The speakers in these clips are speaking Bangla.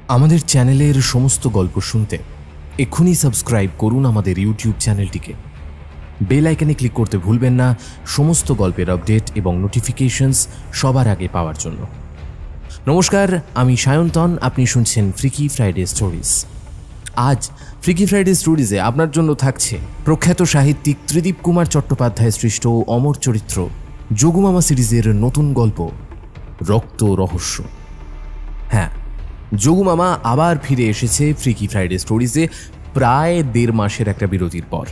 আমাদের চ্যানেলের সমস্ত গল্প শুনতে এক্ষুনি সাবস্ক্রাইব করুন আমাদের ইউটিউব চ্যানেলটিকে। বেল আইকনে ক্লিক করতে ভুলবেন না সমস্ত গল্পের আপডেট এবং নোটিফিকেশনস সবার আগে পাওয়ার জন্য। নমস্কার, আমি সায়ন্তন, আপনি শুনছেন ফ্রিকি ফ্রাইডে স্টোরিজ। আজ ফ্রিকি ফ্রাইডে স্টোরিজে আপনার জন্য থাকছে প্রখ্যাত সাহিত্যিক ত্রিদীপ কুমার চট্টোপাধ্যায় সৃষ্ট অমর চরিত্র যোগুমামা সিরিজের নতুন গল্প রক্ত রহস্য। হ্যাঁ, যোগুমামা আবার ফিরে এসেছে ফ্রিকি ফ্রাইডে স্টোরিজে প্রায় 1.5 মাসের একটা বিরতির পর।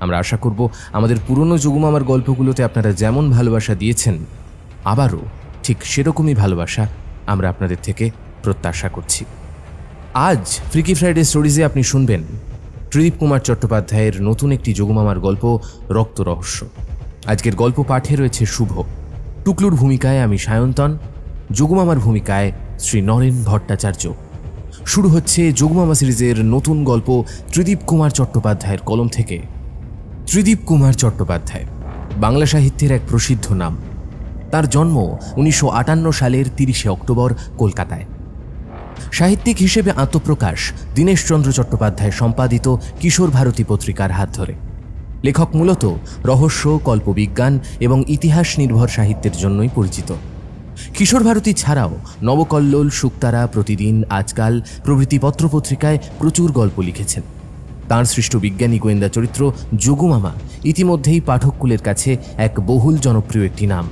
আমরা আশা করব আমাদের পুরনো যোগুমামার গল্পগুলোতে আপনারা যেমন ভালোবাসা দিয়েছেন, আবারও ঠিক সেরকমই ভালোবাসা আমরা আপনাদের থেকে প্রত্যাশা করছি। আজ ফ্রিকি ফ্রাইডে স্টোরিজে আপনি শুনবেন ত্রিদীপ কুমার চট্টোপাধ্যায়ের নতুন একটি যোগুমামার গল্প রক্ত রহস্য। আজকের গল্প পাঠে রয়েছে শুভ, টুকলুর ভূমিকায় আমি সায়ন্তন, যোগুমামার ভূমিকায় শ্রী নরেন ভট্টাচার্য। শুরু হচ্ছে যোগুমামা সিরিজের নতুন গল্প ত্রিদীপ কুমার চট্টোপাধ্যায়ের কলম থেকে। ত্রিদীপ কুমার চট্টোপাধ্যায় বাংলা সাহিত্যের এক প্রসিদ্ধ নাম। তার জন্ম 1958 সালের 30শে অক্টোবর কলকাতায়। সাহিত্যিক হিসেবে আত্মপ্রকাশ দীনেশচন্দ্র চট্টোপাধ্যায় সম্পাদিত কিশোর ভারতী পত্রিকার হাত ধরে। লেখক মূলত রহস্য, কল্পবিজ্ঞান এবং ইতিহাস নির্ভর সাহিত্যের জন্যই পরিচিত। কিশোর ভারতী ছাড়াও নবকল্লোল, শুকতারা, প্রতিদিন, আজকাল প্রভৃতি পত্রপত্রিকায় প্রচুর গল্প লিখেছেন। তাঁর সৃষ্ট বিজ্ঞানী গোয়েন্দা চরিত্র যোগুমামা ইতিমধ্যেই পাঠককুলের কাছে এক বহুল জনপ্রিয় একটি নাম।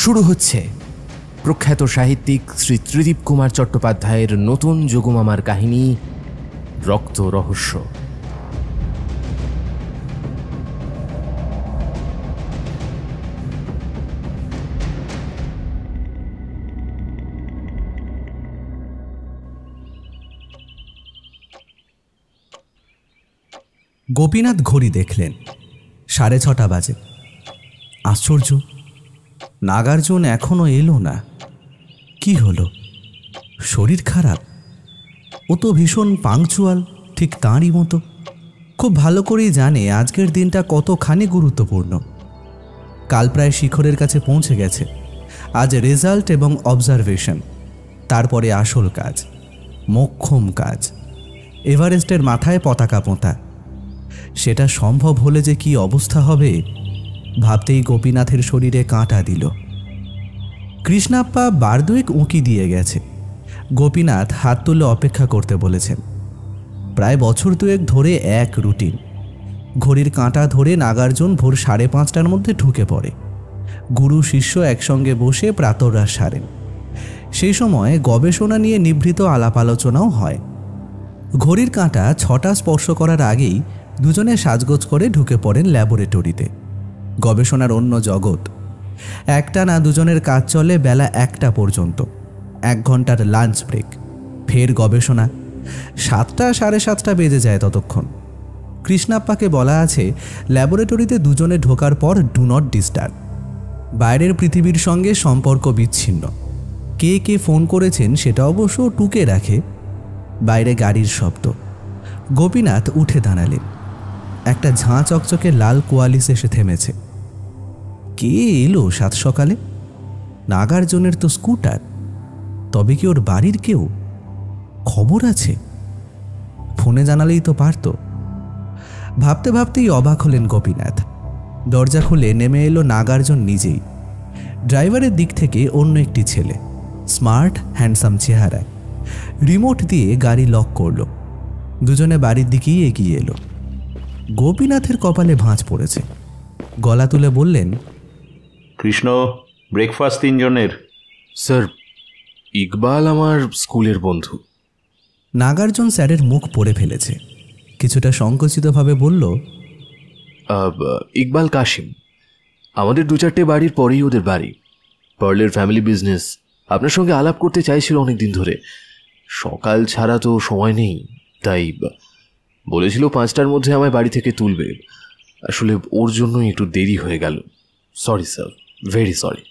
শুরু হচ্ছে প্রখ্যাত সাহিত্যিক শ্রী ত্রিদীপ কুমার চট্টোপাধ্যায়ের নতুন যোগুমামার কাহিনী রক্ত রহস্য। গোপীনাথ ঘড়ি দেখলেন, 6:30 বাজে। আশ্চর্য, নাগার্জুন এখনো এলো না। কি হলো? শরীর খারাপ? ও তো ভীষণ পাংচুয়াল, ঠিক তাঁরই মতো। খুব ভালো করেই জানে আজকের দিনটা কতখানি গুরুত্বপূর্ণ। কাল প্রায় শিখরের কাছে পৌঁছে গেছে। আজ রেজাল্ট এবং অবজারভেশন, তারপরে আসল কাজ, মোক্ষম কাজ, এভারেস্টের মাথায় পতাকা পোঁতা। সেটা সম্ভব হলে যে কি অবস্থা হবে ভাবতেই গোপীনাথের শরীরে কাঁটা দিল। কৃষ্ণাপ্পা 2 উঁকি দিয়ে গেছে। গোপীনাথ হাত তুলে অপেক্ষা করতে বলেছেন। প্রায় বছর 2 ধরে এক রুটিন। ঘড়ির কাঁটা ধরে নাগার্জুন ভোর 5:30টার মধ্যে ঢুকে পড়ে। গুরু শিষ্য একসঙ্গে বসে প্রাতরাশ সারেন। সেই সময় গবেষণা নিয়ে নিভৃত আলাপ আলোচনাও হয়। ঘড়ির কাঁটা 6টা স্পর্শ করার আগেই দুজনে সাজগোজ করে ঢুকে পড়েন ল্যাবরেটরিতে। গবেষণার অন্য জগৎ। একটানা দুজনের কাজ চলে বেলা 1টা পর্যন্ত। 1 ঘন্টার লাঞ্চ ব্রেক, ফের গবেষণা। 7টা 7:30 বেজে যায় ততক্ষণ। কৃষ্ণাপ্পাকে বলা আছে ল্যাবরেটরিতে দুজনে ঢোকার পর ডু নট ডিস্টার্ব। বাইরের পৃথিবীর সঙ্গে সম্পর্ক বিচ্ছিন্ন। কে কে ফোন করেছেন সেটা অবশ্য টুকে রাখে। বাইরে গাড়ির শব্দ। গোপীনাথ উঠে দাঁড়ালেন। একটা ঝাঁ চকচকে লাল কোয়ালিস এসে থেমেছে। কে এলো 7 সকালে? নাগার্জুনের তো স্কুটার। তবে কি ওর বাড়ির কেউ? খবর আছে? ফোনে জানালেই তো পারত। ভাবতে ভাবতেই অবাক হলেন গোপীনাথ। দরজা খুলে নেমে এলো নাগার্জুন নিজেই। ড্রাইভারের দিক থেকে অন্য একটি ছেলে, স্মার্ট হ্যান্ডসাম চেহারায়। রিমোট দিয়ে গাড়ি লক করল। দুজনে বাড়ির দিকেই এগিয়ে এলো। গোপীনাথের কপালে ভাঁজ পড়েছে। গলা তুলে বললেন, কৃষ্ণ, ব্রেকফাস্ট 3 জনের। স্যার, ইকবাল আমার স্কুলের বন্ধু। নাগার্জুন স্যারের মুখ পড়ে ফেলেছে। কিছুটা সংকুচিতভাবে বলল, ইকবাল কাশিম। আমাদের 2-4টে বাড়ির পরেই ওদের বাড়ি। পার্লের ফ্যামিলি বিজনেস। আপনার সঙ্গে আলাপ করতে চাইছিল অনেক দিন ধরে। সকাল ছাড়া তো সময় নেই, তাই বলেছিল 5টার মধ্যে আমায় বাড়ি থেকে তুলবে। আসলে ওর জন্যই একটু দেরি হয়ে গেল। Sorry sir, very sorry.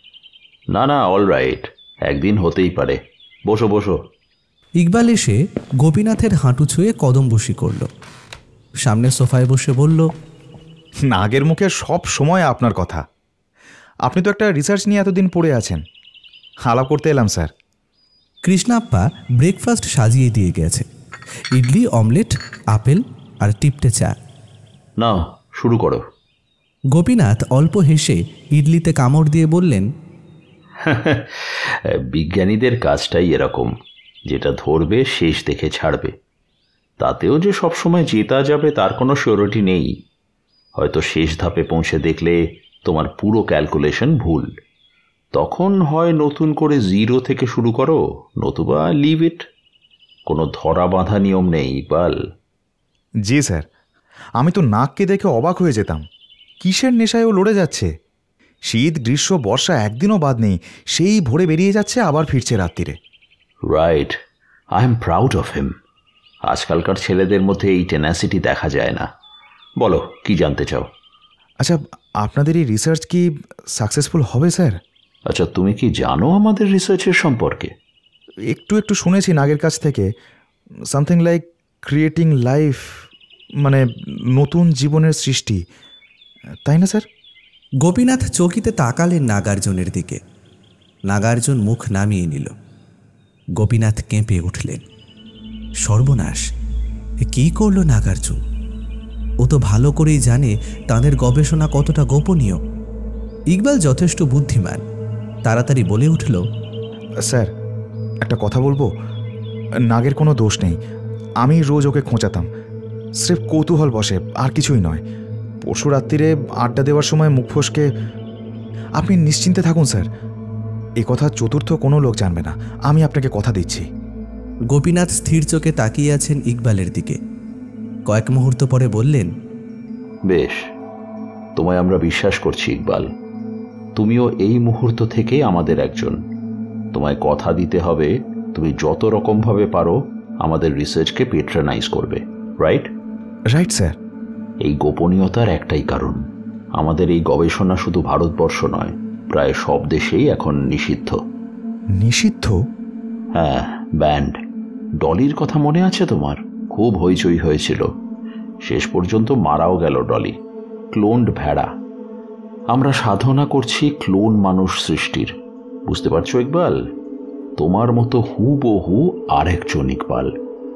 না না, অল রাইট, একদিন হতেই পারে। বসো বসো। ইকবাল এসে গোপীনাথের হাঁটু ছুঁয়ে কদম বসি করল। সামনে সোফায় বসে বলল, নাগের মুখে সব সময় আপনার কথা। আপনি তো একটা রিসার্চ নিয়ে এতদিন পড়ে আছেন। আলাপ করতে এলাম স্যার। কৃষ্ণাপ্পা ব্রেকফাস্ট সাজিয়ে দিয়ে গেছে। ইডলি, অমলেট, আপেল আর টিপটে চা। নাও শুরু করো। গোপীনাথ অল্প হেসে ইডলিতে কামড় দিয়ে বললেন, বিজ্ঞানীদের কাজটাই এরকম, যেটা ধরবে শেষ দেখে ছাড়বে। তাতেও যে সবসময় জেতা যাবে তার কোনো সিওরিটি নেই। হয়তো শেষ ধাপে পৌঁছে দেখলে তোমার পুরো ক্যালকুলেশন ভুল। তখন হয় নতুন করে জিরো থেকে শুরু করো, নতুবা লিভ ইট। কোনো ধরা বাঁধা নিয়ম নেই ইকবাল। জি স্যার, আমি তো নাককে দেখে অবাক হয়ে যেতাম। কিসের নেশায় ও লড়ে যাচ্ছে? শীত, গ্রীষ্ম, বর্ষা একদিনও বাদ নেই, সেই ভোরে বেরিয়ে যাচ্ছে, আবার ফিরছে রাত্রিরে। Right, I am proud of him. আজকালকার ছেলেদের মধ্যে এই টেনাসিটি দেখা যায় না। বলো, কি জানতে চাও? আচ্ছা, আপনাদের এই রিসার্চ কি সাকসেসফুল হবে স্যার? আচ্ছা, তুমি কি জানো আমাদের রিসার্চের সম্পর্কে? একটু একটু শুনেছি নাগের কাছ থেকে, সামথিং লাইক ক্রিয়েটিং লাইফ, মানে নতুন জীবনের সৃষ্টি, তাই না স্যার? গোপীনাথ চকিতে তাকালেন নাগার্জুনের দিকে। নাগার্জুন মুখ নামিয়ে নিল। গোপীনাথ কেঁপে উঠলেন। সর্বনাশ, কি করল নাগার্জুন? ও তো ভালো করেই জানে তাদের গবেষণা কতটা গোপনীয়। ইকবাল যথেষ্ট বুদ্ধিমান, তাড়াতাড়ি বলে উঠল, স্যার একটা কথা বলবো। নাগের কোনো দোষ নেই, আমি রোজ ওকে খোঁচাতাম, স্রেফ কৌতূহল বসে, আর কিছুই নয়। পরশু রাত্রিরে আড্ডা দেওয়ার সময় মুখ ফসকে। আপনি নিশ্চিন্তে থাকুন স্যার, এ কথা চতুর্থ কোনো লোক জানবে না, আমি আপনাকে কথা দিচ্ছি। গোপীনাথ স্থির চোখে তাকিয়ে আছেন ইকবালের দিকে। কয়েক মুহূর্ত পরে বললেন, বেশ, তোমায় আমরা বিশ্বাস করছি ইকবাল। তুমিও এই মুহূর্ত থেকে আমাদের একজন। তোমায় কথা দিতে হবে, তুমি যত রকমভাবে পারো আমাদের রিসার্চকে পেট্রোনাইজ করবে। রাইট? Right sir. এই গোপনীয়তার একটাই কারণ, আমাদের এই গবেষণা শুধু ভারতবর্ষ নয়, প্রায় সব দেশেই এখন নিষিদ্ধ। নিষিদ্ধ? হ্যাঁ, ব্যান্ড। ডলির কথা মনে আছে তোমার? খুব হইচই হয়েছিল, শেষ পর্যন্ত মারাও গেল ডলি। ক্লোনড ভেড়া। আমরা সাধনা করছি ক্লোন মানুষ সৃষ্টির। বুঝতে পারছো ইকবাল? তোমার মতো হুবহু আরেকজন ইকবাল,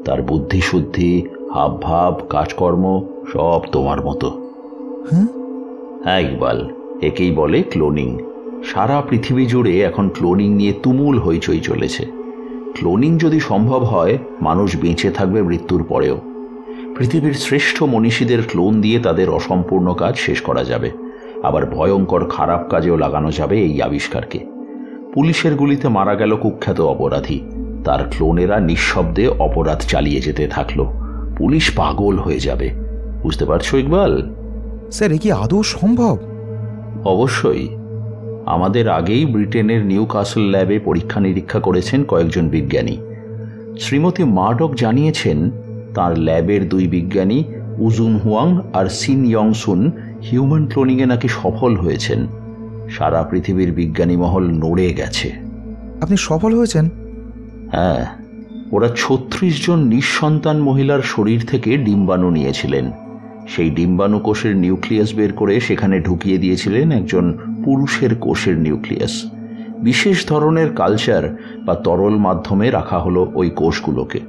তার বুদ্ধিশুদ্ধি, হাবভাব, কাজকর্ম সব তোমার মতো। হ্যাঁ ইকবাল, একেই বলে ক্লোনিং। সারা পৃথিবী জুড়ে এখন ক্লোনিং নিয়ে তুমুল হইচই চলেছে। ক্লোনিং যদি সম্ভব হয়, মানুষ বেঁচে থাকবে মৃত্যুর পরেও। পৃথিবীর শ্রেষ্ঠ মনীষীদের ক্লোন দিয়ে তাদের অসম্পূর্ণ কাজ শেষ করা যাবে, আবার ভয়ঙ্কর খারাপ কাজেও লাগানো যাবে এই আবিষ্কারকে। পুলিশের গুলিতে মারা গেল কুখ্যাত অপরাধী, তার ক্লোনেরা নিঃশব্দে অপরাধ চালিয়ে যেতে থাকলো। পুলিশ পাগল হয়ে যাবে। বুঝতে পারছো ইকবাল? স্যার, এ কি আদৌ সম্ভব? অবশ্যই। আমাদের আগেই ব্রিটেনের নিউ কাসল ল্যাবে পরীক্ষা নিরীক্ষা করেছেন কয়েকজন বিজ্ঞানী। শ্রীমতী মার্ডক জানিয়েছেন তার ল্যাবের 2 বিজ্ঞানী উজুন হুয়াং আর সিন ইয়ং সুন হিউম্যান ক্লোনিংয়ে নাকি সফল হয়েছেন। সারা পৃথিবীর বিজ্ঞানী মহল নড়ে গেছে। আপনি সফল হয়েছেন? হ্যাঁ, ওরা 36 জন নিঃসন্তান মহিলার শরীর থেকে ডিম্বাণু নিয়েছিলেন। সেই ডিম্বাণু কোষের নিউক্লিয়াস বের করে সেখানে ঢুকিয়ে দিয়েছিলেন একজন পুরুষের কোষের নিউক্লিয়াস। বিশেষ ধরনের কালচার বা তরল মাধ্যমে রাখা হলো ওই কোষগুলোকে।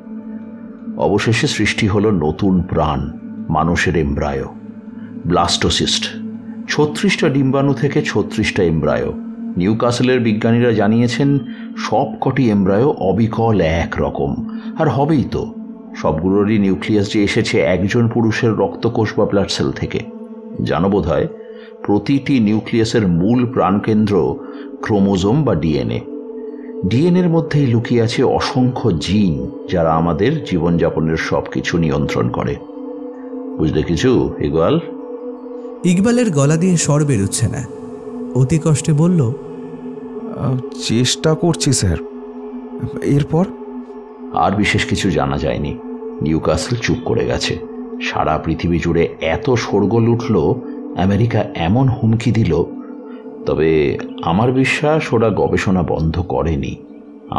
অবশেষে সৃষ্টি হলো নতুন প্রাণ, মানুষের এমব্রায়ো, ব্লাস্টোসিস্ট। 36টা ডিম্বাণু থেকে 36টা এমব্রায়ো। নিউ কাসলের বিজ্ঞানীরা জানিয়েছেন সবকটি এমব্রায়ো অবিকল একরকম, আর হবেই তো। সবগুলোরই নিউক্লিয়াস যে এসেছে একজন পুরুষের রক্তকোষ বা ব্লাড সেল থেকে। জানো বোধ হয়, প্রতিটি নিউক্লিয়াসের মূল প্রাণকেন্দ্র ক্রোমোজোম বা ডিএনএ। ডিএনএর মধ্যেই লুকিয়ে আছে অসংখ্য জিন, যারা আমাদের জীবনযাপনের সবকিছু নিয়ন্ত্রণ করে। বুঝলে কিছু ইকবাল? ইকবালের গলা দিয়ে স্বর বেরোচ্ছে না। অতি কষ্টে বলল, চেষ্টা করছি স্যার। এরপর? আর বিশেষ কিছু জানা যায়নি। নিউ কাসল চুপ করে গেছে। সারা পৃথিবী জুড়ে এত শোরগোল উঠল, আমেরিকা এমন হুমকি দিল। তবে আমার বিশ্বাস ওরা গবেষণা বন্ধ করেনি,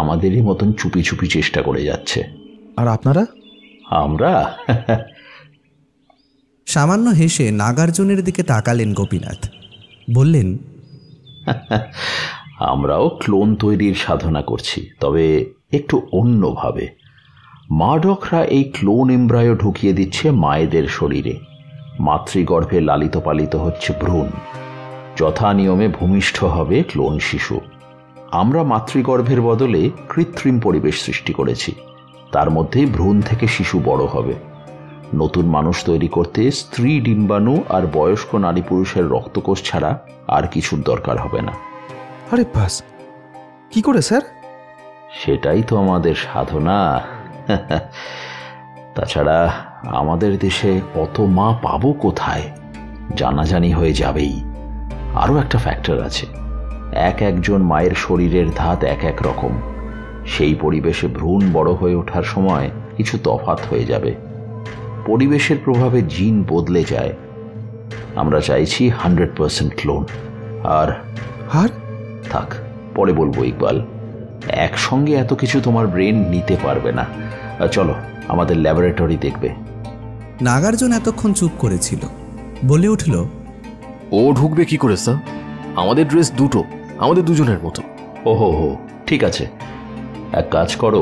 আমাদেরই মতন চুপি চুপি চেষ্টা করে যাচ্ছে। আর আপনারা? আমরা সামান্য হেসে নাগার্জুনের দিকে তাকালেন গোপীনাথ। বললেন, আমরাও ক্লোন তৈরির সাধনা করছি, তবে একটু অন্যভাবে। মার্ডকরা এই ক্লোন এমব্রায়ো ঢুকিয়ে দিচ্ছে মায়েদের শরীরে। মাতৃগর্ভে লালিত পালিত হচ্ছে ভ্রূণ। যথা নিয়মে ভূমিষ্ঠ হবে ক্লোন শিশু। আমরা মাতৃগর্ভের বদলে কৃত্রিম পরিবেশ সৃষ্টি করেছি। তার মধ্যেই ভ্রূণ থেকে শিশু বড় হবে। নতুন মানুষ তৈরি করতে স্ত্রী ডিম্বাণু আর বয়স্ক নারী পুরুষের রক্তকোষ ছাড়া আর কিছুর দরকার হবে না। আরে বাস, কি করে স্যার? সেটাই তো আমাদের সাধনা। তাছাড়া আমাদের দেশে অত মা পাবো কোথায়? জানাজানি হয়ে যাবেই। আরও একটা ফ্যাক্টর আছে, একজন মায়ের শরীরের ধাত এক রকম। সেই পরিবেশে ভ্রূণ বড় হয়ে ওঠার সময় কিছু তফাৎ হয়ে যাবে। পরিবেশের প্রভাবে জিন বদলে যায়। আমরা চাইছি 100% ক্লোন। আর থাক, পরে বলবো ইকবাল। একসঙ্গে এত কিছু তোমার ব্রেন নিতে পারবে না। চলো, আমাদের ল্যাবরেটরি দেখবে। নাগার্জুন এতক্ষণ চুপ করেছিল, বলে উঠল, ও ঢুকবে কি করে স্যার? আমাদের ড্রেস দুটো, আমাদের দুজনের মতো। ওহো, ঠিক আছে, এক কাজ করো,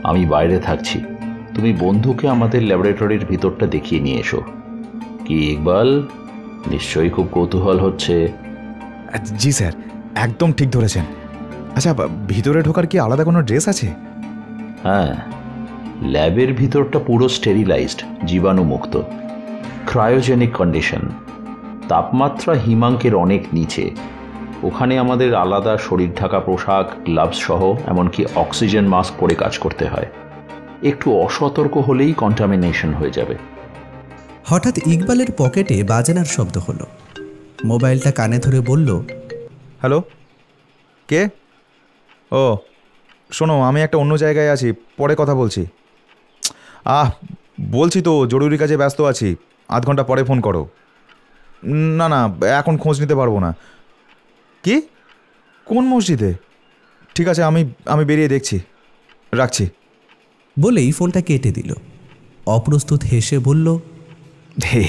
আমি বাইরে থাকছি, তুমি বন্ধুকে আমাদের ল্যাবরেটরির ভিতরটা দেখিয়ে নিয়ে এসো। কি ইকবাল, নিশ্চয়ই খুব কৌতূহল হচ্ছে। জি স্যার, একদম ঠিক ধরেছেন। আচ্ছা, ভিতরে ঢোকার কি আলাদা কোনো ড্রেস আছে? হ্যাঁ, ল্যাবের ভিতরটা পুরো স্টেরিলাইজড, জীবাণুমুক্ত, ক্রায়োজেনিক কন্ডিশন। তাপমাত্রা হিমাঙ্কের অনেক নিচে। ওখানে আমাদের আলাদা শরীর ঢাকা পোশাক, গ্লাভস সহ এমনকি অক্সিজেন মাস্ক পরে কাজ করতে হয়। একটু অসতর্ক হলেই কন্টামিনেশন হয়ে যাবে। হঠাৎ ইকবালের পকেটে বাজানোর শব্দ হলো। মোবাইলটা কানে ধরে বলল, হ্যালো, কে? ও শোনো, আমি একটা অন্য জায়গায় আছি, পরে কথা বলছি। বলছি তো, জরুরি কাজে ব্যস্ত আছি, আধ ঘন্টা পরে ফোন করো। না না, এখন খোঁজ নিতে পারবো না। কি? কোন মসজিদে? ঠিক আছে, আমি বেরিয়ে দেখছি, রাখছি। বলেই ফোনটা কেটে দিল। অপ্রস্তুত হেসে বলল,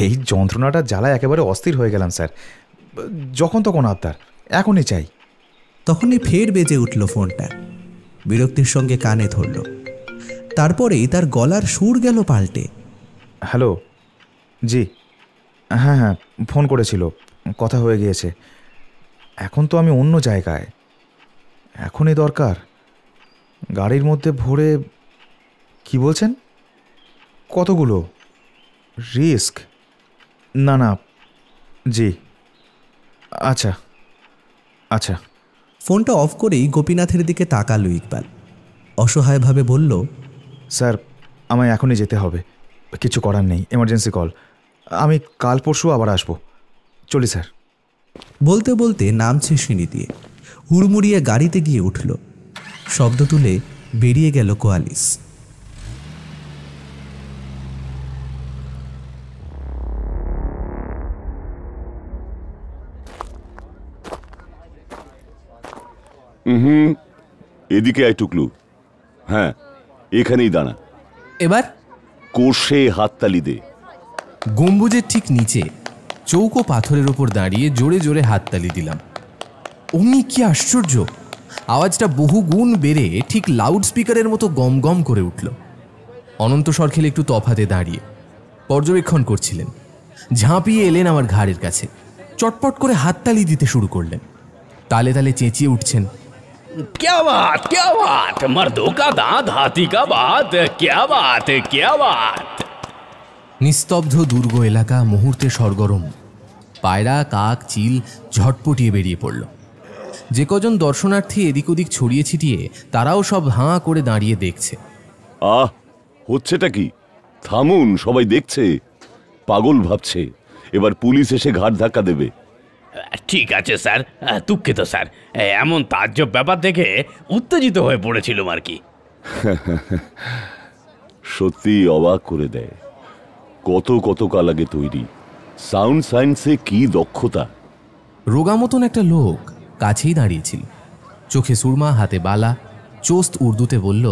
এই যন্ত্রণাটা জ্বালায় একেবারে অস্থির হয়ে গেলাম স্যার। যখন তখন আবদার, এখনই চাই। তখনই ফের বেজে উঠল ফোনটা। বিরক্তির সঙ্গে কানে ধরল। তারপরেই তার গলার সুর গেল পাল্টে। হ্যালো, জি, হ্যাঁ, ফোন করেছিল, কথা হয়ে গিয়েছে। এখন তো আমি অন্য জায়গায়, এখনই দরকার। গাড়ির মধ্যে ভরে। কি বলছেন? কতগুলো? রিস্ক? না না, জি, আচ্ছা আচ্ছা। ফোনটা অফ করেই গোপীনাথের দিকে তাকালো ইকবাল। অসহায়ভাবে বলল, স্যার, আমায় এখনই যেতে হবে, কিছু করার নেই, এমার্জেন্সি কল। আমি কাল পরশু আবার আসবো, চলি স্যার। বলতে বলতে নামছে সিঁড়ি দিয়ে, হুড়মুড়িয়ে গাড়িতে গিয়ে উঠল। শব্দ তুলে বেরিয়ে গেল কোয়ালিস। এদিকে আয় টুকলু। হ্যাঁ, এখানেই দাঁড়া। এবার কোষে হাততালি দে। গম্বুজের ঠিক নিচে চৌকো পাথরের ওপর দাঁড়িয়ে জোরে জোরে হাততালি দিলাম। অমনি কি আশ্চর্য, আওয়াজটা বহু গুণ বেড়ে ঠিক লাউড স্পিকারের মতো গম গম করে উঠল। অনন্ত সরখেল একটু তফাতে দাঁড়িয়ে পর্যবেক্ষণ করছিলেন। ঝাঁপিয়ে এলেন আমার ঘাড়ের কাছে, চটপট করে হাততালি দিতে শুরু করলেন। তালে তালে চেঁচিয়ে উঠছেন, क्या बात, मर्दों का दांत हाथी का बात, क्या बात। নিস্তব্ধ দুর্গ এলাকা মুহূর্তে সরগরম। পায়রা, কাক, চিল ঝটপটিয়ে বেরিয়ে পড়ল। যে কজন দর্শনার্থী এদিক ওদিক ছড়িয়ে ছিটিয়ে, তারাও সব হাঁ করে দাঁড়িয়ে দেখছে। হচ্ছেটা কি? থামুন, সবাই দেখছে, পাগল ভাবছে। এবার পুলিশ এসে ঘাট ধাক্কা দেবে। ঠিক আছে স্যার, দুঃখিত স্যার, এমন তাজ্জব ব্যাপার দেখে উত্তেজিত হয়ে পড়েছিলাম আর কি। সত্যি অবাক করে দেয়। কত কাল আগে তৈরি, সাউন্ড সায়েন্সে কি দক্ষতা। রোগা মতন একটা লোক কাছেই দাঁড়িয়েছিল, চোখে সুরমা, হাতে বালা, চোস্ত উর্দুতে বলল,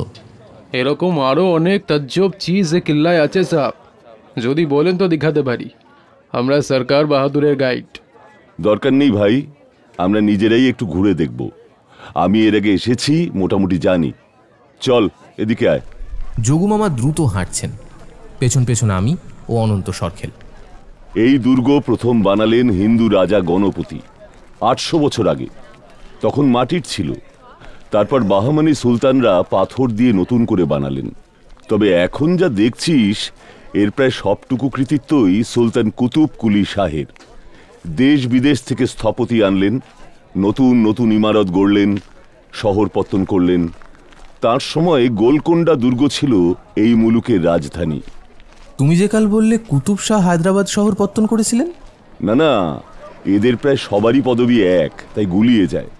এরকম আরও অনেক তাজ্জব চিজ এ কিল্লায় আছে সাহেব, যদি বলেন তো দেখাতে পারি। আমরা সরকার বাহাদুরের গাইড। দরকার নেই ভাই, আমরা নিজেরাই একটু ঘুরে দেখব। আমি এর আগে এসেছি, মোটামুটি জানি। চল এদিকে আয়। যোগুমামা দ্রুত হাঁটছেন, পেছন পেছন আমি ও অনন্ত সরখেল। এই দুর্গ প্রথম বানালেন হিন্দু রাজা গণপতি 800 বছর আগে। তখন মাটির ছিল, তারপর বাহমানি সুলতানরা পাথর দিয়ে নতুন করে বানালেন। তবে এখন যা দেখছিস এর প্রায় সবটুকু কৃতিত্বই সুলতান কুতুব কুলি শাহের। দেশ বিদেশ থেকে স্থপতি আনলেন, নতুন নতুন ইমারত গড়লেন, শহর পত্তন করলেন। তার সময় গোলকোন্ডা দুর্গ ছিল এই মুলুকের রাজধানী। তুমি যে কাল বললে কুতুব শাহ হায়দ্রাবাদ শহর পত্তন করেছিলেন? না না, এদের প্রায় সবারই পদবি এক, তাই গুলিয়ে যায়।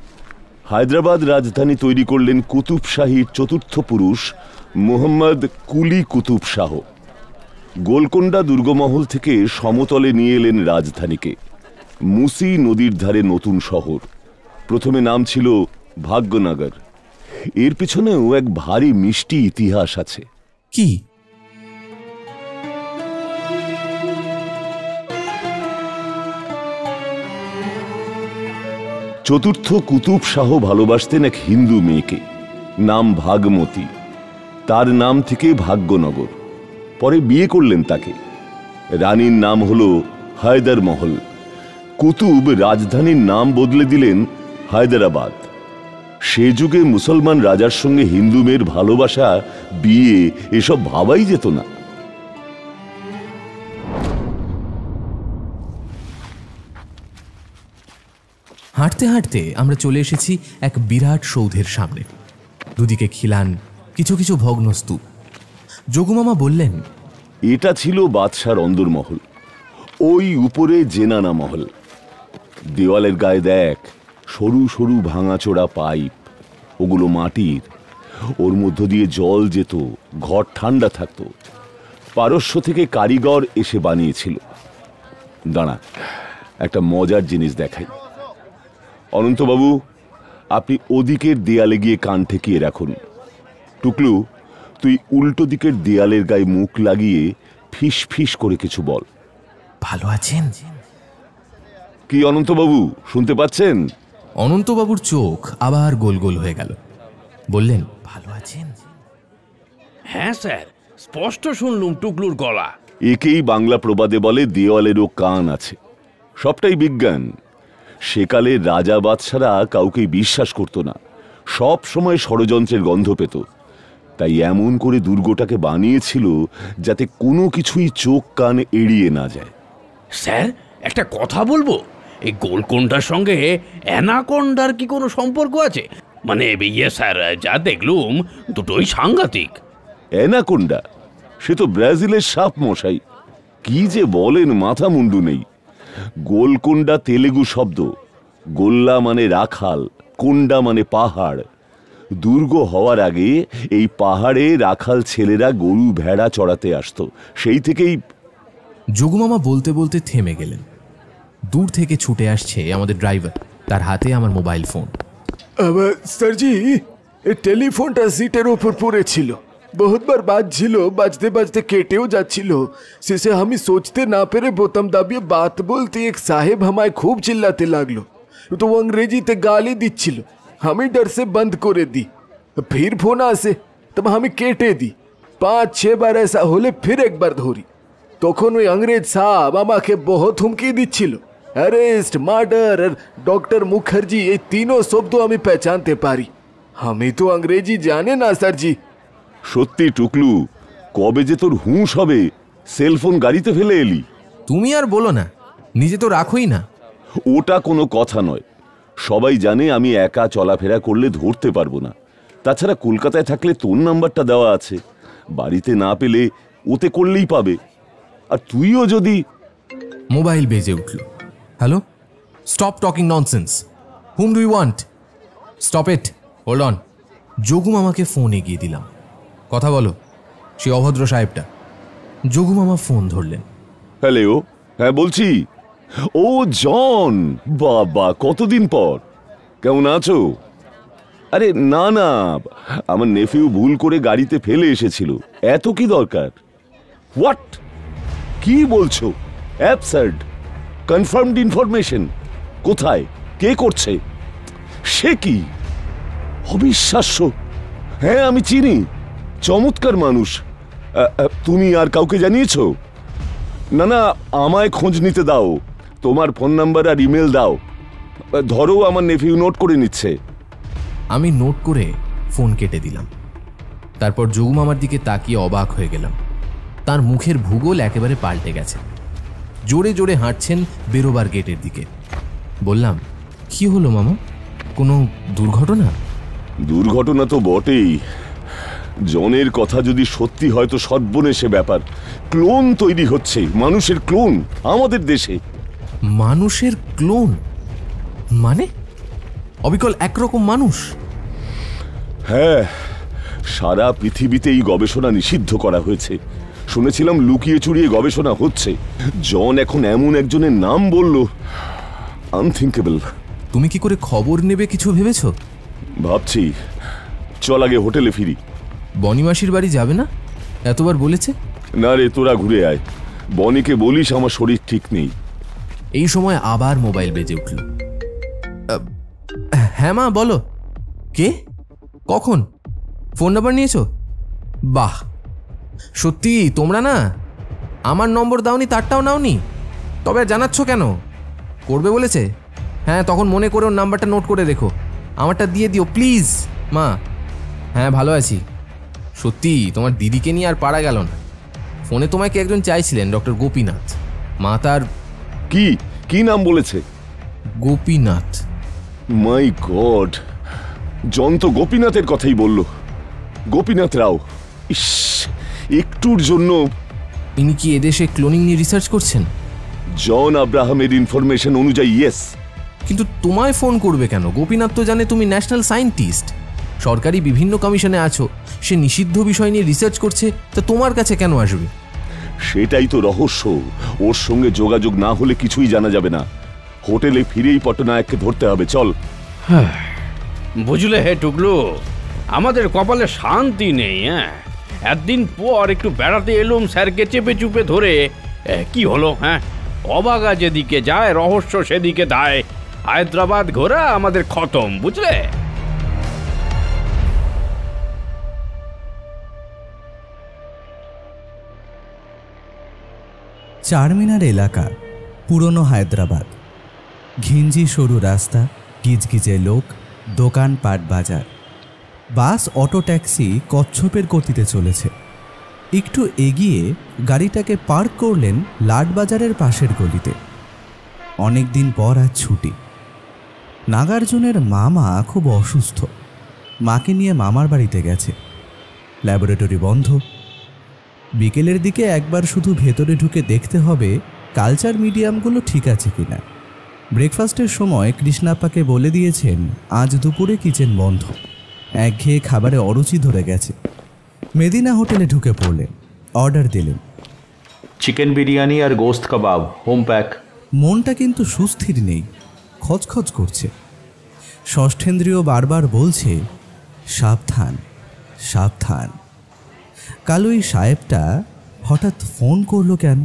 হায়দ্রাবাদ রাজধানী তৈরি করলেন কুতুব শাহীর চতুর্থ পুরুষ মুহাম্মদ কুলি কুতুব শাহ। গোলকোন্ডা দুর্গমহল থেকে সমতলে নিয়ে এলেন রাজধানীকে। মুসি নদীর ধারে নতুন শহর, প্রথমে নাম ছিল ভাগ্যনগর। এর পিছনেও এক ভারী মিষ্টি ইতিহাস আছে। কি? চতুর্থ কুতুব শাহ ভালোবাসতেন এক হিন্দু মেয়েকে, নাম ভাগমতী। তার নাম থেকে ভাগ্যনগর। পরে বিয়ে করলেন তাকে। রানীর নাম হল হায়দার মহল। কুতুব রাজধানীর নাম বদলে দিলেন হায়দরাবাদ। সে যুগে মুসলমান রাজার সঙ্গে হিন্দু মেয়ের ভালোবাসা, বিয়ে এসব ভাবাই যেত না। হাঁটতে হাঁটতে আমরা চলে এসেছি এক বিরাট সৌধের সামনে। দুদিকে খিলান, কিছু কিছু ভগ্ন স্তূপ। যোগুমামা বললেন, এটা ছিল বাদশার অন্দরমহল। ওই উপরে জেনানা মহল। দেওয়ালের গায়ে দেখ, সরু সরু ভাঙাচোরা পাইপ, ওগুলো মাটির। ওর মধ্য দিয়ে জল যেত, ঘর ঠান্ডা থাকতো। পারস্য থেকে কারিগর এসে বানিয়েছিল। দাঁড়া, একটা মজার জিনিস দেখাই। অনন্তবাবু, আপনি ওদিকের দেয়ালে গিয়ে কান ঠেকিয়ে রাখুন। টুকলু, তুই উল্টো দিকের দেয়ালের গায়ে মুখ লাগিয়ে ফিস ফিস করে কিছু বল। ভালো আছেন? কি অনন্তবাবু, শুনতে পাচ্ছেন? অনন্তবাবুর চোখ আবার গোল গোল হয়ে গেল। বললেন, ভালো আছেন? হ্যাঁ স্যার, স্পষ্ট শুনলুম টুকলুর গলা। একেই বাংলা প্রবাদে বলে দেওয়ালেরও কান আছে। সবটাই বিজ্ঞান। সেকালে রাজা বাদশারা কাউকে বিশ্বাস করত না, সব সময় ষড়যন্ত্রের গন্ধ পেত। তাই এমন করে দুর্গটাকে বানিয়েছিল যাতে কোনো কিছুই চোখ কান এড়িয়ে না যায়। স্যার, একটা কথা বলবো। এই গোলকোন্ডার সঙ্গে অ্যানাকোন্ডার কি কোনো সম্পর্ক আছে? মানে ইয়ে স্যার, যা দেখলুম দুটোই সাংঘাতিক। অ্যানাকোন্ডা? সে তো ব্রাজিলের সাপ মশাই। কি যে বলেন, মাথা মুন্ডু নেই। গোলকোন্ডা তেলেগু শব্দ। গোল্লা মানে রাখাল, কোন্ডা মানে পাহাড়। দুর্গ হওয়ার আগে এই পাহাড়ে রাখাল ছেলেরা গরু ভেড়া চড়াতে আসতো। সেই থেকেই। যোগুমামা বলতে বলতে থেমে গেলেন। দূর থেকে ছুটে আসছে আমাদের ড্রাইভার, তার হাতে আমার মোবাইল ফোন। স্যারজি, এই টেলিফোনটা সিটের ওপর পড়েছিল, বহুতবার বাজছিল, বাজতে বাজতে কেটেও যাচ্ছিল। শেষে আমি सोचते না পেরে বোতাম দাবিয়ে বাত বলতে এক সাহেব আমায় খুব চিল্লাতে লাগলো। তো अंग्रेजीতে গালি দিচ্ছিল। আমি डर से बंद করে দি। फिर फोन আসে, তবে আমি কেটে দি। 5-6 বার ऐसा হলে फिर একবার ধরি। তখন ওই अंग्रेज সাহেব আমাকে বহুত হুমকি দিচ্ছিল। অ্যারেস্ট, মার্ডার আর ডক্টর মুখার্জি, এই তিনও শব্দ আমি পেছানতে পারি। আমি তো अंग्रेजी জানে না স্যারজি। সত্যি টুকলু, কবে যে তোর হুঁশ হবে? সেলফোন গাড়িতে ফেলে এলি? তুমি আর বলো না, নিজে তো রাখোই না। ওটা কোনো কথা নয়। সবাই জানে আমি একা চলাফেরা করলে ধরতে পারবো না। তাছাড়া কলকাতায় থাকলে তোর নাম্বারটা দেওয়া আছে, বাড়িতে না পেলে ওতে করলেই পাবে। আর তুইও যদি। মোবাইল বেজে উঠল। Hello, stop talking nonsense. Hmm do you want? Stop it, hold on. যোগুমামাকে ফোন এগিয়ে দিলাম। কথা বলো, সে অভদ্র সাহেবটা। যোগুমামা ফোন ধরলেন। হ্যালো, হ্যাঁ বলছি। ও জন, বাবা কতদিন পর, কেমন আছো? আরে না না, আমার নেফিউ ভুল করে গাড়িতে ফেলে এসেছিল। এত কি দরকার? হোয়াট? কি বলছো? অ্যাবসার্ড। Confirmed information? কোথায়? কে করছে? সে কি? অবিশ্বাস্য। হ্যাঁ আমি চিনি, চমৎকার মানুষ। তুমি আর কাউকে জানিয়েছো? না না, আমায় খোঁজ নিতে দাও, তোমার ফোন নাম্বার আর ইমেল দাও। ধরো আমার নেফিউ নোট করে নিচ্ছে। আমি নোট করে ফোন কেটে দিলাম। তারপর যোগু মামার দিকে তাকিয়ে অবাক হয়ে গেলাম। তার মুখের ভূগোল একেবারে পাল্টে গেছে। জোরে জোরে হাঁটছেন বেরোবার গেটের দিকে। বললাম, কি হলো মামা, কোনো দুর্ঘটনা? দুর্ঘটনা তো বটেই। জনের কথা যদি সত্যি হয় তো সর্বনেশে ব্যাপার। ক্লোন তৈরি হচ্ছে, মানুষের ক্লোন আমাদের দেশে। মানুষের ক্লোন মানে? অবিকল একরকম মানুষ? হ্যাঁ, সারা পৃথিবীতে এই গবেষণা নিষিদ্ধ করা হয়েছে। শুনেছিলাম লুকিয়ে চুরিয়ে গবেষণা হচ্ছে। জন এখন এমন একজনের নাম বলল, আনথিঙ্কেবল। তুমি কি করে খবর নেবে কিছু ভেবেছো? ভাবছি, চল আগে হোটেলে ফিরি। বনি মাসির বাড়ি যাবে না? এতবার বলেছে। না রে, তোরা ঘুরে আয়। বনিকে বলিস আমার শরীর ঠিক নেই। এই সময় আবার মোবাইল বেজে উঠল। হ্যাঁ মা, বলো। কে? কখন? ফোন নাম্বার নিয়েছো? বাহ, সত্যি তোমরা না? আমার নম্বর দাওনি, তারটাও নাওনি? তবে জানাচ্ছ কেন? করবে বলেছে? হ্যাঁ, তখন মনে করে ওর নাম্বারটা নোট করে রেখো, আমারটা দিয়ে দিও প্লিজ মা। হ্যাঁ, ভালো আছি। সত্যি তোমার দিদিকে নিয়ে আর পারা গেল না। ফোনে তোমাকে একজন চাইছিলেন, ডক্টর গোপীনাথ। মা তার... কি কি নাম বলেছে? গোপীনাথ। মাই গড, জন তো গোপীনাথের কথাই বলল। গোপীনাথ রাও। ইস, একটুর জন্য। ইনি কি এদেশে ক্লোনিং নিয়ে রিসার্চ করছেন? জন আব্রাহামের ইনফরমেশন অনুযায়ী ইয়েস। কিন্তু তোমায় ফোন করবে কেন? গোপীনাথ তো জানে তুমি ন্যাশনাল সায়েন্টিস্ট, সরকারি বিভিন্ন কমিশনে আছো। সে নিষিদ্ধ বিষয় নিয়ে রিসার্চ করছে, তা তোমার কাছে কেন আসবে? সেটাই তো রহস্য। ওর সঙ্গে যোগাযোগ না হলে কিছুই জানা যাবে না। হোটেলে ফিরেই পটনায়ককে ধরতে হবে। চল। বুঝলে হে টুকলু, আমাদের কপালে শান্তি নেই। হ্যাঁ, একদিন পর একটু বেড়াতে এলুম, স্যারকে চেপে চুপে ধরে কি হলো? হ্যাঁ, অবাগা যেদিকে যায় রহস্য সেদিকে দায়। হায়দ্রাবাদ ঘোরা আমাদের খতম, বুঝলে? চারমিনার এলাকা, পুরনো হায়দ্রাবাদ। ঘিঞ্জি সরু রাস্তা, গিজগিজে লোক, দোকানপাট, বাজার। বাস, অটো, ট্যাক্সি কচ্ছপের গতিতে চলেছে। একটু এগিয়ে গাড়িটাকে পার্ক করলেন লাটবাজারের পাশের গলিতে। অনেক দিন পর আজ ছুটি। নাগার্জুনের মামা খুব অসুস্থ। মাকে নিয়ে মামার বাড়িতে গেছে। ল্যাবরেটরি বন্ধ। বিকেলের দিকে একবার শুধু ভেতরে ঢুকে দেখতে হবে কালচার মিডিয়ামগুলো ঠিক আছে কিনা। ব্রেকফাস্টের সময় কৃষ্ণাপ্পাকে বলে দিয়েছেন আজ দুপুরে কিচেন বন্ধ। একঘেয়ে খাবারে অরুচি ধরে গেছে। মেদিনা হোটেলে ঢুকে পড়লেন, অর্ডার দিলেন। চিকেন বিরিয়ানি আর গোস্ত কাবাব, হোম প্যাক। মনটা কিন্তু সুস্থির নেই, খচখচ করছে। ষষ্ঠেন্দ্রিয় বারবার বলছে সাবধান সাবধান। কাল ওই সাহেবটা হঠাৎ ফোন করলো কেন?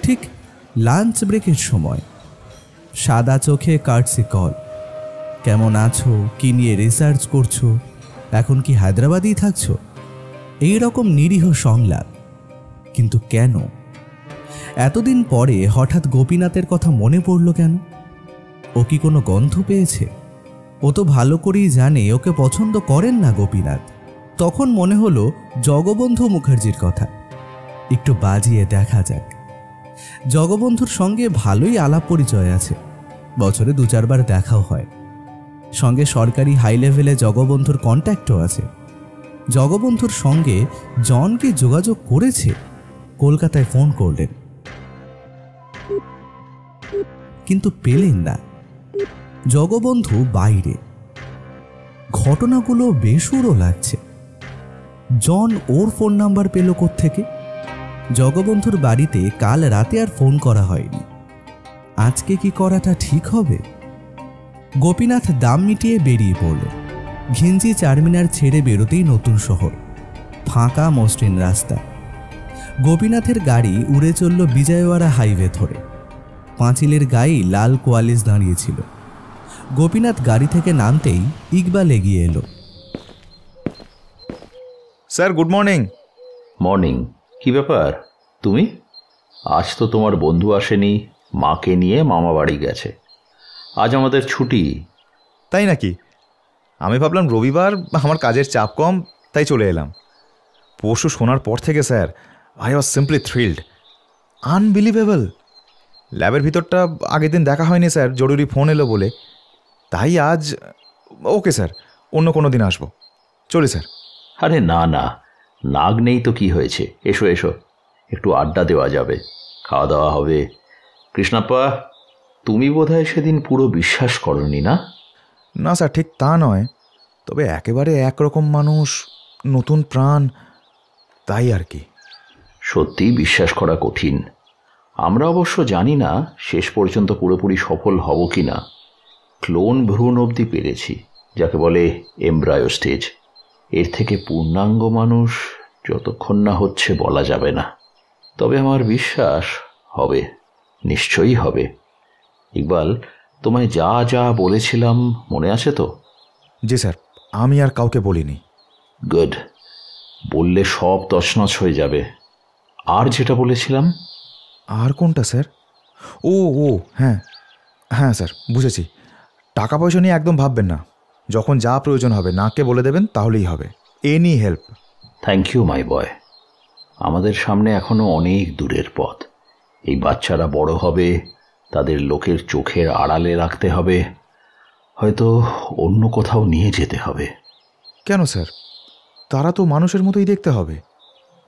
ঠিক লাঞ্চ ব্রেকের সময়। সাদা চোখে কার্ডসি কল। কেমন আছো, কি নিয়ে রিসার্চ করছো, এখন কি হায়দ্রাবাদেই থাকছো? এই রকম নিরীহ সংলাপ। কিন্তু কেন? এতদিন পরে হঠাৎ গোপীনাথের কথা মনে পড়ল কেন? ও কি কোনো গন্ধ পেয়েছে? ও তো ভালো করেই জানে ওকে পছন্দ করেন না গোপীনাথ। তখন মনে হলো জগবন্ধু মুখার্জির কথা। একটু বাজিয়ে দেখা যাক। জগবন্ধুর সঙ্গে ভালোই আলাপ পরিচয় আছে, বছরে 2-4 বার দেখাও হয়। সঙ্গে সরকারি হাই লেভেলে জগবন্ধুর কন্ট্যাক্টও আছে। জগবন্ধুর সঙ্গে জন কি যোগাযোগ করেছে? কলকাতায় ফোন করলেন, কিন্তু পেলেন না। জগবন্ধু বাইরে। ঘটনাগুলো বেসুরো লাগছে। জন ওর ফোন নাম্বার পেল কোত্থেকে? জগবন্ধুর বাড়িতে কাল রাতে আর ফোন করা হয়নি। আজকে কি করাটা ঠিক হবে? গোপীনাথ দাম মিটিয়ে বেরিয়ে পড়ল। ঘিঞ্জি চারমিনার ছেড়ে বেরোতেই নতুন শহর, ফাঁকা মসৃণ রাস্তা। গোপীনাথের গাড়ি উড়ে চলল বিজয়ওয়াড়া হাইওয়ে ধরে। পাঁচিলের গায়ে লাল কোয়ালিস দাঁড়িয়েছিল। গোপীনাথ গাড়ি থেকে নামতেই ইকবাল এগিয়ে এলো। Sir good morning. মর্নিং। কি ব্যাপার তুমি? আজ তো তোমার বন্ধু আসেনি, মাকে নিয়ে মামা বাড়ি গেছে। আজ আমাদের ছুটি। তাই নাকি? আমি ভাবলাম রবিবার, আমার কাজের চাপ কম, তাই চলে এলাম। পরশু শোনার পর থেকে sir I was simply thrilled, unbelievable. ল্যাবের ভিতরটা আগের দিন দেখা হয়নি স্যার, জরুরি ফোন এলো বলে। তাই আজ ওকে স্যার, অন্য কোনো দিন আসবো। চলি স্যার। আরে না না, নাগ নেই তো কি হয়েছে, এসো এসো, একটু আড্ডা দেওয়া যাবে, খাওয়া দাওয়া হবে। কৃষ্ণাপ্পা, তুমি বোধহয় সেদিন পুরো বিশ্বাস করনি না? না স্যার, ঠিক তা নয়, তবে একেবারে একরকম মানুষ, নতুন প্রাণ, তাই আর কি। সত্যিই বিশ্বাস করা কঠিন। আমরা অবশ্য জানি না শেষ পর্যন্ত পুরোপুরি সফল হব কি না। ক্লোন ভ্রূণ অবধি পেরেছি, যাকে বলে এমব্রায়ো স্টেজ। এর থেকে পূর্ণাঙ্গ মানুষ যতক্ষণ না হচ্ছে বলা যাবে না। তবে আমার বিশ্বাস হবে, নিশ্চয়ই হবে। ইকবাল, তোমায় যা যা বলেছিলাম মনে আছে তো? জি স্যার, আমি আর কাউকে বলিনি। গুড। বললে সব তছনছ হয়ে যাবে। আর যেটা বলেছিলাম? আর কোনটা স্যার? ও ও হ্যাঁ হ্যাঁ স্যার, বুঝেছি। টাকা পয়সা নিয়ে একদম ভাববেন না, যখন যা প্রয়োজন হবে নাকে বলে দেবেন, তাহলেই হবে। Any help. Thank you my boy. আমাদের সামনে এখনো অনেক দূরের পথ। এই বাচ্চারা বড় হবে, তাদের লোকের চোখের আড়ালে রাখতে হবে, হয়তো অন্য কোথাও নিয়ে যেতে হবে। কেন স্যার? তারা তো মানুষের মতোই দেখতে হবে।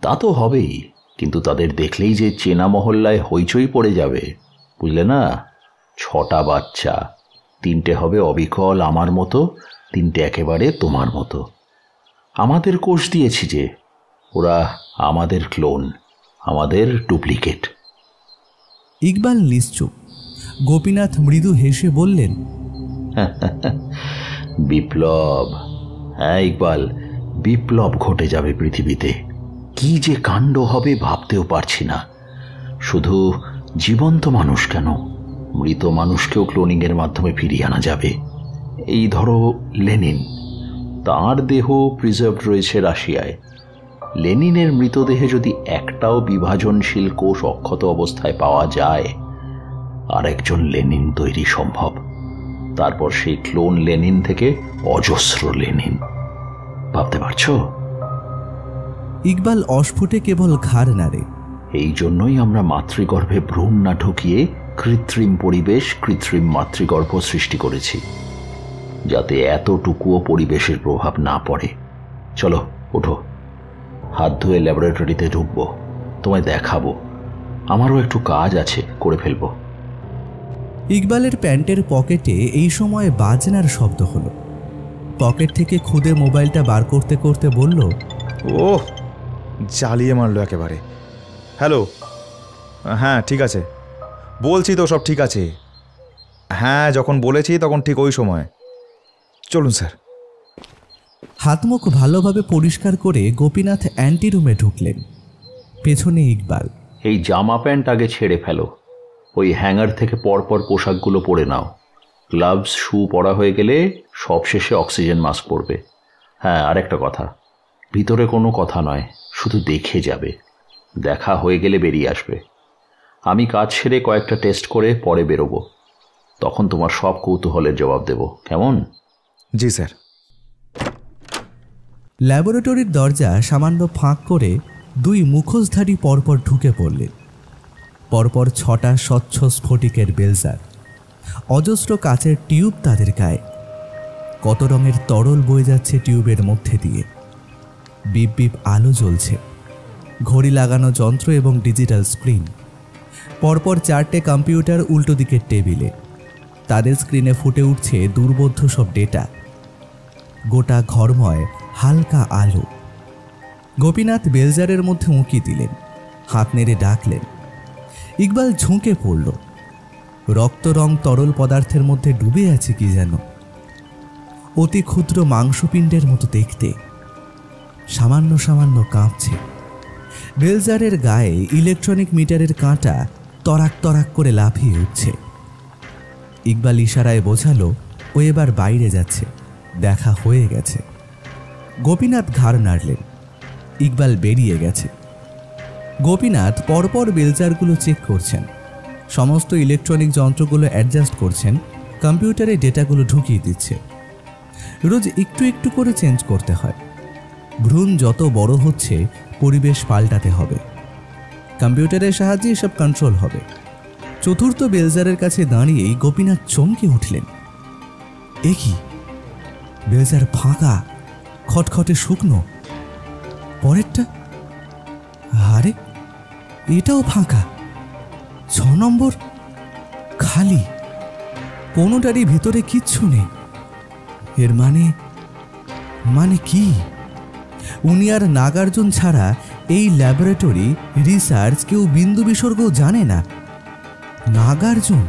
তা তো হবেই, কিন্তু তাদের দেখলেই যে চেনা মহল্লায় হইচই পড়ে যাবে, বুঝলে না? 6টা বাচ্চা, 3টে হবে অবিকল আমার মতো, 3টে একেবারে তোমার মতো। আমাদের কোষ দিয়েছি যে, ওরা আমাদের ক্লোন, আমাদের ডুপ্লিকেট। ইকবাল নিশ্চুপ। গোপীনাথ মৃদু হেসে বললেন, বিপ্লব। হ্যাঁ ইকবাল, বিপ্লব ঘটে যাবে পৃথিবীতে। কি যে কাণ্ড হবে ভাবতেও পারছি না। শুধু জীবন্ত মানুষ কেন, মৃত মানুষকেও ক্লোনিংয়ের মাধ্যমে ফিরিয়ে আনা যাবে। এই ধরো লেনিন, তাঁর দেহ প্রিজার্ভড রয়েছে রাশিয়ায়। লেনিনের মৃতদেহে যদি একটাও বিভাজনশীল কোষ অক্ষত অবস্থায় পাওয়া যায়, আর একজন লেনিন তৈরি সম্ভব। তারপর সেই ক্লোন লেনিন থেকে অজস্র লেনিন। ভাবতে পারছো? ইকবাল অস্ফুটে কেবল ঘাড় নাড়ে। এই জন্যই আমরা মাতৃগর্ভে ভ্রূণ না ঢুকিয়ে কৃত্রিম পরিবেশ, কৃত্রিম মাতৃগর্ভ সৃষ্টি করেছি, যাতে এতটুকুও পরিবেশের প্রভাব না পড়ে। চলো ওঠো, হাত ধুয়ে ল্যাবরেটরিতে ঢুকবো, তোমায় দেখাবো। আমারও একটু কাজ আছে, করে ফেলবো। ইকবালের প্যান্টের পকেটে এই সময় বাজনার শব্দ হলো। পকেট থেকে খুদে মোবাইলটা বার করতে করতে বলল, ওহ, জ্বালিয়ে মারলো একেবারে। হ্যালো, হ্যাঁ ঠিক আছে, বলছি তো সব ঠিক আছে। হ্যাঁ, যখন বলেছি তখন ঠিক ওই সময়। চলুন স্যার। হাতমুখ ভালোভাবে পরিষ্কার করে গোপীনাথ অ্যান্টি রুমে ঢুকলেন। পেছনে ইকবাল। এই জামা প্যান্ট আগে ছেড়ে ফেলো, ওই হ্যাঙ্গার থেকে পরপর পোশাকগুলো পরে নাও। গ্লাভস, শু পরা হয়ে গেলে সবশেষে অক্সিজেন মাস্ক পরবে। হ্যাঁ, আরেকটা কথা, ভিতরে কোনো কথা নয়, শুধু দেখে যাবে। দেখা হয়ে গেলে বেরিয়ে আসবে। আমি কাজ সেরে কয়েকটা টেস্ট করে পরে বেরোবো, তখন তোমার সব কৌতূহলের জবাব দেব, কেমন? জি স্যার। ল্যাবরেটরির দরজা সামান্য ফাঁক করে 2 মুখোশধারী পরপর ঢুকে পড়লেন। পরপর 6টা স্বচ্ছ স্ফটিকের বেলজার, অজস্র কাচের টিউব তাদের গায়ে। কত রঙের তরল বয়ে যাচ্ছে টিউবের মধ্যে দিয়ে। বিপ বিপ আলো জ্বলছে, ঘড়ি লাগানো যন্ত্র এবং ডিজিটাল স্ক্রিন। পরপর 4টে কম্পিউটার উল্টো দিকের টেবিলে, তাদের স্ক্রিনে ফুটে উঠছে দুর্বোধ্য সব ডেটা। গোটা ঘরময় হালকা আলো। গোপীনাথ বেলজারের মধ্যে উঁকি দিলেন, হাত নেড়ে ডাকলেন। ইকবাল ঝুঁকে পড়ল। রক্ত রং তরল পদার্থের মধ্যে ডুবে আছে কি যেন, অতি ক্ষুদ্র মাংসপিণ্ডের মতো দেখতে। সামান্য সামান্য কাঁপছে। বেলজারের গায়ে ইলেকট্রনিক মিটারের কাঁটা তরাক তরাক করে লাফিয়ে উঠছে। ইকবাল ইশারায় বোঝালো ও এবার বাইরে যাচ্ছে, দেখা হয়ে গেছে। গোপীনাথ ঘাড় নাড়লেন। ইকবাল বেরিয়ে গেছে। গোপীনাথ পরপর বেলচারগুলো চেক করছেন, সমস্ত ইলেকট্রনিক যন্ত্রগুলো অ্যাডজাস্ট করছেন, কম্পিউটারে ডেটাগুলো ঢুকিয়ে দিচ্ছে। রোজ একটু একটু করে চেঞ্জ করতে হয়। ভ্রূণ যত বড় হচ্ছে পরিবেশ পাল্টাতে হবে, কম্পিউটারের সাহায্যে সব কন্ট্রোল হবে। চতুর্থ বেলজারের কাছে দাঁড়িয়েই গোপীনাথ চমকে উঠলেন। এ কি, বেলজার ফাঁকা, খটখটে শুকনো। পরেরটা, আরে এটাও ফাঁকা। 6 নম্বর খালি, কোনোটারই ভিতরে কিচ্ছু নেই। এর মানে কি? উনি আর নাগার্জুন ছাড়া এই ল্যাবরেটরি, রিসার্চ কেউ বিন্দু বিসর্গও জানে না। নাগার্জুন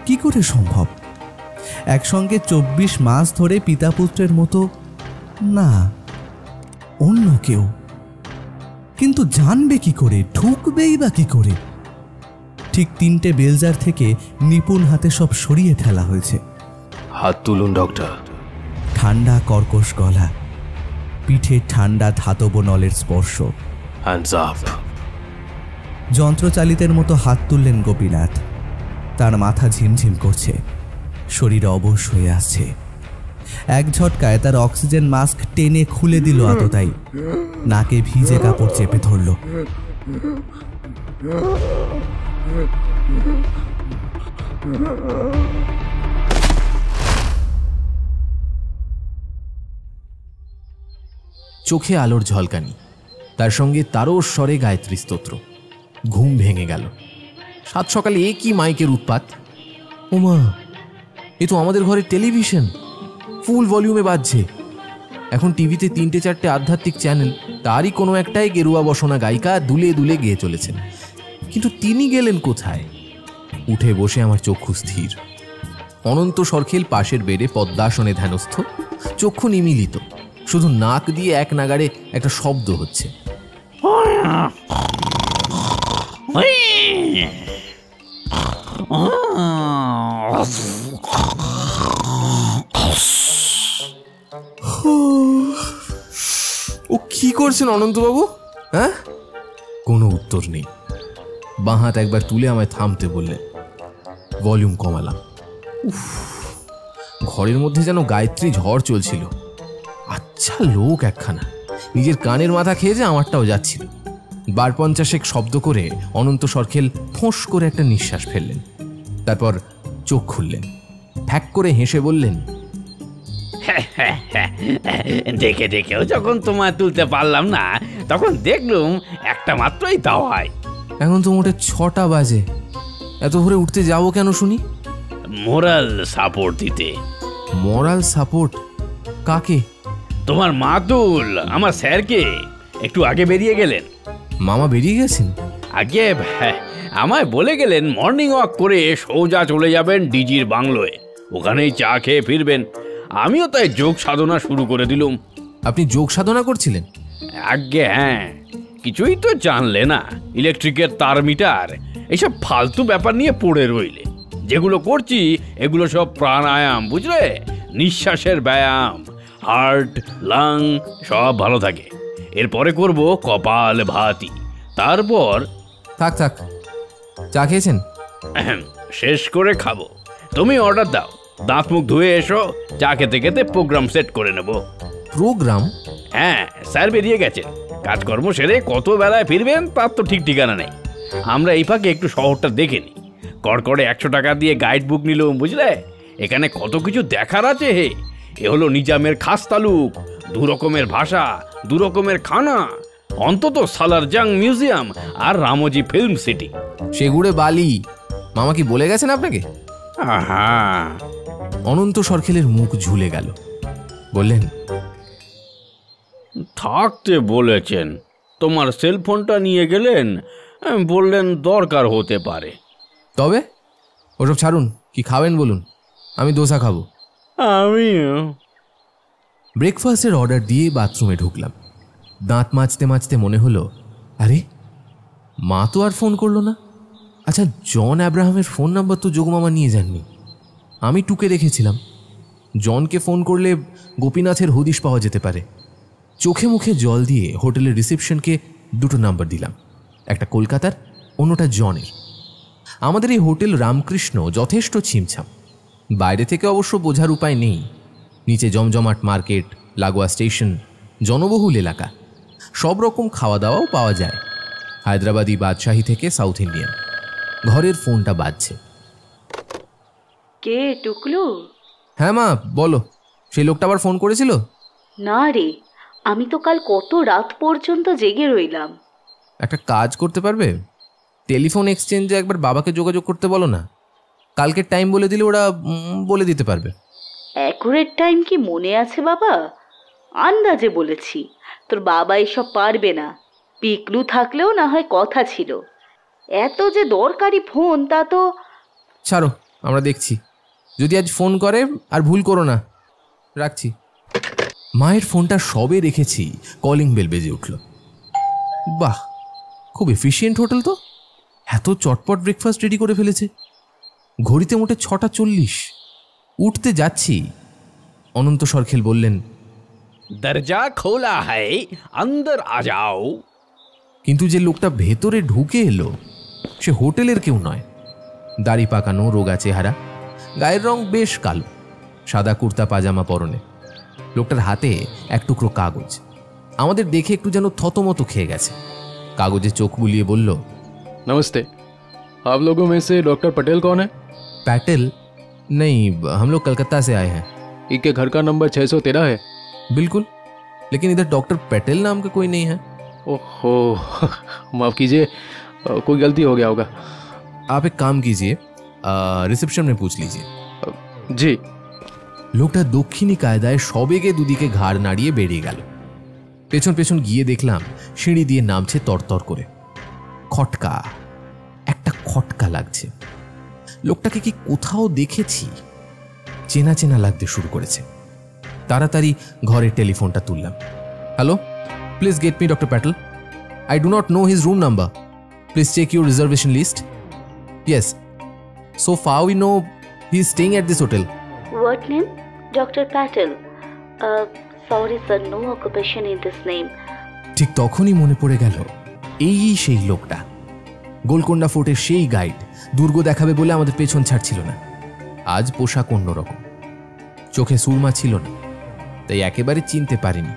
কি করে সম্ভব? একসঙ্গে 24 মাস ধরে পিতা পুত্রের মতো না, অন্য কেউ। কিন্তু জানবে কি করে, ঢুকবেই বা কি করে? ঠিক 3টে বেলজার থেকে নিপুণ হাতে সব সরিয়ে ফেলা হয়েছে। হাত তুলুন ডক্টর। ঠান্ডা কর্কশ গলা, পিঠে ঠান্ডা ধাতব নলের স্পর্শ। Hands up. যন্ত্রচালিতের মতো হাত তুললেন গোপীনাথ। তার মাথা ঝিমঝিম করছে, শরীর অবশ হয়ে আসছে। এক ঝটকায় তার অক্সিজেন মাস্ক টেনে খুলে দিল আততায়ী। নাকে ভিজে কাপড় চেপে ধরল। চোখে আলোর ঝলকানি, তার সঙ্গে তারও স্বরে গায়ত্রী স্তোত্র। ঘুম ভেঙে গেল। 7 সকালে এ কি মাইকের উৎপাত! ওমা, এ তো আমাদের ঘরের টেলিভিশন, ফুল ভলিউমে বাজছে। এখন টিভিতে 3-4টে আধ্যাত্মিক চ্যানেল, তারই কোনো একটাই গেরুয়া বসনা গায়িকা দুলে দুলে গেয়ে চলেছেন। কিন্তু তিনি গেলেন কোথায়? উঠে বসে আমার চক্ষু স্থির। অনন্ত সরখেল পাশের বেডে পদ্মাসনে ধ্যানস্থ, চক্ষু নিমিলিত, শুধু নাক দিয়ে এক নাগাড়ে একটা শব্দ হচ্ছে। ও কি করছেন অনন্তবাবু? হ্যাঁ? কোনো উত্তর নেই। বাঁ হাত একবার তুলে আমায় থামতে বললেন। ভলিউম কমালাম। উফ, ঘরের মধ্যে যেন গায়ত্রী ঝড় চলছিল। আচ্ছা লোক একখানা, নিজের কানের মাথা খেয়ে যে আমারটাও যাচ্ছিল। 12-50 শব্দ করে অনন্ত সরখেল ফোঁস করে একটা নিঃশ্বাস ফেললেন। তারপর চোখ খুললেন, ফ্যাক করে হেসে বললেন, দেখে দেখেও যখন তোমায় তুলতে পারলাম না, তখন দেখলুম একটা মাত্রই দাওয়াই। এখন তো মোটে 6টা বাজে, এত ভোরে উঠতে যাবো কেন শুনি? মোরাল সাপোর্ট দিতে। Moral support? কাকে? তোমার মাতুল আমার স্যারকে। একটু আগে বেরিয়ে গেলেন। মামা বেরিয়ে গেছেন? আগে আমায় বলে গেলেন মর্নিং ওয়াক করে সোজা চলে যাবেন ডিজির বাংলোয়, ওখানেই চা খেয়ে ফিরবেন। আমিও তাই যোগ সাধনা শুরু করে দিলুম। আপনি যোগ সাধনা করছিলেন? আগে হ্যাঁ, কিছুই তো জানলে না, ইলেকট্রিকের তার মিটার এইসব ফালতু ব্যাপার নিয়ে পড়ে রইলে। যেগুলো করছি এগুলো সব প্রাণায়াম, বুঝলে? নিঃশ্বাসের ব্যায়াম, হার্ট, লাং সব ভালো থাকে। এরপরে করব কপাল ভাতি, তারপর থাক চা খেয়েছেন? শেষ করে খাবো। তুমি অর্ডার দাও, দাঁত মুখ ধুয়ে এসো, চা খেতে খেতে প্রোগ্রাম সেট করে নেব। প্রোগ্রাম? হ্যাঁ, স্যার বেরিয়ে গেছেন। কাজকর্ম সেরে কত বেলায় ফিরবেন তার তো ঠিক ঠিকানা নেই। আমরা এই ফাঁকে একটু শহরটা দেখে নিই। কড়কড়ে 100 টাকা দিয়ে গাইড বুক নিলাম, বুঝলে? এখানে কত কিছু দেখার আছে হে। এ হলো নিজামের খাস তালুক, 2 রকমের ভাষা, 2 রকমের খানা, অন্তত সালারজাং মিউজিয়াম আর রামোজি ফিল্ম সিটি। সেগুড়ে বালি। মামা কি বলে গেছেন আপনাকে? আহা, অনন্ত সরখেলের মুখ ঝুলে গেল। বললেন, থাকতে বলেছেন। তোমার সেলফোনটা নিয়ে গেলেন, বললেন দরকার হতে পারে। তবে ওসব ছাড়ুন, কি খাবেন বলুন, আমি দোসা খাবো। আমিও। ব্রেকফাস্টের অর্ডার দিয়ে বাথরুমে ঢুকলাম। দাঁত মাজতে মাজতে মনে হলো, আরে মা তো আর ফোন করলো না। আচ্ছা, জন অ্যাব্রাহামের ফোন নাম্বার তো যোগমামা নিয়ে যাননি, আমি টুকে রেখেছিলাম। জনকে ফোন করলে গোপীনাথের হদিশ পাওয়া যেতে পারে। চোখে মুখে জল দিয়ে হোটেলের রিসেপশনকে দুটো নাম্বার দিলাম, একটা কলকাতার, অন্যটা জনের। আমাদের এই হোটেল রামকৃষ্ণ যথেষ্ট ছিমছাম, বাইরে থেকে অবশ্য বোঝার উপায় নেই। নিচে জমজমাট মার্কেট, লাগোয়া স্টেশন, জনবহুল এলাকা, সব রকম খাওয়া দাওয়াও পাওয়া যায়, হায়দ্রাবাদি বাদশাহী থেকে সাউথ ইন্ডিয়ান। ঘরের ফোনটা বাজছে। কে টুকলু? হ্যাঁ মা বলো, সেই লোকটা আবার ফোন করেছিল? না রে, আমি তো কাল কত রাত পর্যন্ত জেগে রইলাম। একটা কাজ করতে পারবে, টেলিফোন এক্সচেঞ্জে একবার বাবাকে যোগাযোগ করতে বলো না। কালকের টাইম বলে দিলে ওরা বলে দিতে পারবে। অ্যাকুরেট টাইম কি মনে আছে বাবা? আন্দাজে বলেছি, তোর বাবা এসব পারবে না। পিকলু থাকলেও না হয় কথা ছিল, এত যে দরকারি ফোন তা তো। ছাড়ো, আমরা দেখছি। যদি আজ ফোন করে আর ভুল করো না। রাখছি। মায়ের ফোনটা সবে রেখেছি, কলিং বেল বেজে উঠল। বাহ, খুব এফিশিয়েন্ট হোটেল তো, এত চটপট ব্রেকফাস্ট রেডি করে ফেলেছে। ঘড়িতে মোটে 6:40। উঠতে যাচ্ছি, অনন্ত সরখেল বললেন, দরজা খোলা হ্যায়, অন্দর আ যাও। কিন্তু যে লোকটা ভেতরে ঢুকে এলো সে হোটেলের কেউ নয়। দাড়ি পাকানো, রোগা চেহারা, গায়ের রং বেশ কালো, সাদা কুর্তা পাজামা পরনে। লোকটার হাতে এক টুকরো কাগজ। আমাদের দেখে একটু যেন থতমত খেয়ে গেছে। কাগজে চোখ বুলিয়ে বলল, नमस्ते, आप लोगों में से डॉक्टर पटेल कौन है? पैटेल? नहीं, हम लोग कलकत्ता से आए हैं। इनके घर का नंबर 613 है। बिल्कुल, लेकिन इधर डॉक्टर पटेल नाम का कोई नहीं है। ओहो, माफ़ कीजिए, कोई गलती हो गया होगा। आप एक काम कीजिए, रिसेप्शन में पूछ लीजिए। जी। লোকটা দক্ষিণী কায়দায় সবেগে দুদিকে ঘাড় নাড়িয়ে বেরিয়ে গেল। পেছন পেছন গিয়ে দেখলাম সিঁড়ি দিয়ে নামছে তরতর করে। খটকা, একটা খটকা লাগছে। লোকটাকে কি কোথাও দেখেছি? চেনা চেনা লাগতে শুরু করেছে। তাড়াতাড়ি ঘরের টেলিফোনটা তুললাম। Hello, please get me doctor Patel. I do not know his room number. Please check your reservation list. Yes, so far we know he is staying at this hotel. What name? Dr. Patel. Sorry sir, no occupation in this name. ঠিক তখনই মনে পড়ে গেল, এই সেই লোকটা, গোলকোন্ডা ফোর্টের সেই গাইড, দুর্গ দেখাবে বলে আমাদের পেছন ছাড়ছিল না। আজ পোশাক অন্যরকম, চোখে সুরমা ছিল না, তাই একেবারে চিনতে পারিনি।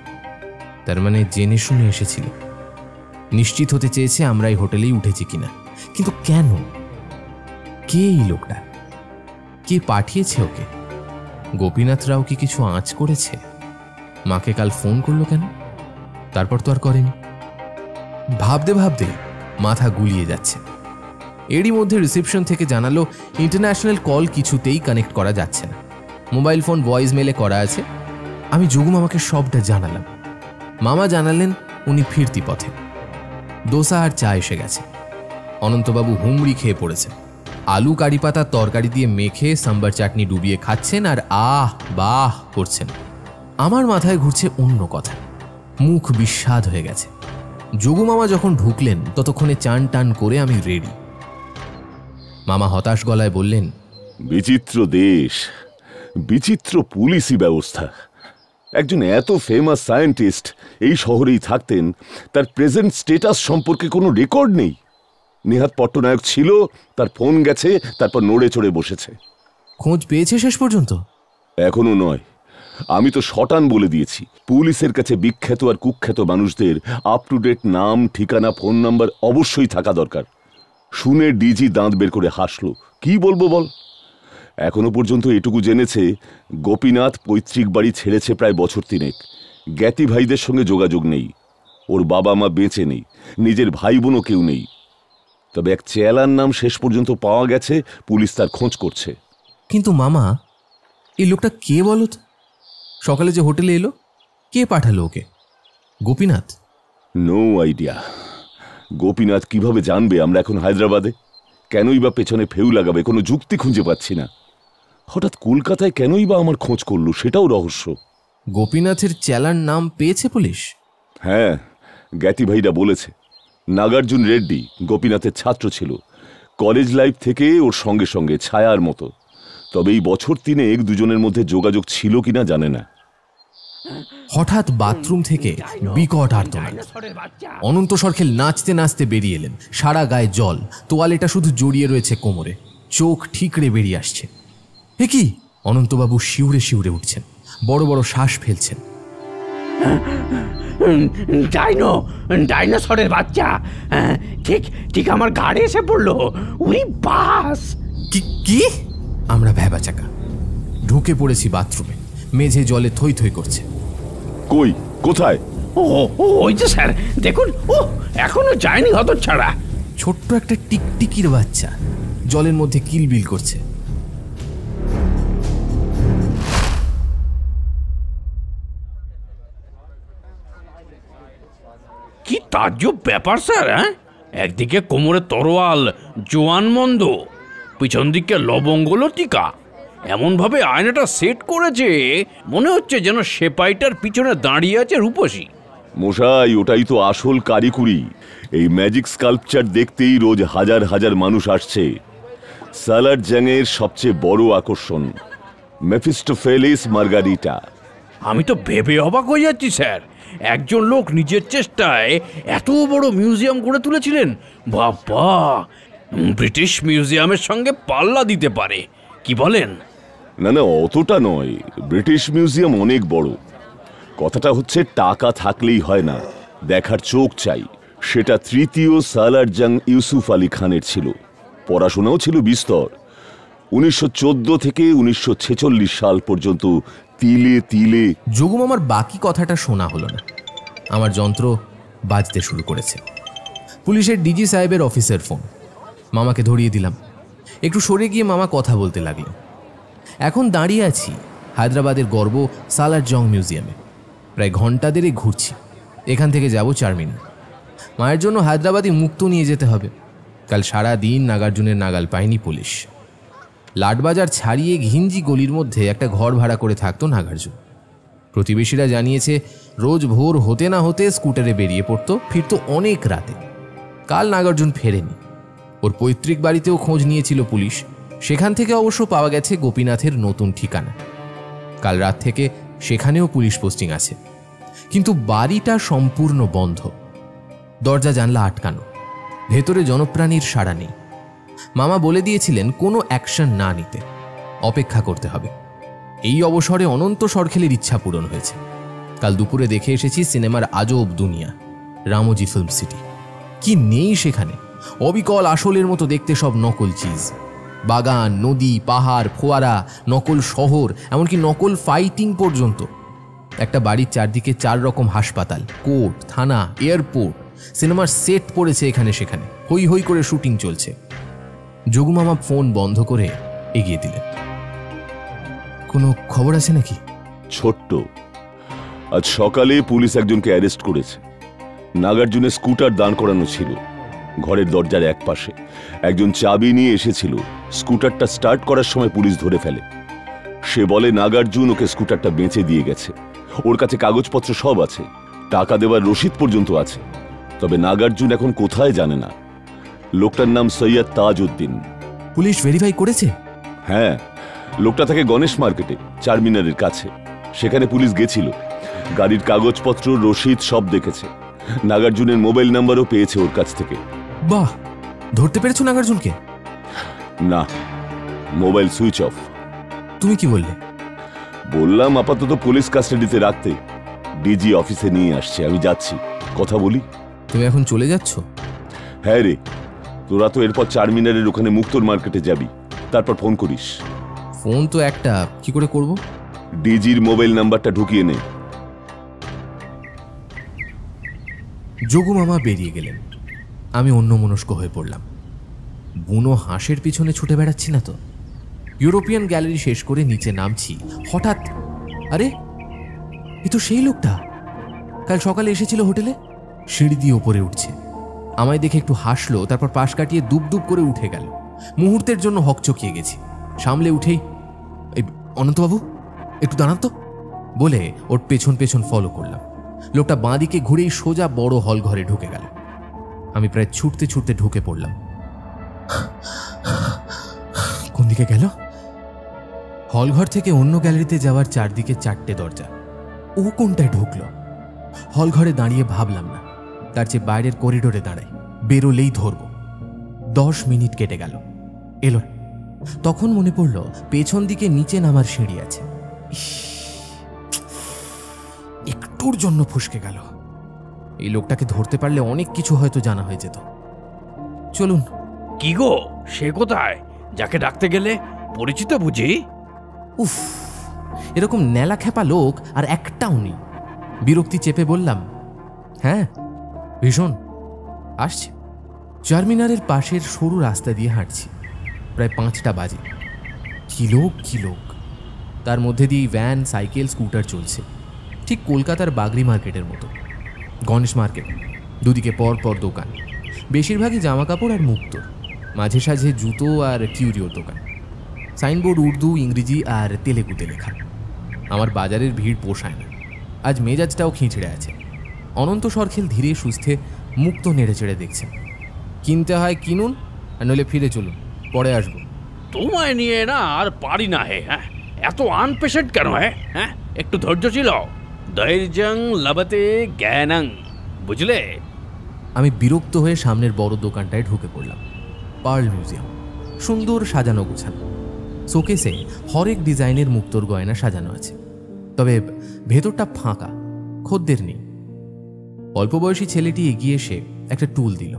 তার মানে জেনে শুনে এসেছিল, নিশ্চিত হতে চেয়েছে আমরা এই হোটেলেই উঠেছি কিনা। কিন্তু কেন? কে এই লোকটা? কে পাঠিয়েছে ওকে? গোপীনাথ রাও কি কিছু আঁচ করেছে? মাকে কাল ফোন করলো কেন? তারপর তো আর করেনি। ভাবতে ভাবতে মাথা গুলিয়ে যাচ্ছে। এরই মধ্যে রিসেপশন থেকে জানালো ইন্টারন্যাশনাল কল কিছুতেই কানেক্ট করা যাচ্ছে না, মোবাইল ফোন ভয়েস মেলে করা আছে। আমি যোগু মামাকে সবটা জানালাম। মামা জানালেন উনি ফিরতি পথে। দোসা আর চা এসে গেছে। অনন্তবাবু হুমড়ি খেয়ে পড়েছেন। আলু কারি পাতার তরকারি দিয়ে মেখে সাম্বার চাটনি ডুবিয়ে খাচ্ছেন আর আহ বাহ করছেন। আমার মাথায় ঘুরছে অন্য কথা, মুখ বিস্বাদ হয়ে গেছে। যোগু মামা যখন ঢুকলেন ততক্ষণে চান টান করে আমি রেডি। মামা হতাশ গলায় বললেন, বিচিত্র দেশ, বিচিত্র পুলিশি ব্যবস্থা। একজন এত ফেমাস সায়েন্টিস্ট এই শহরেই থাকতেন, তার প্রেজেন্ট স্টেটাস সম্পর্কে কোনো রেকর্ড নেই। নেহাত পট্টনায়ক ছিল, তার ফোন গেছে, তারপর নড়ে চড়ে বসেছে। খোঁজ পেয়েছে শেষ পর্যন্ত? এখনো নয়। আমি তো শটান বলে দিয়েছি, পুলিশের কাছে বিখ্যাত আর কুখ্যাত মানুষদের আপ টু ডেট নাম, ঠিকানা, ফোন নাম্বার অবশ্যই থাকা দরকার। শুনে ডিজি দাঁত বের করে হাসলো। কি বলবো বল? এখনো পর্যন্ত এটুকু জেনেছে গোপীনাথ পৈতৃক বাড়ি ছেড়েছে প্রায় বছর 3। জ্ঞাতি ভাইদের সঙ্গে যোগাযোগ নেই, ওর বাবা মা বেঁচে নেই, নিজের ভাই বোনও কেউ নেই। তবে এক চেলার নাম শেষ পর্যন্ত পাওয়া গেছে, পুলিশ তার খোঁজ করছে। কিন্তু মামা, এই লোকটা কে বলো তো? সকালে যে হোটেলে এলো, কে পাঠালো ওকে? গোপীনাথ? No idea. গোপীনাথ কিভাবে জানবে আমরা এখন হায়দ্রাবাদে? কেনই বা পেছনে ফেউ লাগাবে? কোনো যুক্তি খুঁজে পাচ্ছি না। হঠাৎ কলকাতায় কেনই বা আমার খোঁজ করলো, সেটাও রহস্য। গোপীনাথের চেলার নাম পেয়েছে পুলিশ? হ্যাঁ, জ্ঞাতি ভাইরা বলেছে। নাগার্জুন রেড্ডি গোপীনাথের ছাত্র ছিল, কলেজ লাইফ থেকে ওর সঙ্গে সঙ্গে ছায়ার মতো। তবে এই বছর 3 দুজনের মধ্যে যোগাযোগ ছিল কিনা জানে না। হঠাৎ বাথরুম থেকে বিকট আর্তনাদ। অনন্ত সরখেল নাচতে নাচতে বেরিয়ে এলেন, সারা গায়ে জল, তোয়ালেটা শুধু জড়িয়ে রয়েছে কোমরে, চোখ ঠিকরে বেরিয়ে আসছে। এ কি? অনন্তবাবু শিউরে শিউরে উঠছেন, বড় বড় শ্বাস ফেলছেন। ডাইনোসরের বাচ্চা ঠিক ঠিক আমার গাড়ি এসে পড়লো। উনি বাস কি? আমরা ভ্যাবাচাকা ঢুকে পড়েছি বাথরুমে। মেঝে জলে থই থই করছে। কই, কোথায়? ওই যে স্যার দেখুন, ও এখনো যায়নি হতচ্ছাড়া। ছোট্ট একটা টিকটিকির বাচ্চা জলের মধ্যে কিলবিল করছে। কি তাজ্জব ব্যাপার স্যার! একদিকে কোমরে তরোয়াল, জোয়ান মন্দ, পিছন দিকে লবঙ্গ লতিকা। এমনভাবে আয়নাটা সেট করেছে মনে হচ্ছে যেন সেপাইটার পিছনে দাঁড়িয়ে আছে রূপসী। মশাই, ওটাই তো আসল কারিকুরি। এই ম্যাজিক স্কাল্পচার দেখতেই রোজ হাজার হাজার মানুষ আসছে। সালার জ্যাংয়ের সবচেয়ে বড় আকর্ষণ মেফিস্টোফেলিস মার্গারিটা। আমি তো ভেবে অবাক হয়ে যাচ্ছি স্যার, একজন লোক নিজের চেষ্টায় এত বড় মিউজিয়াম গড়ে তুলেছিলেন। বাবা, ব্রিটিশ মিউজিয়ামের সঙ্গে পাল্লা দিতে পারে, কি বলেন? না না, অতটা নয়। ব্রিটিশ মিউজিয়াম অনেক বড়। কথাটা হচ্ছে টাকা থাকলেই হয় না, দেখার চোখ চাই। সেটা তৃতীয় সালার জাং ইউসুফ আলী খানের ছিল। পড়াশোনাও ছিল বিস্তর। 1914 থেকে 1946 সাল পর্যন্ত তিলে তিলে। যোগুম আমার বাকি কথাটা শোনা হলো না। আমার যন্ত্র বাজতে শুরু করেছে। পুলিশের ডিজি সাহেবের অফিসের ফোন। মামাকে ধরিয়ে দিলাম। একটু সরে গিয়ে মামা কথা বলতে লাগলো। এখন দাঁড়িয়ে আছি হায়দ্রাবাদের গর্ব সালার জং মিউজিয়ামে। প্রায় ঘন্টা দেড়ে ঘুরছি। এখান থেকে যাব চারমিনার। মায়ের জন্য হায়দ্রাবাদি মুক্তো নিয়ে যেতে হবে। কাল সারা দিন নাগার্জুনের নাগাল পায়নি পুলিশ। লাটবাজার ছাড়িয়ে ঘিঞ্জি গলির মধ্যে একটা ঘর ভাড়া করে থাকতো নাগার্জুন। প্রতিবেশীরা জানিয়েছে রোজ ভোর হতে না হতে স্কুটারে বেরিয়ে পড়তো, ফিরতো অনেক রাতে। কাল নাগার্জুন ফেরেনি। ওর পৈতৃক বাড়িতেও খোঁজ নিয়েছিল পুলিশ। সেখান থেকে অবশ্য পাওয়া গেছে গোপীনাথের নতুন ঠিকানা। কাল রাত থেকে সেখানেও পুলিশ পোস্টিং আছে, কিন্তু বাড়িটা সম্পূর্ণ বন্ধ। দরজা জানলা আটকানো, ভেতরে জনপ্রাণীর সাড়া নেই। মামা বলে দিয়েছিলেন কোনো অ্যাকশন না নিতে, অপেক্ষা করতে হবে। এই অবসরে অনন্ত সরখেলের ইচ্ছা পূরণ হয়েছে। কাল দুপুরে দেখে এসেছি সিনেমার আজব দুনিয়া, রামোজি ফিল্ম সিটি। কি নেই সেখানে! অবিকল আসলের মতো দেখতে সব নকল চিজ। বাগান, নদী, পাহাড়, ফোয়ারা, নকল শহর, এমনকি নকল ফাইটিং পর্যন্ত। একটা বাড়ির চারদিকে 4 রকম হাসপাতাল, কোর্ট, থানা, এয়ারপোর্ট। সিনেমার সেট পড়েছে এখানে সেখানে, হই হই করে শুটিং চলছে। যোগুমামা ফোন বন্ধ করে এগিয়ে দিলেন। কোনো খবর আছে নাকি? ছোট্ট, আজ সকালে পুলিশ একজনকে অ্যারেস্ট করেছে। নাগার্জুনের স্কুটার দাঁড় করানো ছিল ঘরের দরজার এক পাশে। একজন চাবি নিয়ে এসেছিল। স্কুটারটা স্টার্ট করার সময় পুলিশ ধরে ফেলে। সে বলে নাগার্জুন ওকে স্কুটারটা বেঁচে দিয়ে গেছে। ওর কাছে কাগজপত্র সব আছে, টাকা দেওয়ার রসিদ পর্যন্ত আছে। তবে নাগার্জুন এখন কোথায় জানে না। লোকটার নাম সৈয়দ তাজউদ্দিন। পুলিশ ভেরিফাই করেছে? হ্যাঁ, লোকটা থাকে গণেশ মার্কেটে, চারমিনারের কাছে। সেখানে পুলিশ গেছিল, গাড়ির কাগজপত্র, রসিদ সব দেখেছে। নাগার্জুনের মোবাইল নাম্বারও পেয়েছে ওর কাছ থেকে। বাহ, ধরতে পেরেছো নাগার্জুনকে? না, মোবাইল সুইচ অফ। তুমি কি বললে? বললাম আপাতত পুলিশ কাস্টাডিতে রাখতে। ডিজি অফিসে নিয়ে আসছে, আমি যাচ্ছি, কথা বলি। তুমি এখন চলে যাচ্ছ? হ্যাঁ রে, তোরা তো এরপর চারমিনারের ওখানে মুক্তোর মার্কেটে যাবি, তারপর ফোন করিস। ফোন তো একটা, কি করে করব? ডিজির মোবাইল নাম্বারটা ঢুকিয়ে নে। যোগু মামা বেরিয়ে গেলেন। আমি অন্যমনস্ক হয়ে পড়লাম। বুনো হাঁসের পিছনে ছুটে বেড়াচ্ছি না তো? ইউরোপিয়ান গ্যালারি শেষ করে নিচে নামছি, হঠাৎ আরে এ তো সেই লোকটা কাল সকালে এসেছিল হোটেলে। সিঁড়ি দিয়ে ওপরে উঠছে, আমায় দেখে একটু হাসলো, তারপর পাশ কাটিয়ে দুব দুব করে উঠে গেল। মুহূর্তের জন্য হকচকিয়ে গেছি। সামলে উঠেই, এই অনন্তবাবু একটু দাঁড়ান তো বলে ওর পেছন পেছন ফলো করলাম। লোকটা বাঁদিকে ঘুরেই সোজা বড় হল ঘরে ঢুকে গেল। আমি প্রায় ছুটতে ছুটতে ঢুকে পড়লাম। কোন দিকে গেল? হলঘর থেকে অন্য গ্যালারিতে যাওয়ার চারদিকে 4টে দরজা। ও কোনটায় ঢুকলো? হল ঘরে দাঁড়িয়ে ভাবলাম না, তার চেয়ে বাইরের করিডোরে দাঁড়াই, বেরোলেই ধরব। 10 মিনিট কেটে গেল, এলো। তখন মনে পড়ল পেছন দিকে নিচে নামার সিঁড়ি আছে। একটুর জন্য ফসকে গেল। এই লোকটাকে ধরতে পারলে অনেক কিছু হয়তো জানা হয়ে যেত। চলুন। কি গো, সে কোথায়? যাকে ডাকতে গেলে পরিচিত বুঝি? উফ, এরকম নেলা খেপা লোক আর একটাও নেই। বিরক্তি চেপে বললাম, হ্যাঁ ভীষণ, আসছি। চারমিনারের পাশের সরু রাস্তা দিয়ে হাঁটছি। প্রায় 5টা বাজে। কি লোক, তার মধ্যে দিয়ে ভ্যান, সাইকেল, স্কুটার চলছে, ঠিক কলকাতার বাগরি মার্কেটের মতো। গণেশ মার্কেট, দুদিকে পর পর দোকান, বেশিরভাগই জামা কাপড় আর মুক্তোর, মাঝে সাঝে জুতো আর কিউরিওর দোকান। সাইনবোর্ড উর্দু, ইংরেজি আর তেলেগুতে লেখা। আমার বাজারের ভিড় পোষায় না, আজ মেজাজটাও খিঁচড়ে আছে। অনন্ত সরখেল ধীরে সুস্থে মুক্তো নেড়ে চেড়ে দেখছেন। কিনতে হয় কিনুন, আর নইলে ফিরে চলুন, পরে আসবো। তোমায় নিয়ে না আর পারি না হে। হ্যাঁ, এত আনপেশেন্ট কেন? হ্যাঁ, একটু ধৈর্য ছিল। ধৈর্যং লবতে জ্ঞানং, বুঝলে? আমি বিরক্ত হয়ে সামনের বড় দোকানটায় ঢুকে পড়লাম। পার্ল মিউজিয়াম, সুন্দর সাজানো গোছানো। শোকেসে হরেক ডিজাইনের মুক্তোর গয়না সাজানো আছে, তবে ভেতরটা ফাঁকা, খদ্দের নেই। অল্প বয়সী ছেলেটি এগিয়ে এসে একটা টুল দিল।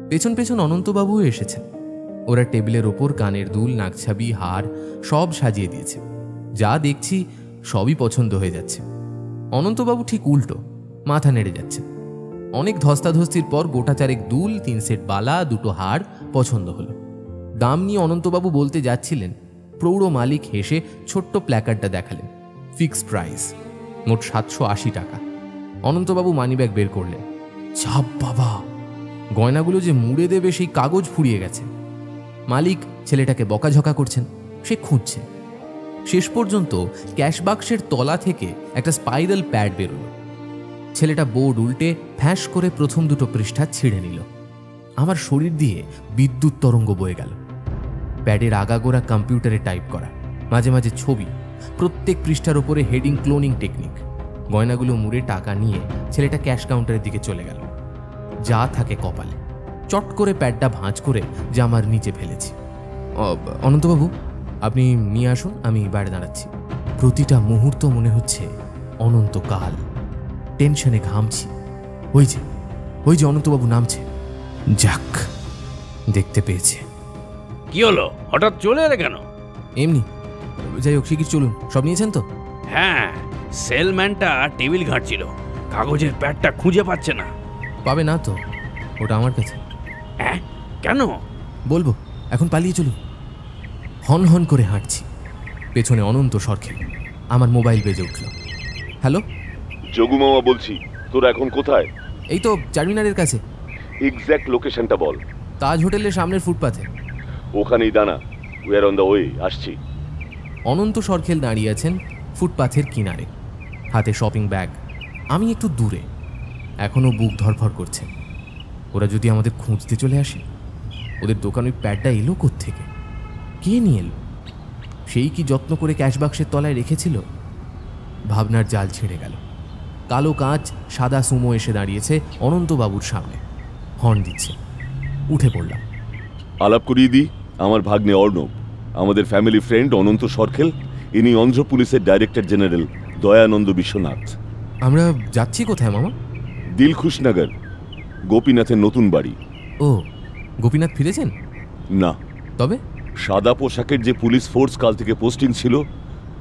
পেছন পেছন অনন্তবাবুও এসেছেন। ওরা টেবিলের ওপর কানের দুল, নাকছাবি, হার সব সাজিয়ে দিয়েছে। যা দেখছি সবই পছন্দ হয়ে যাচ্ছে। অনন্তবাবু ঠিক উল্টো, মাথা নেড়ে যাচ্ছে। অনেক ধস্তাধস্তির পর গোটা 4 দুল, 3 সেট বালা, 2টো হার পছন্দ হলো। দাম নিয়ে অনন্তবাবু বলতে যাচ্ছিলেন, প্রৌঢ় মালিক হেসে ছোট্ট প্ল্যাকার্ডটা দেখালেন। ফিক্সড প্রাইস, মোট 780 টাকা। অনন্তবাবু মানিব্যাগ বের করলেন। চাপ বাবা, গয়নাগুলো যে মুড়ে দেবে সেই কাগজ ফুরিয়ে গেছে। মালিক ছেলেটাকে বকাঝকা করছেন, সে খুঁজছে। শেষ পর্যন্ত ক্যাশ বাক্সের তলা থেকে একটা স্পাইরাল প্যাড বেরোল। ছেলেটা বোর্ড উল্টে ফ্যাঁস করে প্রথম 2টো পৃষ্ঠা ছিঁড়ে নিল। আমার শরীর দিয়ে বিদ্যুৎ তরঙ্গ বয়ে গেল। প্যাডের আগাগোড়া কম্পিউটারে টাইপ করা, মাঝে মাঝে ছবি, প্রত্যেক পৃষ্ঠার ওপরে হেডিং ক্লোনিং টেকনিক। গয়নাগুলো মুড়ে টাকা নিয়ে ছেলেটা ক্যাশ কাউন্টারের দিকে চলে গেল। যা থাকে কপালে, চট করে প্যাডটা ভাঁজ করে জামার নিচে ফেলেছি। অনন্তবাবু, আপনি নিয়ে আসুন, আমি বাইরে দাঁড়াচ্ছি। প্রতিটা মুহূর্ত মনে হচ্ছে অনন্তকাল। টেনশনে ঘামছি। ওই যে অনন্তবাবু নামছে। যাক, দেখতে পেয়েছে। কি হলো, হঠাৎ চলে এলে কেন? এমনি। যাই হোক, শিগগির চলুন। সব নিয়েছেন তো? হ্যাঁ, সেলম্যানটা টেবিল ঘাঁটছিল, কাগজের প্যাডটা খুঁজে পাচ্ছে না। পাবে না তো, ওটা আমার কাছে। হ্যাঁ, কেন বলবো? এখন পালিয়ে চলুন। হন হন করে হাঁটছি। পেছনে অনন্ত সরখেল। আমার মোবাইল বেজে উঠল। হ্যালো, যোগু মামা বলছি, তোরা এখন কোথায়? এই তো চারমিনারের কাছে। এক্স্যাক্ট লোকেশনটা বল। তাজ হোটেলের সামনের ফুটপাথে। ওখানেই দাঁড়া, we are on the way, আসছি। অনন্ত সরখেল দাঁড়িয়ে আছেন ফুটপাথের কিনারে, হাতে শপিং ব্যাগ। আমি একটু দূরে। এখনো বুক ধরফর করছে। ওরা যদি আমাদের খুঁজতে চলে আসে? ওদের দোকান ওই প্যাডটা এলো কোত্থেকে? কে নিয়ে এলো? সেই কি যত্ন করে ক্যাশ বাক্সের তলায় রেখেছিল? ভাবনার জাল ছিঁড়ে গেল। কালো কাঁচ সাদা সুমো এসে দাঁড়িয়েছে অনন্তবাবুর সামনে, হর্ন দিচ্ছে। উঠে পড়লাম। আলাপ করিয়ে দিই, আমার ভাগ্নে অর্ণব, আমাদের ফ্যামিলি ফ্রেন্ড অনন্ত সরখেল। ইনি অন্ধ্র পুলিশের ডাইরেক্টর জেনারেল দয়ানন্দ বিশ্বনাথ। আমরা যাচ্ছি কোথায় মামা? দিলখুশনগর, গোপীনাথের নতুন বাড়ি। ও, গোপীনাথ ফিরেছেন? না। তবে সাদা পোশাকের যে পুলিশ ফোর্স কাল থেকে পোস্টিং ছিল,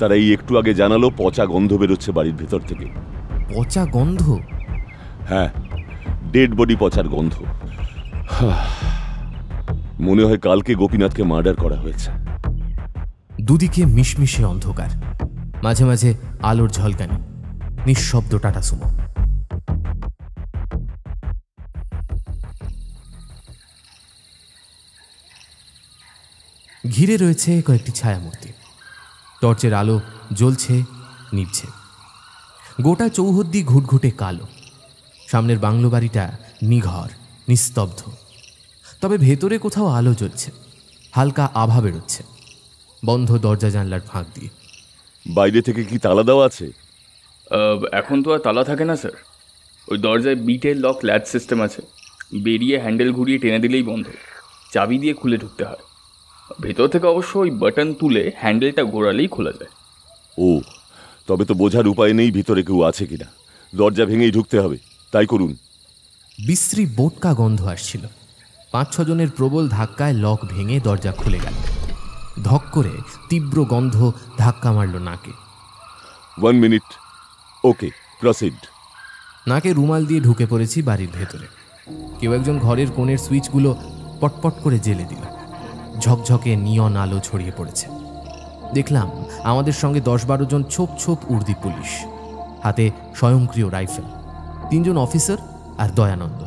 তারা এই একটু আগে জানালো পচা গন্ধ বেরোচ্ছে বাড়ির ভেতর থেকে। পচা গন্ধ? হ্যাঁ, ডেড বডি পচার গন্ধ। মনে হয় কালকে গোপীনাথকে মার্ডার করা হয়েছে। দুদিকে মিশমিশে অন্ধকার, মাঝে মাঝে আলোর ঝলকানি, নিঃশব্দ টাটা সুমো। ঘিরে রয়েছে কয়েকটি ছায়ামূর্তি। টর্চের আলো জ্বলছে, নিভছে। গোটা চৌহদ্দি ঘুটঘুটে কালো। সামনের বাংলো বাড়িটা নিঘর, নিস্তব্ধ। তবে ভেতরে কোথাও আলো জ্বলছে, হালকা আভা বেরোচ্ছে বন্ধ দরজা জানলার ফাঁক দিয়ে। বাইরে থেকে কি তালা দেওয়া আছে? এখন তো আর তালা থাকে না স্যার, ওই দরজায় বিটের লক ল্যাচ সিস্টেম আছে, বেরিয়ে হ্যান্ডেল ঘুরিয়ে টেনে দিলেই বন্ধ, চাবি দিয়ে খুলে ঢুকতে হয়। ভেতর থেকে অবশ্য ওই বাটন তুলে হ্যান্ডেলটা ঘোরালেই খোলা যায়। ও, তবে তো বোঝার উপায় নেই ভিতরে কেউ আছে কিনা, দরজা ভেঙেই ঢুকতে হবে, তাই করুন। বিশ্রী বোটকা গন্ধ আসছিল। 5-6 জনের প্রবল ধাক্কায় লক ভেঙে দরজা খুলে গেল। ধক করে তীব্র গন্ধ ধাক্কা মারল নাকে। 1 মিনিট, ওকে প্রসিড। নাকে রুমাল দিয়ে ঢুকে পড়েছি বাড়ির ভেতরে। কেউ একজন ঘরের কোণের সুইচগুলো পটপট করে জ্বেলে দিল। ঝকঝকে নিয়ন আলো ছড়িয়ে পড়েছে। দেখলাম আমাদের সঙ্গে 10-12 জন ছোপ ছোপ উর্দি পুলিশ, হাতে স্বয়ংক্রিয় রাইফেল, 3 জন অফিসার আর দয়ানন্দ।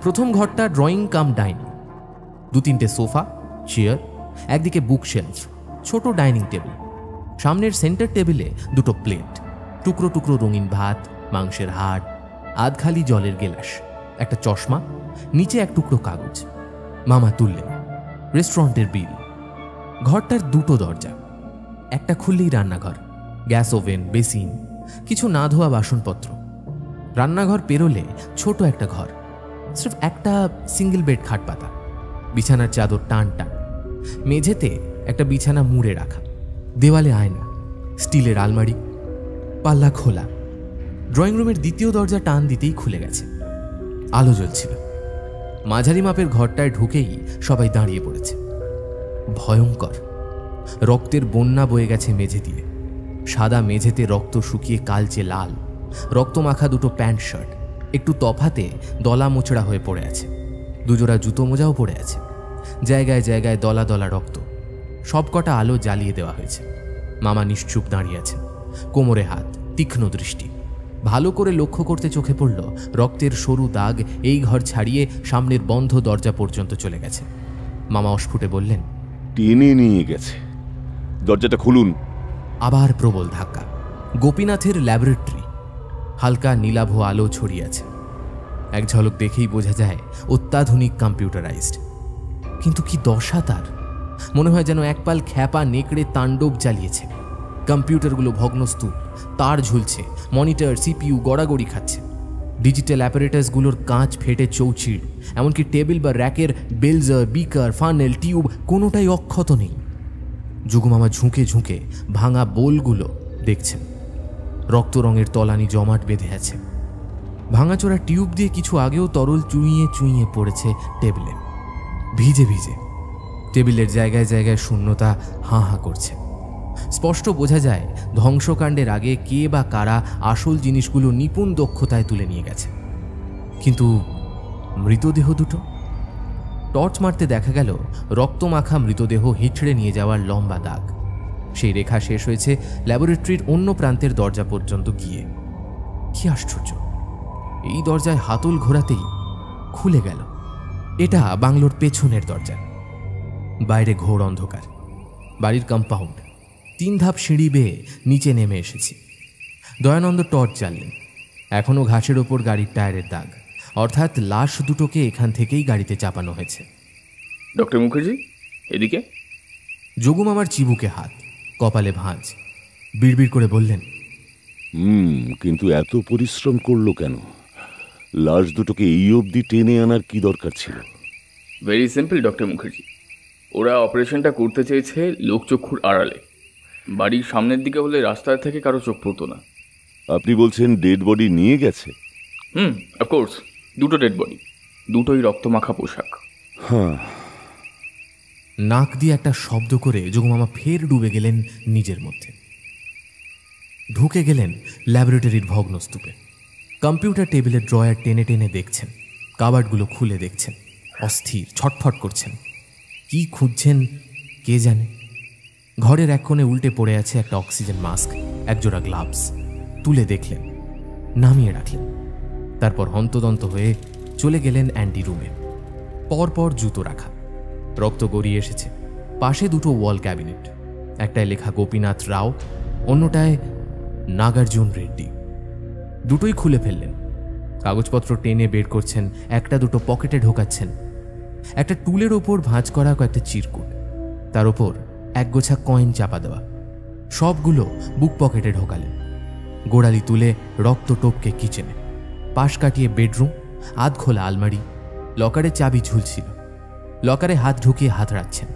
প্রথম ঘরটা ড্রয়িং কাম ডাইনিং, 2-3টে সোফা, চেয়ার, একদিকে বুক শেলফ, ছোট ডাইনিং টেবিল, সামনের সেন্টার টেবিলে 2টো প্লেট, টুকরো টুকরো রঙিন ভাত, মাংসের হাড়, আধখালি জলের গেলাস, একটা চশমা, নিচে 1 টুকরো কাগজ। মামা তুললেন রেস্টুরেন্টের বিল। ঘরটার 2টো দরজা, একটা খুললেই রান্নাঘর, গ্যাস ওভেন, বেসিন, কিছু না ধোয়া বাসনপত্র। রান্নাঘর পেরোলে ছোট একটা ঘর, সির্ফ একটা সিঙ্গেল বেড খাট পাতা, বিছানার চাদর টান টান, মেঝেতে একটা বিছানা মুড়ে রাখা, দেওয়ালে আয়না, স্টিলের আলমারি, পাল্লা খোলা। ড্রয়িং রুমের 2য় দরজা টান দিতেই খুলে গেছে, আলো জ্বলছিল। মাঝারি মাপের ঘরটায় ঢুকেই সবাই দাঁড়িয়ে পড়েছে। ভয়ঙ্কর, রক্তের বন্যা বয়ে গেছে মেঝে দিয়ে। সাদা মেঝেতে রক্ত শুকিয়ে কালচে লাল, রক্তমাখা 2টো প্যান্ট শার্ট, একটু তফাতে দলা মোচড়া হয়ে পড়ে আছে। 2 জোড়া জুতো মোজাও পড়ে আছে। জায়গায় জায়গায় দলা দলা রক্ত। সবকটা আলো জ্বালিয়ে দেওয়া হয়েছে। মামা নিশ্চুপ দাঁড়িয়ে আছেন, কোমরে হাত, তীক্ষ্ণ দৃষ্টি। ভালো করে লক্ষ্য করতে চোখে পড়ল রক্তের সরু দাগ এই ঘর ছাড়িয়ে সামনের বন্ধ দরজা পর্যন্ত চলে গেছে। মামা অস্ফুটে বললেন, টেনে নিয়ে গেছে, দরজাটা খুলুন। আবার প্রবল ধাক্কা। গোপীনাথের ল্যাবরেটরি, হালকা নীলাভ আলো ছড়িয়ে আছে। এক ঝলক দেখেই বোঝা যায় অত্যাধুনিক কম্পিউটারাইজড। কিন্তু কি দশা তার! মনে হয় যেন একপাল খ্যাপা নেকড়ে তাণ্ডব চালিয়েছে। কম্পিউটারগুলো ভগ্নস্তূপ, তার ঝুলছে, মনিটর সিপিইউ গড়াগড়ি খাচ্ছে। ডিজিটাল অ্যাপারেটাসগুলোর কাঁচ ফেটে চৌচিড়, এমনকি টেবিল বা র্যাকের বেলজার, বিকার, ফানেল, টিউব কোনোটাই অক্ষত নেই। যোগুমামা ঝুঁকে ঝুঁকে ভাঙা বোলগুলো দেখছেন। রক্ত রঙের তলানি জমাট বেঁধে আছে। ভাঙাচোরা টিউব দিয়ে কিছু আগেও তরল চুইয়ে চুইয়ে পড়েছে টেবিলে, ভিজে ভিজে। টেবিলের জায়গায় জায়গায় শূন্যতা হাঁ হাঁ করছে। স্পষ্ট বোঝা যায় ধ্বংসকাণ্ডের আগে কে বা কারা আসল জিনিসগুলো নিপুণ দক্ষতায় তুলে নিয়ে গেছে। কিন্তু মৃতদেহ 2টো। টর্চ মারতে দেখা গেল রক্তমাখা মৃতদেহ হিঁচড়ে নিয়ে যাওয়ার লম্বা দাগ। সেই রেখা শেষ হয়েছে ল্যাবরেটরির অন্য প্রান্তের দরজা পর্যন্ত গিয়ে। কি আশ্চর্য! এই দরজায় হাতল ঘোরাতেই খুলে গেল। এটা বাংলোর পেছনের দরজা। বাইরে ঘোর অন্ধকার। বাড়ির কম্পাউন্ড। 3 ধাপ সিঁড়ি বেয়ে নিচে নেমে এসেছি। দয়ানন্দ টর্চ জ্বাললেন। এখনও ঘাসের ওপর গাড়ির টায়ারের দাগ, অর্থাৎ লাশ 2টোকে এখান থেকেই গাড়িতে চাপানো হয়েছে। ডক্টর মুখার্জি, এদিকে। যোগুমামার চিবুকে হাত, কপালে ভাঁজ, বিড়বিড় করে বললেন, কিন্তু এত পরিশ্রম করলো কেন? লাশ 2টোকে এই অবধি টেনে আনার কি দরকার ছিল? ভেরি সিম্পল ডক্টর মুখার্জি, ওরা অপারেশনটা করতে চেয়েছে লোকচক্ষুর আড়ালে। বাড়ির সামনের দিকে হলে রাস্তায় থেকে কারো চোখ পড়তো না। আপনি বলছেন ডেড বডি নিয়ে গেছে? অফকোর্স, 2টো ডেড বডি, 2টোই রক্তমাখা পোশাক। হ্যাঁ। নাক দিয়ে একটা শব্দ করে যোগুমামা ফের ডুবে গেলেন নিজের মধ্যে। ঢুকে গেলেন ল্যাবরেটরির ভগ্নস্তূপে। কম্পিউটার টেবিলের ড্রয়ার টেনে টেনে দেখছেন, কাবার্ডগুলো খুলে দেখছেন, অস্থির, ছটফট করছেন। কি খুঁজছেন কে জানে। ঘরের এক কোণে উল্টে পড়ে আছে একটা অক্সিজেন মাস্ক, একজোড়া গ্লাভস। তুলে দেখলেন, নামিয়ে রাখলেন। তারপর হন্তদন্ত হয়ে চলে গেলেন অ্যান্টি রুমে। পরপর জুতো রাখা, রক্ত গড়িয়ে এসেছে। পাশে 2টো ওয়াল ক্যাবিনেট, একটায় লেখা গোপীনাথ রাও, অন্যটায় নাগার্জুন রেড্ডি। 2টোই খুলে ফেললেন। কাগজপত্র টেনে বের করছেন, 1-2 পকেটে ঢোকাচ্ছেন। একটা টুলের ওপর ভাঁজ করা কয়েকটা চিরকুট, তার ওপর 1 গোছা কয়েন চাপা দেওয়া। সবগুলো বুক পকেটে ঢোকালেন। গোড়ালি তুলে রক্ত টপকে কিচেনে, পাশ কাটিয়ে বেডরুম, আধ খোলা আলমারি, লকারে চাবি ঝুলছিল। লকারে হাত ঢুকিয়ে হাত রাখছেন।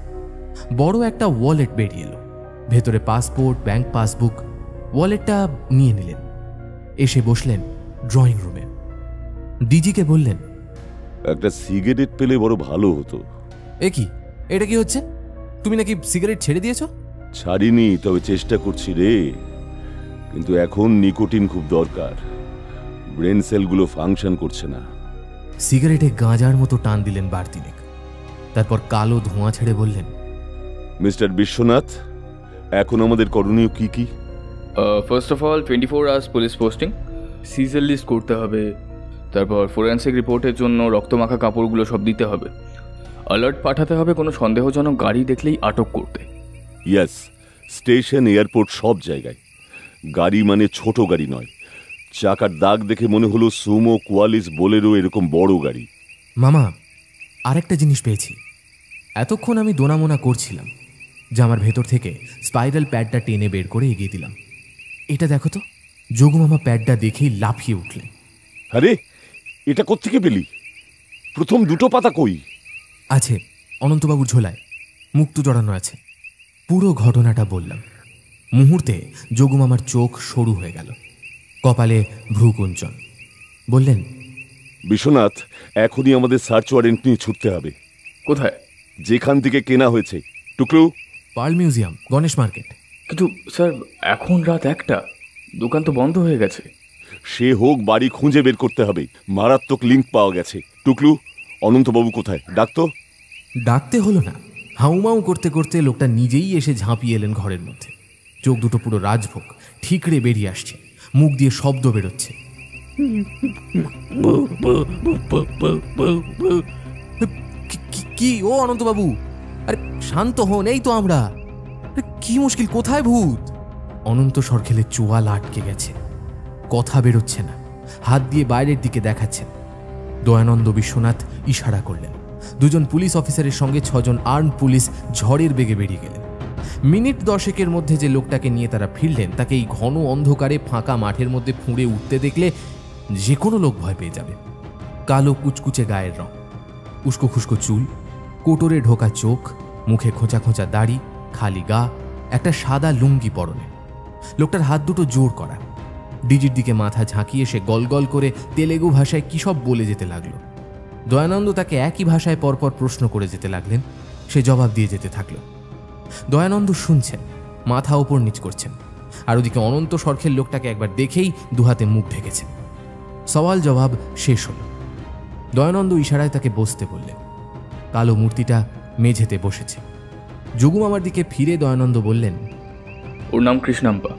বড় একটা ওয়ালেট বেরিয়ে এলো, ভেতরে পাসপোর্ট, ব্যাংক পাসবুক। ওয়ালেটটা নিয়ে নিলেন, এসে বসলেন ড্রয়িং রুমে। ডিজিকে বললেন, একটা সিগারেট পেলে বড় ভালো হতো। এ কি, এটা কি হচ্ছে? তুমি নাকি সিগারেট ছেড়ে দিয়েছো? ছাড়িনি, তবে চেষ্টা করছি রে। কিন্তু এখন নিকোটিন খুব দরকার, ব্রেন সেলগুলো ফাংশন করছে না। সিগারেটে গাঁজার মতো টান দিলেন বার তিনেক, তারপর কালো ধোঁয়া ছেড়ে বললেন, মিস্টার বিশ্বনাথ, এখন আমাদের করণীয় কি কি? First of all 24 hours police posting, seizure list করতে হবে, তারপর ফোরেন্সিক রিপোর্টের জন্য রক্তমাখা কাপড়গুলো সব দিতে হবে, অ্যালার্ট পাঠাতে হবে কোনো সন্দেহজনক গাড়ি দেখলেই আটক করতে। ইয়েস, স্টেশন, এয়ারপোর্ট, সব জায়গায়। গাড়ি মানে ছোট গাড়ি নয়, চাকার দাগ দেখে মনে হলো সুমো, কোয়ালিস, বোলেরো এরকম বড় গাড়ি। মামা, আরেকটা জিনিস পেয়েছি। এতক্ষণ আমি দোনামোনা করছিলাম, জামার ভেতর থেকে স্পাইরাল প্যাডটা টেনে বের করে এগিয়ে দিলাম। এটা দেখো তো। যোগু মামা প্যাডটা দেখেই লাফিয়ে উঠলেন। আরে, এটা কোত্থেকে পেলি? প্রথম দুটো পাতা কই? আছে অনন্তবাবুর ঝোলায়, মুক্ত জড়ানো আছে। পুরো ঘটনাটা বললাম। মুহূর্তে যোগু মামার চোখ সরু হয়ে গেল, কপালে ভ্রুকুঞ্চন। বললেন, বিশ্বনাথ, এখনই আমাদের সার্চ ওয়ারেন্ট নিয়ে ছুটতে হবে। কোথায়? যেখান থেকে কেনা হয়েছে। Tuklu? Pearl Museum, Ganesh Market. কিন্তু স্যার, এখন রাত 1টা, দোকান তো বন্ধ হয়ে গেছে। সে হোক, বাড়ি খুঁজে বের করতে হবে। মারাত্মক লিঙ্ক পাওয়া গেছে। টুকলু, অনন্তবাবু কোথায়? ডাকতো। ডাকতে হলো না, হাউমাউ করতে করতে লোকটা নিজেই এসে ঝাঁপিয়ে এলেন ঘরের মধ্যে। চোখ দুটো পুরো রাজভোগ, ঠিকরে বেরিয়ে আসছে, মুখ দিয়ে শব্দ বেরোচ্ছে। কি ও অনন্তবাবু, আরে শান্ত হন, এই তো আমরা। কি মুশকিল, কোথায় ভূত? অনন্ত সরখেলের চোয়াল আটকে গেছে, কথা বেরোচ্ছে না, হাত দিয়ে বাইরের দিকে দেখাচ্ছেন। দয়ানন্দ বিশ্বনাথ ইশারা করলেন। দুজন পুলিশ অফিসারের সঙ্গে 6 জন আর্ম পুলিশ ঝড়ের বেগে বেরিয়ে গেলেন। মিনিট 10 মধ্যে যে লোকটাকে নিয়ে তারা ফিরলেন, তাকে এই ঘন অন্ধকারে ফাঁকা মাঠের মধ্যে ফুঁড়ে উঠতে দেখলে যে কোনো লোক ভয় পেয়ে যাবে। কালো কুচকুচে গায়ের রং, উস্কো খুস্কো চুল, কোটরে ঢোকা চোখ, মুখে খোঁচা খোঁচা দাড়ি, খালি গা, একটা সাদা লুঙ্গি পরনে। লোকটার হাত দুটো জোর করা। ডিজির দিকে মাথা ঝাঁকিয়ে সে গলগল করে তেলেগু ভাষায় কী সব বলে যেতে লাগলো। দয়ানন্দ তাকে একই ভাষায় পরপর প্রশ্ন করে যেতে লাগলেন, সে জবাব দিয়ে যেতে থাকল। দয়ানন্দ শুনছেন, মাথা ওপর নিচ করছেন, আর ওদিকে অনন্ত সরখেল লোকটাকে একবার দেখেই দুহাতে মুখ ঢেকেছেন। সওয়াল জবাব শেষ হল। দয়ানন্দ ইশারায় তাকে বসতে বললেন। কালো মূর্তিটা মেঝেতে বসেছে। যোগু মামার দিকে ফিরে দয়ানন্দ বললেন, ওর নাম কৃষ্ণাম্পা।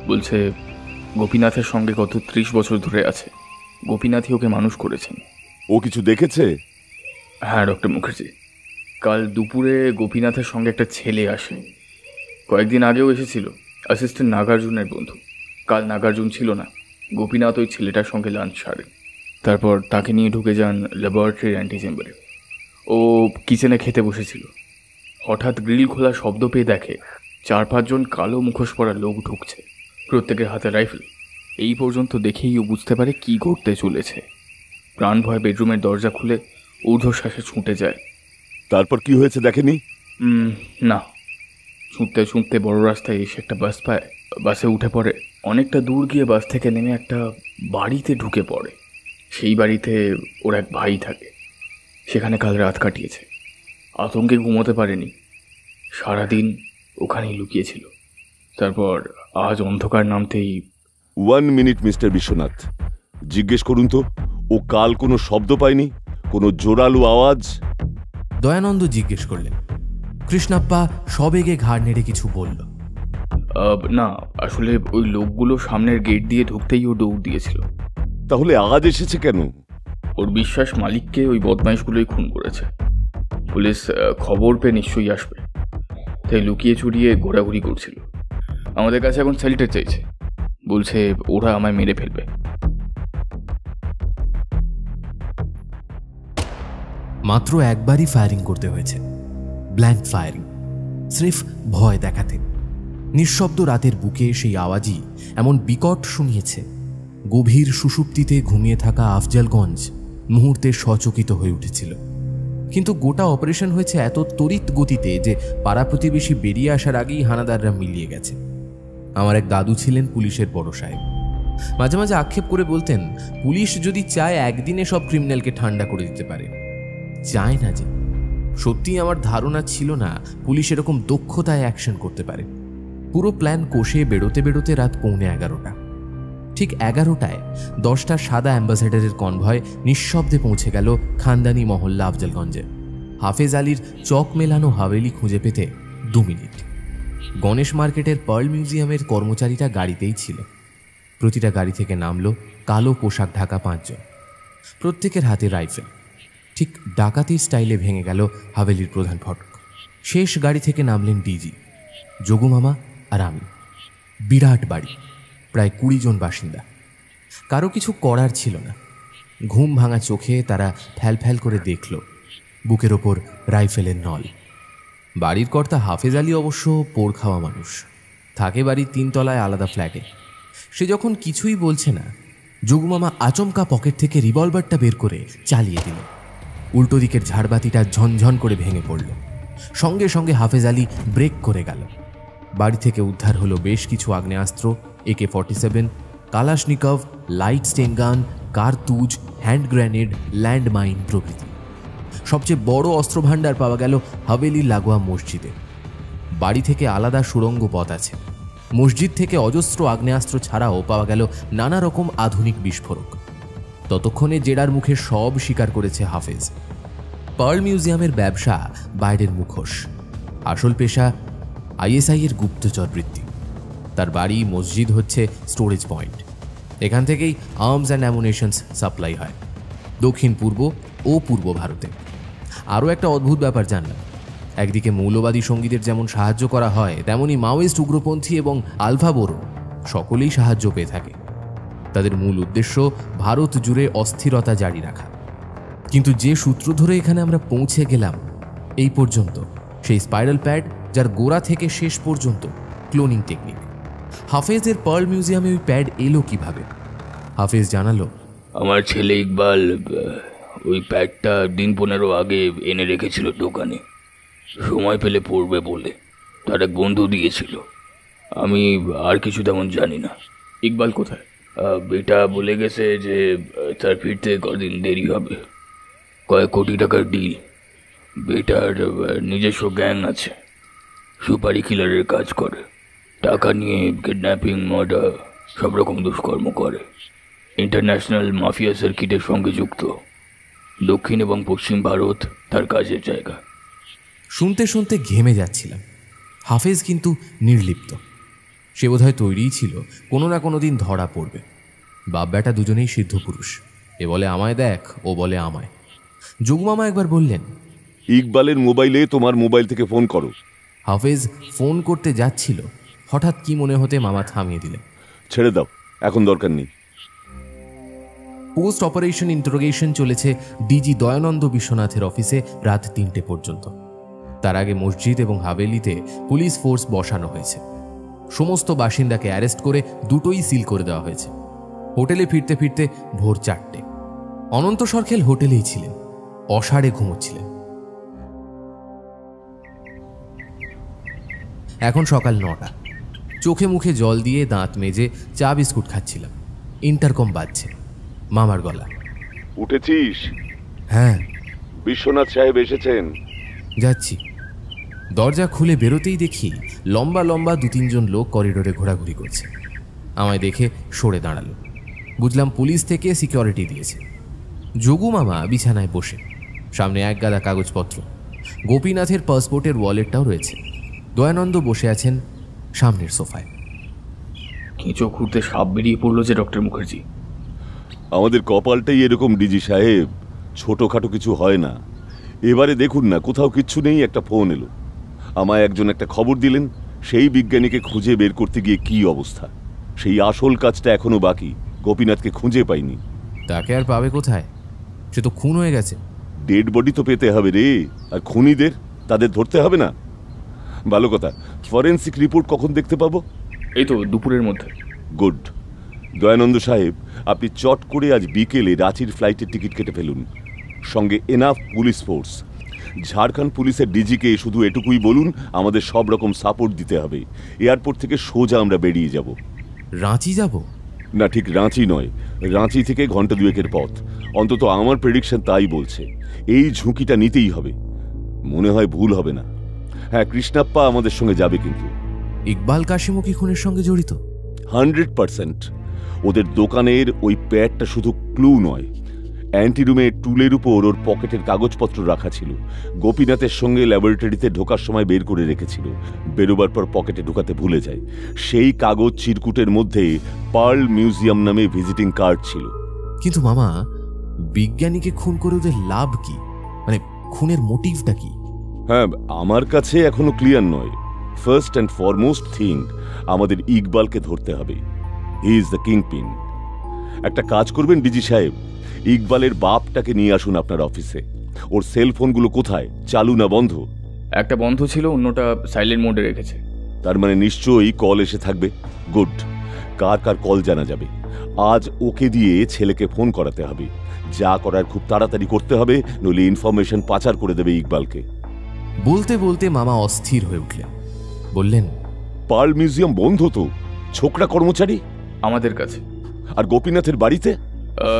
বলছে গোপীনাথের সঙ্গে গত 30 বছর ধরে আছে। গোপীনাথই ওকে মানুষ করেছেন। ও কিছু দেখেছে? হ্যাঁ ডক্টর মুখার্জি, কাল দুপুরে গোপীনাথের সঙ্গে একটা ছেলে আসে। কয়েকদিন আগেও এসেছিল, অ্যাসিস্ট্যান্ট নাগার্জুনের বন্ধু। কাল নাগার্জুন ছিল না, গোপীনাথ ওই ছেলেটার সঙ্গে লাঞ্চ সারে, তারপর তাকে নিয়ে ঢুকে যান ল্যাবরেটরির অ্যান্টি চেম্বারে। ও কিচেনে খেতে বসেছিল, হঠাৎ গ্রিল খোলা শব্দ পেয়ে দেখে 4-5 জন কালো মুখোশ পরা লোক ঢুকছে, প্রত্যেকের হাতে রাইফেল। এই পর্যন্ত দেখেই ও বুঝতে পারে কি ঘটতে চলেছে। প্রাণ ভয় বেডরুমের দরজা খুলে ঊর্ধ্বশ্বাসে ছুটে যায়। তারপর কি হয়েছে দেখেনি? না, ছুটতে ছুটতে বড় রাস্তায় এসে একটা বাস পায়, বাসে উঠে পড়ে। অনেকটা দূর গিয়ে বাস থেকে নেমে একটা বাড়িতে ঢুকে পড়ে। সেই বাড়িতে ওর এক ভাই থাকে, সেখানে কাল রাত কাটিয়েছে। আতঙ্কে ঘুমোতে পারেনি, সারাদিন ওখানেই লুকিয়েছিল। তারপর আজ অন্ধকার নামতেই। 1 মিনিট মিস্টার বিশ্বনাথ, জিজ্ঞেস করুন তো, ও কাল কোনো শব্দ পায়নি? কোনো জোরালো আওয়াজ? দয়ানন্দ জিজ্ঞেস করলেন। কৃষ্ণাপ্পা সবেগে ঘাড় নেড়ে কিছু বলল। না, আসলে ওই লোকগুলো সামনের গেট দিয়ে ঢুকতেই ও দৌড় দিয়েছিল। তাহলে আওয়াজ এসেছে কেন? ওর বিশ্বাস মালিককে ওই বদমাইশগুলোই খুন করেছে। পুলিশ খবর পেয়ে নিশ্চয়ই আসবে, তাই লুকিয়ে চুরিয়ে ঘোরাঘুরি করছিল। আমাদের কাছে এখন সেল্টার চাইছে, বলছে ওরা আমায় মেরে ফেলবে। মাত্র একবারই ফায়ারিং করতে হয়েছে, ব্ল্যাঙ্ক ফায়ারিং, স্রেফ ভয় দেখাতে। নিঃশব্দ রাতের বুকে সেই আওয়াজই এমন বিকট শুনিয়েছে, গভীর সুষুপ্তিতে ঘুমিয়ে থাকা আফজালগঞ্জ মুহূর্তে সচকিত হয়ে উঠেছিল। কিন্তু গোটা অপারেশন হয়েছে এত তড়িৎ গতিতে যে পাড়া প্রতিবেশী বেরিয়ে আসার আগেই হানাদাররা মিলিয়ে গেছে। আমার এক দাদু ছিলেন পুলিশের বড় সাহেব। মাঝে মাঝে আক্ষেপ করে বলতেন, পুলিশ যদি চায় একদিনে সব ক্রিমিনালকে ঠান্ডা করে দিতে পারে। চায় না যে। সত্যিই আমার ধারণা ছিল না পুলিশ এরকম দক্ষতায় অ্যাকশন করতে পারে। পুরো প্ল্যান কষে বেরোতে বেরোতে রাত 11:15। ঠিক 11টায় 10টা সাদা অ্যাম্বাসেডারের কনভয় নিঃশব্দে পৌঁছে গেল খানদানি মহল্লা আফজালগঞ্জে। হাফেজ আলীর চক মেলানো হাভেলি খুঁজে পেতে 2 মিনিট। গণেশ মার্কেটের পার্ল মিউজিয়ামের কর্মচারীরা গাড়িতেই ছিল। প্রতিটা গাড়ি থেকে নামলো কালো পোশাক ঢাকা 5 জন, প্রত্যেকের হাতে রাইফেল। ঠিক ডাকাতির স্টাইলে ভেঙে গেল হাভেলির প্রধান ফটক। শেষ গাড়ি থেকে নামলেন ডিজি, যোগু মামা আর আমি। বিরাট বাড়ি, প্রায় 20 জন বাসিন্দা। কারো কিছু করার ছিল না। ঘুম ভাঙা চোখে তারা ফ্যাল ফ্যাল করে দেখল বুকের ওপর রাইফেলের নল। বাড়ির কর্তা হাফেজ আলী অবশ্য পোড় খাওয়া মানুষ, থাকে বাড়ির 3 তলায় আলাদা ফ্ল্যাটে। সে যখন কিছুই বলছে না, যোগুমামা আচমকা পকেট থেকে রিভলভারটা বের করে চালিয়ে দিল। উল্টো দিকের ঝাড়বাতিটা ঝনঝন করে ভেঙে পড়ল। সঙ্গে সঙ্গে হাফেজ আলী ব্রেক করে গেল। বাড়ি থেকে উদ্ধার হলো বেশ কিছু আগ্নেয়াস্ত্র, AK-47, কালাশনিকভ, লাইট স্টেন গান, কার্তুজ, হ্যান্ড গ্রেনেড, ল্যান্ডমাইন প্রভৃতি। সবচেয়ে বড় অস্ত্রভাণ্ডার পাওয়া গেল হাভেলির লাগোয়া মসজিদে। বাড়ি থেকে আলাদা সুড়ঙ্গ পথ আছে। মসজিদ থেকে অজস্র আগ্নেয়াস্ত্র ছাড়াও পাওয়া গেল নানা রকম আধুনিক বিস্ফোরক। ততক্ষণে জেরার মুখে সব স্বীকার করেছে হাফেজ। পার্ল মিউজিয়ামের ব্যবসা বাইরের মুখোশ, আসল পেশা ISI এর গুপ্তচর বৃত্তি। তার বাড়ি মসজিদ হচ্ছে স্টোরেজ পয়েন্ট। এখান থেকেই আর্মস অ্যান্ড অ্যামুনেশনস সাপ্লাই হয় দক্ষিণ পূর্ব ও পূর্ব ভারতে। আরও একটা অদ্ভুত ব্যাপার জানলাম, একদিকে মৌলবাদী সঙ্গীদের যেমন সাহায্য করা হয়, তেমনি মাওয়িস্ট, উগ্রপন্থী এবং আলফা বোরো সকলেই সাহায্য পেয়ে থাকে। তাদের মূল উদ্দেশ্য ভারত জুড়ে অস্থিরতা জারি রাখা। কিন্তু যে সূত্র ধরে এখানে আমরা পৌঁছে গেলাম এই পর্যন্ত, সেই স্পাইরাল প্যাড যার গোড়া থেকে শেষ পর্যন্ত ক্লোনিং টেকনিক। হাফেজের পার্ল মিউজিয়ামে ওই প্যাড এলো কিভাবে? হাফেজ জানালো, আমার ছেলে ইকবাল ওই প্যাডটা দিন 15 আগে এনে রেখেছিল দোকানে, সময় পেলে পড়বে বলে। তার এক বন্ধু দিয়েছিল। আমি আর কিছু তেমন জানি না। ইকবাল কোথায়? বেটা বলে গেছে যে তার ফিরতে কদিন দেরি হবে। কয়েক কোটি টাকার ডিল। বেটার নিজস্ব গ্যাং আছে, সুপারি কিলারের কাজ করে। টাকা নিয়ে কিডন্যাপিং, মার্ডার সব রকম দুষ্কর্ম করে। ইন্টারন্যাশনাল মাফিয়া সার্কিটের সঙ্গে যুক্ত। দক্ষিণ এবং পশ্চিম ভারত তার কাজের জায়গা। শুনতে শুনতে ঘেমে যাচ্ছিলাম। হাফেজ কিন্তু নির্লিপ্ত। সে বোধহয় তৈরিই ছিল কোনো না কোনো দিন ধরা পড়বে। বাপ বেটা দুজনেই সিদ্ধ পুরুষ। এ বলে আমায় দেখ, ও বলে আমায়। যোগমামা একবার বললেন, ইকবালের মোবাইলে তোমার মোবাইল থেকে ফোন করো। হাফেজ ফোন করতে যাচ্ছিল, হঠাৎ কি মনে হতে মামা থামিয়ে দিলেন। ছেড়ে দাও, এখন দরকার নেই। পোস্ট অপারেশন ইন্টারোগেশন চলেছে ডিজি দয়ানন্দ বিশ্বনাথের অফিসে রাত 3টে পর্যন্ত। তার আগে মসজিদ এবং হাভেলিতে পুলিশ ফোর্স বসানো হয়েছে। সমস্ত বাসিন্দাকে অ্যারেস্ট করে দুটোই সিল করে দেওয়া হয়েছে। হোটেলে ফিরতে ফিরতে ভোর 4টে। অনন্ত সরখেল হোটেলেই ছিলেন, অসাড়ে ঘুমোচ্ছিলেন। এখন সকাল 9টা। চোখে মুখে জল দিয়ে দাঁত মেজে চা বিস্কুট খাচ্ছিলাম। ইন্টারকম বাজছে। মামার গলা। উঠেছিস? হ্যাঁ। বিশ্বনাথ সাহেব এসেছেন। যাচ্ছি। দরজা খুলে বেরোতেই দেখি লম্বা লম্বা 2-3 জন লোক করিডোরে ঘোরাঘুরি করছে। আমায় দেখে সরে দাঁড়ালো। বুঝলাম পুলিশ থেকে সিকিউরিটি দিয়েছে। যোগু মামা বিছানায় বসে, সামনে এক গাদা কাগজপত্র। গোপীনাথের পাসপোর্টের ওয়ালেটটাও রয়েছে। দয়ানন্দ বসে আছেন সামনের সোফায়। কেঁচো খুঁড়তে সাপ বেরিয়ে পড়লো যে ডক্টর মুখার্জি। আমাদের কপালটাই এরকম ডিজি সাহেব, ছোটখাটো কিছু হয় না। এবারে দেখুন না, কোথাও কিচ্ছু নেই, একটা ফোন এলো। আমায় একজন একটা খবর দিলেন, সেই বিজ্ঞানীকে খুঁজে বের করতে গিয়ে কি অবস্থা। সেই আসল কাজটা এখনো বাকি, গোপীনাথকে খুঁজে পাইনি। তাকে আর পাবে কোথায়? সে তো খুন হয়ে গেছে। ডেড বডি তো পেতে হবে রে, আর খুনিদের তাদের ধরতে হবে না। ভালো কথা। ফরেন্সিক রিপোর্ট কখন দেখতে পাবো? এই তো দুপুরের মধ্যে। গুড। দয়ানন্দ সাহেব, আপনি চট করে আজ বিকেলে রাঁচির ফ্লাইটের টিকিট কেটে ফেলুন, সঙ্গে এনাফ পুলিশ ফোর্স। ঝাড়খণ্ড পুলিশের ডিজিকে শুধু এটুকুই বলুন, আমাদের সব রকম সাপোর্ট দিতে হবে। এয়ারপোর্ট থেকে সোজা আমরা বেরিয়ে যাব। রাঁচি যাব? না, ঠিক রাঁচি নয়, রাঁচি থেকে ঘন্টা দুয়েকের পথ। অন্তত আমার প্রেডিকশন তাই বলছে। এই ঝুঁকিটা নিতেই হবে, মনে হয় ভুল হবে না। হ্যাঁ, কৃষ্ণাপ্পা আমাদের সঙ্গে যাবে। কিন্তু ইকবাল কাশিমও কি খুনের সঙ্গে জড়িত? 100%। ওদের দোকানের ওই প্যাডটা শুধু ক্লু নয়, অ্যান্টিরুমে টুলের উপর ওর পকেটের কাগজপত্র রাখা ছিল। গোপীনাথের সঙ্গে ল্যাবরেটরিতে ঢোকার সময় বের করে রেখেছিল, বেরোবার পর পকেটে ঢোকাতে ভুলে যায়। সেই কাগজ চিরকুটের মধ্যে পার্ল মিউজিয়াম নামে ভিজিটিং কার্ড ছিল। কিন্তু মামা, বিজ্ঞানীকে খুন করে ওদের লাভ কি? মানে খুনের মোটিভটা কি? হ্যাঁ, আমার কাছে এখনো ক্লিয়ার নয়। ফার্স্ট অ্যান্ড ফরমোস্ট থিং, আমাদের ইকবালকে ধরতে হবে। He is the kingpin. একটা কাজ করবেন ডিজি সাহেব, ইকবালের বাপটাকে নিয়ে আসুন আপনার অফিসে। ওর সেলফোনগুলো কোথায়, চালু না বন্ধ? একটা বন্ধ ছিল, অন্যটা সাইলেন্ট মোডে রেখেছে। তার মানে নিশ্চয়ই কল এসে থাকবে। গুড। কার কার কল জানা যাবে। আজ ওকে দিয়ে ছেলেকে ফোন করাতে হবে। যা করার খুব তাড়াতাড়ি করতে হবে, নইলে ইনফরমেশন পাচার করে দেবে ইকবালকে। বলতে বলতে মামা অস্থির হয়ে উঠলেন। বললেন, পার্ল মিউজিয়াম বন্ধ তো? ছোকরা কর্মচারী আমাদের কাছে। আর গোপীনাথের বাড়িতে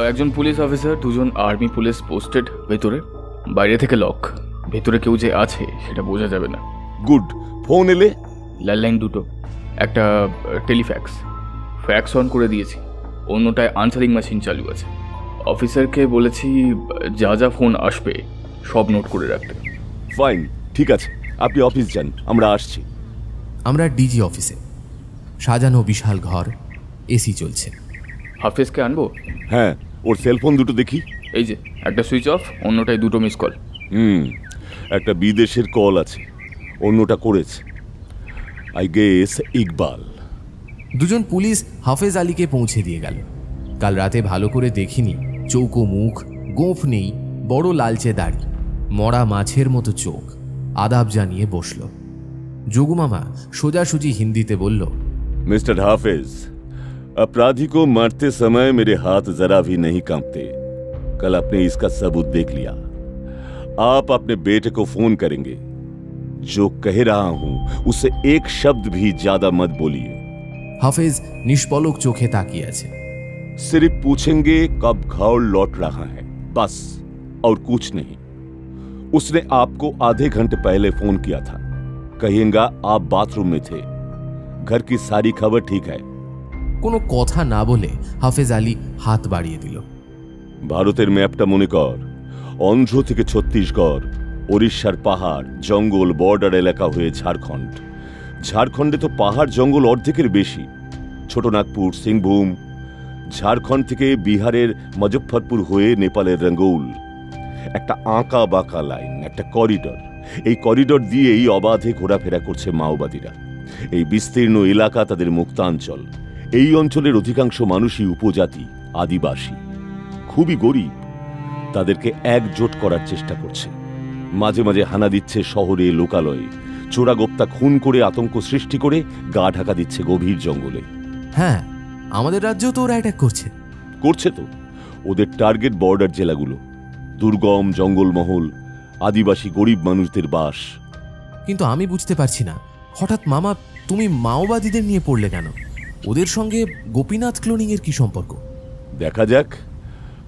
একজন পুলিশ অফিসার, দুজন আর্মি পুলিশ পোস্টেড ভেতরে। বাইরে থেকে লক, ভেতরে কেউ যে আছে সেটা বোঝা যাবে না। গুড। ফোন এলে? ল্যান্ডলাইন দুটো, একটা টেলিফ্যাক্স। ফ্যাক্স অন করে দিয়েছি, অন্যটায় আনসারিং মেশিন চালু আছে। অফিসারকে বলেছি যা যা ফোন আসবে সব নোট করে রাখতে। ফাইন, ঠিক আছে, আপনি অফিস যান, আমরা আসছি। আমরা ডিজি অফিসে। সাজানো বিশাল ঘর, এসি চলছে। হাফেজকে আনবো? হ্যাঁ, ওর সেলফোন দুটো দেখি। এই যে, একটা সুইচ অফ, অন্যটায় দুটো মিস কল। একটা বিদেশের কল আছে, অন্যটা করেছে আই গেস ইকবাল। দুজন পুলিশ হাফেজ আলীকে পৌঁছে দিয়ে গেল। কাল রাতে ভালো করে দেখিনি, চৌকো মুখ, গোঁফ নেই, বড় লালচে দাড়ি, মরা মাছের মতো চোখ। আদাব জানিয়ে বসল। যোগুমামা সোজাসুজি হিন্দিতে বলল, मिस्टर हाफिज, अपराधी को मारते समय मेरे हाथ जरा भी नहीं कांपते। कल आपने इसका सबूत देख लिया। आप अपने बेटे को फोन करेंगे। जो कह रहा हूं उससे एक शब्द भी ज्यादा मत बोलिए। হাফেজ নিষ্পলক চোখে তাকিয়ে আছে। सिर्फ पूछेंगे कब घर लौट रहा है, बस, और कुछ नहीं। उसने आपको आधे घंटे पहले फोन किया था। कहेंगा आप बाथरूम में थे। घर की सारी खबर ठीक है। কোনো কথা না বলে হাফেজ আলী হাত বাড়িয়ে দিল। ভারতের ম্যাপটা মনে কর। অন্ধ্র থেকে ছত্তিশগড়, ওড়িশার পাহাড় জঙ্গল, বর্ডার এলাকা হয়ে ঝাড়খণ্ড। ঝাড়খণ্ডে তো পাহাড় জঙ্গল অর্ধেকের বেশি। ছোটনাগপুর, সিংভূম। ঝাড়খণ্ড থেকে বিহারের মুজফ্ফরপুর হয়ে নেপালের রঙ্গৌল। একটা আঁকা বাঁকা লাইন, একটা করিডর। এই করিডর দিয়েই অবাধে ঘোরাফেরা করছে মাওবাদীরা। এই বিস্তীর্ণ এলাকা তাদের মুক্তাঞ্চল। এই অঞ্চলের অধিকাংশ মানুষই উপজাতি, আদিবাসী, খুবই গরিব। তাদেরকে একজোট করার চেষ্টা করছে। মাঝে মাঝে হানা দিচ্ছে শহরে, লোকালয়ে। চোরাগোপ্তা খুন করে আতঙ্ক সৃষ্টি করে গা ঢাকা দিচ্ছে গভীর জঙ্গলে। হ্যাঁ, আমাদের রাজ্যেও তো ওরা অ্যাটাক করছে। করছে তো। ওদের টার্গেট বর্ডার জেলাগুলো, দুর্গম জঙ্গলমহল, আদিবাসী গরিব মানুষদের বাস। কিন্তু আমি বুঝতে পারছি না, হঠাৎ মামা তুমি মাওবাদীদের নিয়ে পড়লে কেন? ওদের সঙ্গে গোপীনাথ ক্লোনিং এর কি সম্পর্ক? দেখা যাক।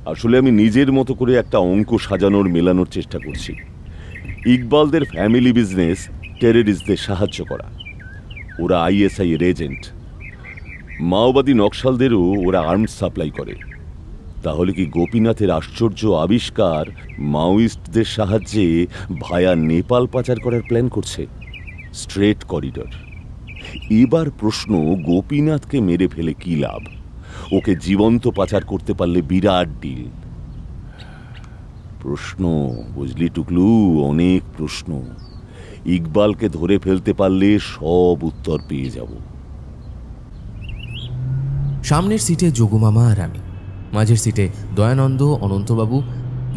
আসলে আমি নিজের মতো করে একটা অঙ্ক সাজানোর মেলানোর চেষ্টা করছি। ইকবালদের ফ্যামিলি বিজনেস টেররিস্টদের সাহায্য করা। ওরা আইএসআই এর এজেন্ট। মাওবাদী নকশালদেরও ওরা আর্মস সাপ্লাই করে। তাহলে কি গোপীনাথের আশ্চর্য আবিষ্কার মাওয়িস্টদের সাহায্যে ভায়া নেপাল পাচার করার প্ল্যান করছে? Straight corridor. এবার প্রশ্ন, গোপীনাথকে মেরে ফেলে কি লাভ? ওকে জীবন্ত পাচার করতে পারলে বিরাট ডিল। প্রশ্ন, বুঝলি টুকলু, অনেক প্রশ্ন। ইকবালকে ধরে ফেলতে পারলে সব উত্তর পেয়ে যাব। সামনের সিটে যোগুমামা আর আমি, মাঝের সিটে দয়ানন্দ, অনন্তবাবু,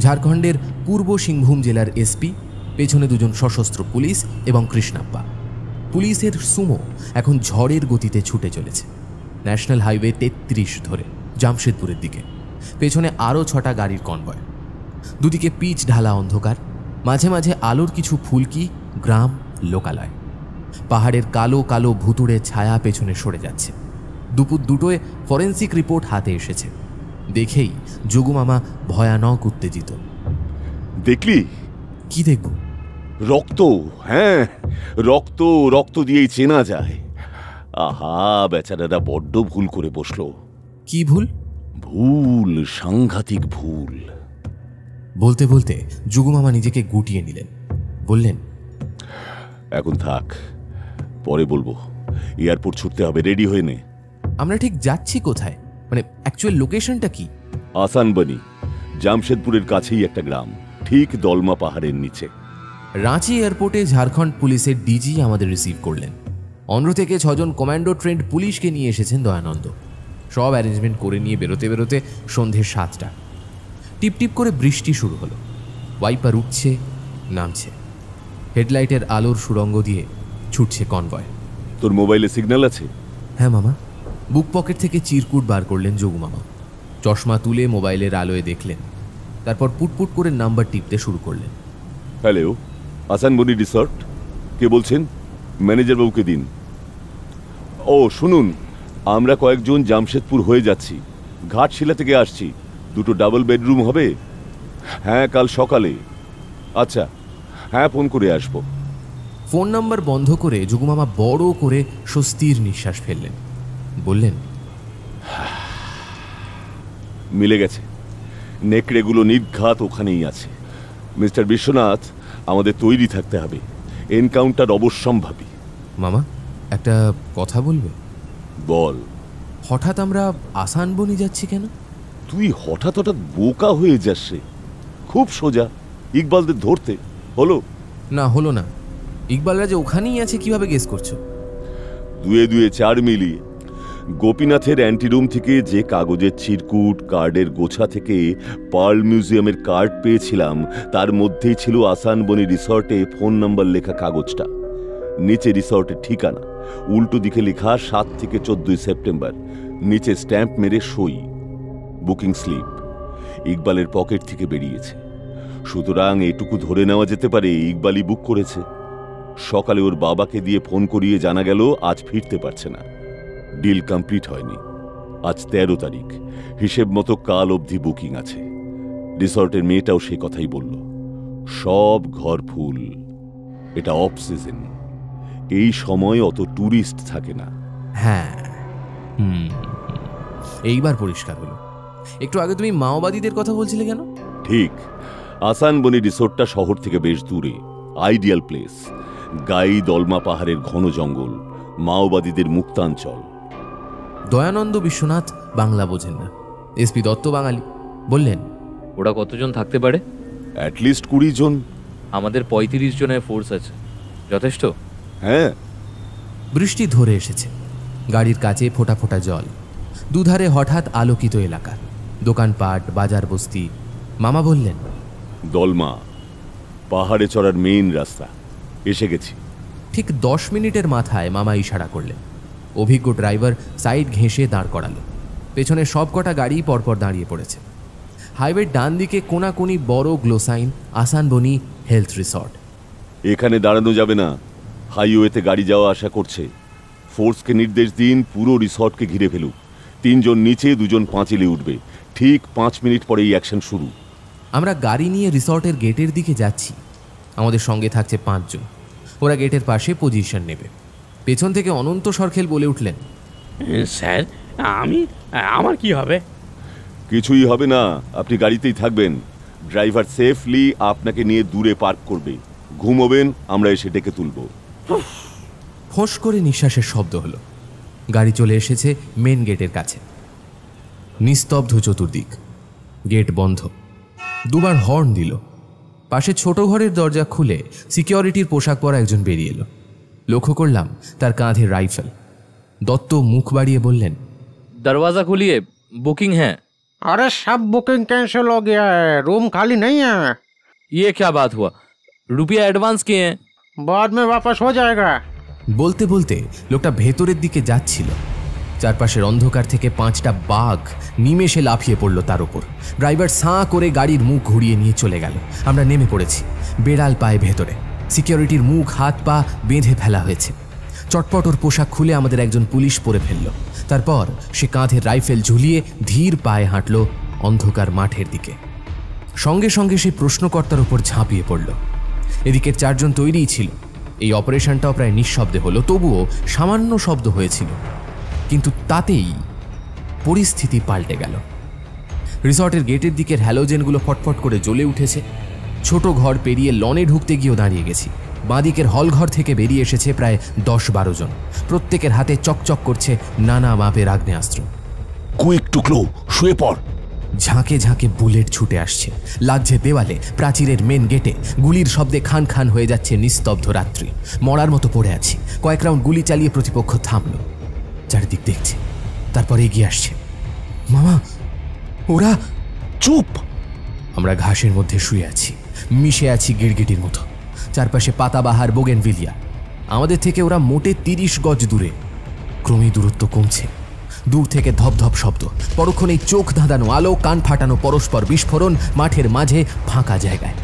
ঝাড়খণ্ডের পূর্ব সিংভূম জেলার এসপি, পেছনে দুজন সশস্ত্র পুলিশ এবং কৃষ্ণাপ্পা। পুলিশের সুমো এখন ঝড়ের গতিতে ছুটে চলেছে ন্যাশনাল হাইওয়ে 33 ধরে জামশেদপুরের দিকে। পেছনে আরও 6টা গাড়ির কনভয়। দুদিকে পিচ ঢালা অন্ধকার, মাঝে মাঝে আলোর কিছু ফুলকি, গ্রাম, লোকালয়। পাহাড়ের কালো কালো ভুতুড়ে ছায়া পেছনে সরে যাচ্ছে। দুপুর 2টোয় ফরেন্সিক রিপোর্ট হাতে এসেছে। দেখেই যোগুমামা ভয়ানক উত্তেজিত। দেখলি? কি দেখব? রক্ত। হ্যাঁ, রক্ত। রক্ত দিয়েই চেনা যায়। আহা, বেচারারা বড্ড ভুল করে বসলো। কি ভুল? ভুল, সাংঘাতিক ভুল। বলতে বলতে যোগুমামা নিজেকে গুটিয়ে নিলেন। বললেন, এখন থাক, পরে বলবো। এয়ারপোর্ট ছুটতে হবে, রেডি হয়ে নে। আমরা ঠিক যাচ্ছি কোথায়? মানে অ্যাকচুয়াল লোকেশনটা কি? আসানবনি, জামশেদপুরের কাছেই একটা গ্রাম, ঠিক দলমা পাহাড়ের নিচে। রাঁচি এয়ারপোর্টে ঝাড়খণ্ড পুলিশের ডিজি আমাদের রিসিভ করলেন। অন্ধ্র থেকে 6 জন কমান্ডো ট্রেন্ড পুলিশকে নিয়ে এসেছেন দয়ানন্দ। সব অ্যারেঞ্জমেন্ট করে নিয়ে বেরোতে বেরোতে সন্ধ্যে 7টা। টিপটিপ করে বৃষ্টি শুরু হলো। ওয়াইপার উঠছে, নামছে। হেডলাইটের আলোর সুরঙ্গ দিয়ে ছুটছে কনভয়। তোর মোবাইলে সিগন্যাল আছে? হ্যাঁ মামা। বুক পকেট থেকে চিরকুট বার করলেন যোগুমামা। চশমা তুলে মোবাইলের আলোয় দেখলেন, তারপর পুটপুট করে নাম্বার টিপতে শুরু করলেন। হ্যালো, আসানবনি রিসর্ট, কে বলছেন? ম্যানেজার বাবুকে দিন। ও শুনুন, আমরা কয়েকজন জামশেদপুর হয়ে যাচ্ছি, ঘাটশিলা থেকে আসছি। 2টো ডাবল বেডরুম হবে? হ্যাঁ, কাল সকালে। আচ্ছা, হ্যাঁ, ফোন করে আসবো। ফোন নাম্বার বন্ধ করে যোগুমামা বড় করে স্বস্তির নিঃশ্বাস ফেললেন। বললেন, মিলে গেছে। নেকড়েগুলো নির্ঘাত ওখানেই আছে। মিস্টার বিশ্বনাথ, আমাদের তৈরি থাকতে হবে। এনকাউন্টার অবশ্যম্ভাবী। মামা, একটা কথা বলবে? বল। হঠাৎ আমরা আসানবনি যাচ্ছি কেন? তুই হঠাৎ হঠাৎ বোকা হয়ে যাস রে। খুব সোজা, ইকবালদের ধরতে। হলো না? হলো না। ইকবালরা যে ওখানেই আছে কিভাবে গেস করছো? 2 2 4 মিলিয়ে গোপীনাথের অ্যান্টিরুম থেকে যে কাগজের চিরকুট, কার্ডের গোছা থেকে পার্ল মিউজিয়ামের কার্ড পেয়েছিলাম, তার মধ্যেই ছিল আসানবনি রিসর্টে ফোন নাম্বার লেখা কাগজটা। নিচে রিসর্টের ঠিকানা, উল্টো দিকে লেখা 7 থেকে 14 সেপ্টেম্বর, নিচে স্ট্যাম্প মেরে সই, বুকিং স্লিপ। ইকবালের পকেট থেকে বেরিয়েছে। সুতরাং এটুকু ধরে নেওয়া যেতে পারে ইকবালই বুক করেছে। সকালে ওর বাবাকে দিয়ে ফোন করিয়ে জানা গেল আজ ফিরতে পারছে না, ডিল কমপ্লিট হয়নি। আজ 13 তারিখ, হিসেব মতো কাল অবধি বুকিং আছে। রিসর্টের মেয়েটাও সে কথাই বলল। সব ঘর ফুল। এটা অফ সিজন, এই সময় অত ট্যুরিস্ট থাকে না। হ্যাঁ, এইবার পরিষ্কার হলো। একটু আগে তুমি মাওবাদীদের কথা বলছিলে কেন? ঠিক, আসানবনি রিসোর্টটা শহর থেকে বেশ দূরে, আইডিয়াল প্লেস। গাই দলমা পাহাড়ের ঘন জঙ্গল, মাওবাদীদের মুক্তাঞ্চল। দয়ানন্দ বিশ্বনাথ বাংলা বোঝেন না, এসপি দত্ত বাঙালি। বললেন, ওরা কতজন থাকতে পারে? অ্যাটলিস্ট 20 জন। আমাদের 35 জনের ফোর্স আছে, যথেষ্ট? হ্যাঁ। বৃষ্টি ধরে এসেছে। গাড়ির কাছে ফোঁটা ফোঁটা জল। দুধারে হঠাৎ আলোকিত এলাকা, দোকানপাট, বাজার বস্তি। মামা বললেন, দলমা পাহাড়ে চড়ার মেইন রাস্তা, এসে গেছি। ঠিক 10 মিনিটের মাথায় মামা ইশারা করলেন। অভিজ্ঞ ড্রাইভার সাইড ঘেঁষে দাঁড় করালো। পেছনে সবকটা গাড়ি পরপর দাঁড়িয়ে পড়েছে। হাইওয়ের ডান দিকে কোনাকুনি বড় গ্লোসাইন, আসানবনি হেলথ রিসর্ট। এখানে দাঁড়ানো যাবে না, হাইওয়েতে গাড়ি যাওয়া আসা করছে। ফোর্সকে নির্দেশ দিন পুরো রিসর্টকে ঘিরে ফেলুক। 3 জন নিচে, 2 জন পাঁচিলে উঠবে। ঠিক 5 মিনিট পরেই অ্যাকশন শুরু। আমরা গাড়ি নিয়ে রিসর্টের গেটের দিকে যাচ্ছি। আমাদের সঙ্গে থাকছে 5 জন। ওরা গেটের পাশে পজিশন নেবে। পেছন থেকে অনন্ত সরখেল বলে উঠলেন, স্যার, আমার কি হবে? কিছুই হবে না, আপনি গাড়িতেই থাকবেন। ড্রাইভার সেফলি আপনাকে নিয়ে দূরে পার্ক করবে। ঘুমোবেন, আমরা এসে ডেকে তুলব। ফোঁস করে নিঃশ্বাসের শব্দ হলো। গাড়ি চলে এসেছে মেন গেটের কাছে। নিস্তব্ধ চতুর্দিক, গেট বন্ধ। 2বার হর্ন দিল। পাশে ছোট ঘরের দরজা খুলে সিকিউরিটির পোশাক পরা একজন বেরিয়ে এলো। লক্ষ্য করলাম তার কাঁধে রাইফেল। দত্ত মুখ বাড়িয়ে বললেন, दरवाजा खोलिए, बुकिंग है। अरे सब बुकिंग कैंसिल हो गया है, रूम खाली नहीं है। ये क्या बात हुआ? रुपया एडवांस किए हैं। बाद में वापस हो जाएगा। বলতে বলতে লোকটা ভেতরের দিকে যাচ্ছিল। চারপাশের অন্ধকার থেকে 5টা বাঘ নিমেষে লাফিয়ে পড়ল তার উপর। ড্রাইভার সাঁ করে গাড়ির মুখ ঘুরিয়ে নিয়ে চলে গেল। আমরা নেমে পড়েছি বেড়াল পায়ে ভেতরে। সিকিউরিটির মুখ হাত পা বেঁধে ফেলা হয়েছে। চটপট ওর পোশাক খুলে আমাদের একজন পুলিশ পরে ফেলল। তারপর সে কাঁধে রাইফেল ঝুলিয়ে ধীর পায়ে হাঁটল অন্ধকার মাঠের দিকে। সঙ্গে সঙ্গে সে প্রশ্নকর্তার উপর ঝাঁপিয়ে পড়ল। এদিকের 4 জন তৈরিই ছিল। এই অপারেশনটাও প্রায় নিঃশব্দে হলো, তবুও সামান্য শব্দ হয়েছিল। কিন্তু তাতেই পরিস্থিতি পাল্টে গেল। রিসর্টের গেটের দিকের হ্যালোজেনগুলো ফটফট করে জ্বলে উঠেছে। ছোট ঘর পেরিয়ে লনে ঢুকতে গিয়েও দাঁড়িয়ে গেছি। বাঁদিকের হলঘর থেকে বেরিয়ে এসেছে প্রায় 10-12 জন। প্রত্যেকের হাতে চকচক করছে নানা মাপের আগ্নেয়াস্ত্র। কুইক টুকলো, শুয়ে পড়। ঝাঁকে ঝাঁকে বুলেট ছুটে আসছে, লাগছে দেওয়ালে, প্রাচীরের মেন গেটে। গুলির শব্দে খান খান হয়ে যাচ্ছে নিস্তব্ধ রাত্রি। মরার মতো পড়ে আছি। কয়েক রাউন্ড গুলি চালিয়ে প্রতিপক্ষ থামল, চারিদিক দেখছে, তারপর এগিয়ে আসছে। মামা, ওরা। চুপ! আমরা ঘাসের মধ্যে শুয়ে আছি, মিশে আছি গিরগিটির মতো। চারপাশে পাতাবাহার, বোগেনভিলিয়া। আমাদের থেকে ওরা মোটে 30 গজ দূরে। ক্রমেই দূরত্ব কমছে। দূর থেকে ধপধপ শব্দ, পরক্ষণেই চোখ ধাঁধানো আলো, কান ফাটানো পরস্পর বিস্ফোরণ। মাঠের মাঝে ফাঁকা জায়গায়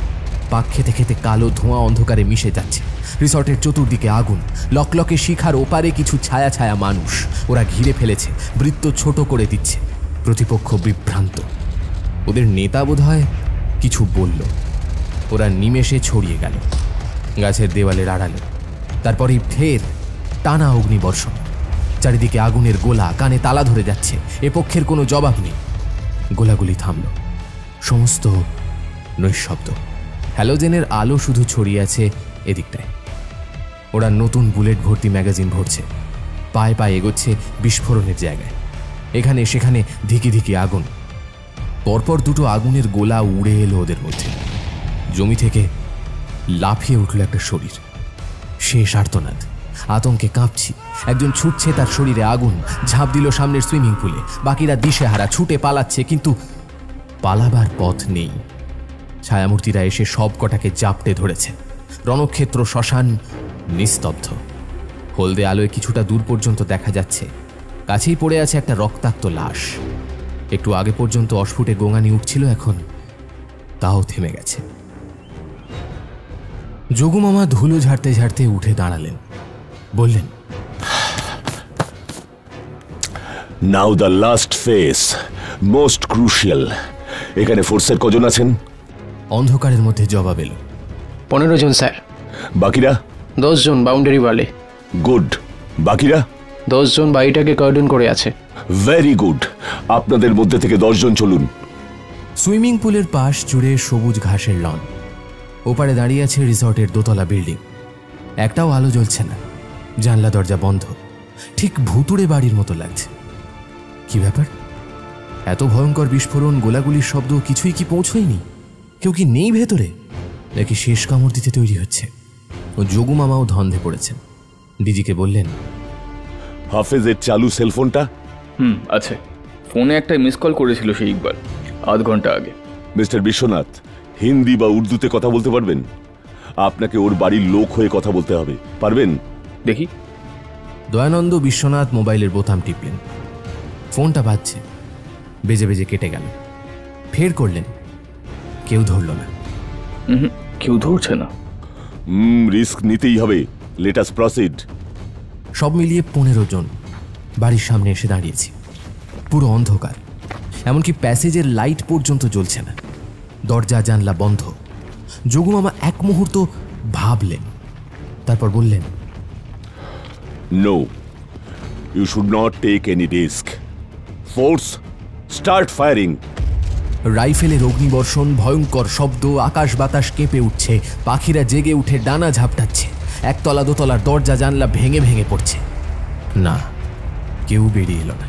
পাক খেতে খেতে কালো ধোঁয়া অন্ধকারে মিশে যাচ্ছে। রিসর্টের চতুর্দিকে আগুন, লকলকে শিখার ওপারে কিছু ছায়া ছায়া মানুষ। ওরা ঘিরে ফেলেছে, বৃত্ত ছোট করে দিচ্ছে। প্রতিপক্ষ বিভ্রান্ত। ওদের নেতা বোধহয় কিছু বলল। ওরা নিমেষে ছড়িয়ে গেল গাছের দেওয়ালের আড়ালে। তারপরেই ফের টানা অগ্নিবর্ষণ। চারিদিকে আগুনের গোলা, কানে তালা ধরে যাচ্ছে। এ পক্ষের কোনো জবাব নেই। গোলাগুলি থামল, সমস্ত নৈঃশব্দ। হ্যালোজেনের আলো শুধু ছড়িয়ে আছে এদিকটায়। ওরা নতুন বুলেট ভর্তি ম্যাগাজিন ভরছে। পায়ে পায়ে এগোচ্ছে বিস্ফোরণের জায়গায়। এখানে সেখানে ধিকি ধিকি আগুন। পরপর 2টো আগুনের গোলা উড়ে এলো ওদের মধ্যে। জমি থেকে লাফিয়ে উঠল একটা শরীর। শেষ আর্তনাদ। আতঙ্কে কাঁপছি। একজন ছুটছে, তার শরীরে আগুন। ঝাঁপ দিল সামনের সুইমিং পুলে। বাকিরা দিশেহারা ছুটে পালাচ্ছে, কিন্তু পালাবার পথ নেই। ছায়ামূর্তিরা এসে সব কটাকে জাপটে ধরেছে। রণক্ষেত্র, শ্মশান নিস্তব্ধ। হলদে আলোয় কিছুটা দূর পর্যন্ত দেখা যাচ্ছে কাছেই পড়ে আছে একটা রক্তাক্ত লাশ। একটু আগে পর্যন্ত অস্ফুটে গোঙানি উঠছিল, এখন তাও থেমে গেছে। যোগু মামা ধুলো ঝাড়তে ঝাড়তে উঠে দাঁড়ালেন, বললেন, now the last phase, most crucial. এখানে ফোর্সের কজন আছেন? অন্ধকারের মধ্যে জবাব এলো, 15 জন স্যার। বাকিরা? 10 জন বাউন্ডারি ওয়ালে। গুড। বাকিরা? 10 জন বাড়িটাকে কার্ডন করে আছে। Very good. আপনাদের মধ্যে থেকে 10 জন চলুন। সুইমিং পুলের পাশ জুড়ে সবুজ ঘাসের লন। ওপারে দাঁড়িয়ে আছে রিসর্টের দোতলা বিল্ডিং। একটাও আলো জ্বলছে না, জানলা দরজা বন্ধ। ঠিক ভুতুড়ে বাড়ির মতো লাগছে। কি ব্যাপার? এত ভয়ঙ্কর বিস্ফোরণ, গোলাগুলির শব্দ, কিছুই কি পৌঁছয়নি? কেউ কি নেই ভেতরে, নাকি শেষ কামড় দিতে তৈরি হচ্ছে? ও যোগু মামাও ধন্ধে পড়েছেন। ডিজিকে বললেন, হাফেজের চালু সেলফোনটা? আছে। ফোনে একটা মিস কল করেছিল সেই ইকবাল, আধ ঘন্টা আগে। মিস্টার বিশ্বনাথ, হিন্দি বা উর্দুতে কথা বলতে পারবেন? আপনাকে ওর বাড়ির লোক হয়ে কথা বলতে হবে, পারবেন? দেখি। দয়ানন্দ বিশ্বনাথ মোবাইলের বোতাম টিপলেন। ফোনটা বাজছে, বেজে বেজে কেটে গেল। ফের করলেন, কেউ ধরল না। কেউ ধরছে না। রিস্ক নিতেই হবে। Let us proceed. সব মিলিয়ে 15 জন বাড়ির সামনে এসে দাঁড়িয়েছি। পুরো অন্ধকার, এমনকি প্যাসেজের লাইট পর্যন্ত জ্বলছে না। দরজা জানলা বন্ধ। যোগু মামা এক মুহূর্ত ভাবলেন, তারপর বললেন, no, you should not take any risk. Force, start firing. রাইফেলের অগ্নিবর্ষণ, ভয়ঙ্কর শব্দ, আকাশ বাতাস কেঁপে উঠছে। পাখিরা জেগে উঠে ডানা ঝাপটাচ্ছে। একতলা দোতলার দরজা জানলা ভেঙে ভেঙে পড়ছে। না, কেউ বেরিয়ে এলো না।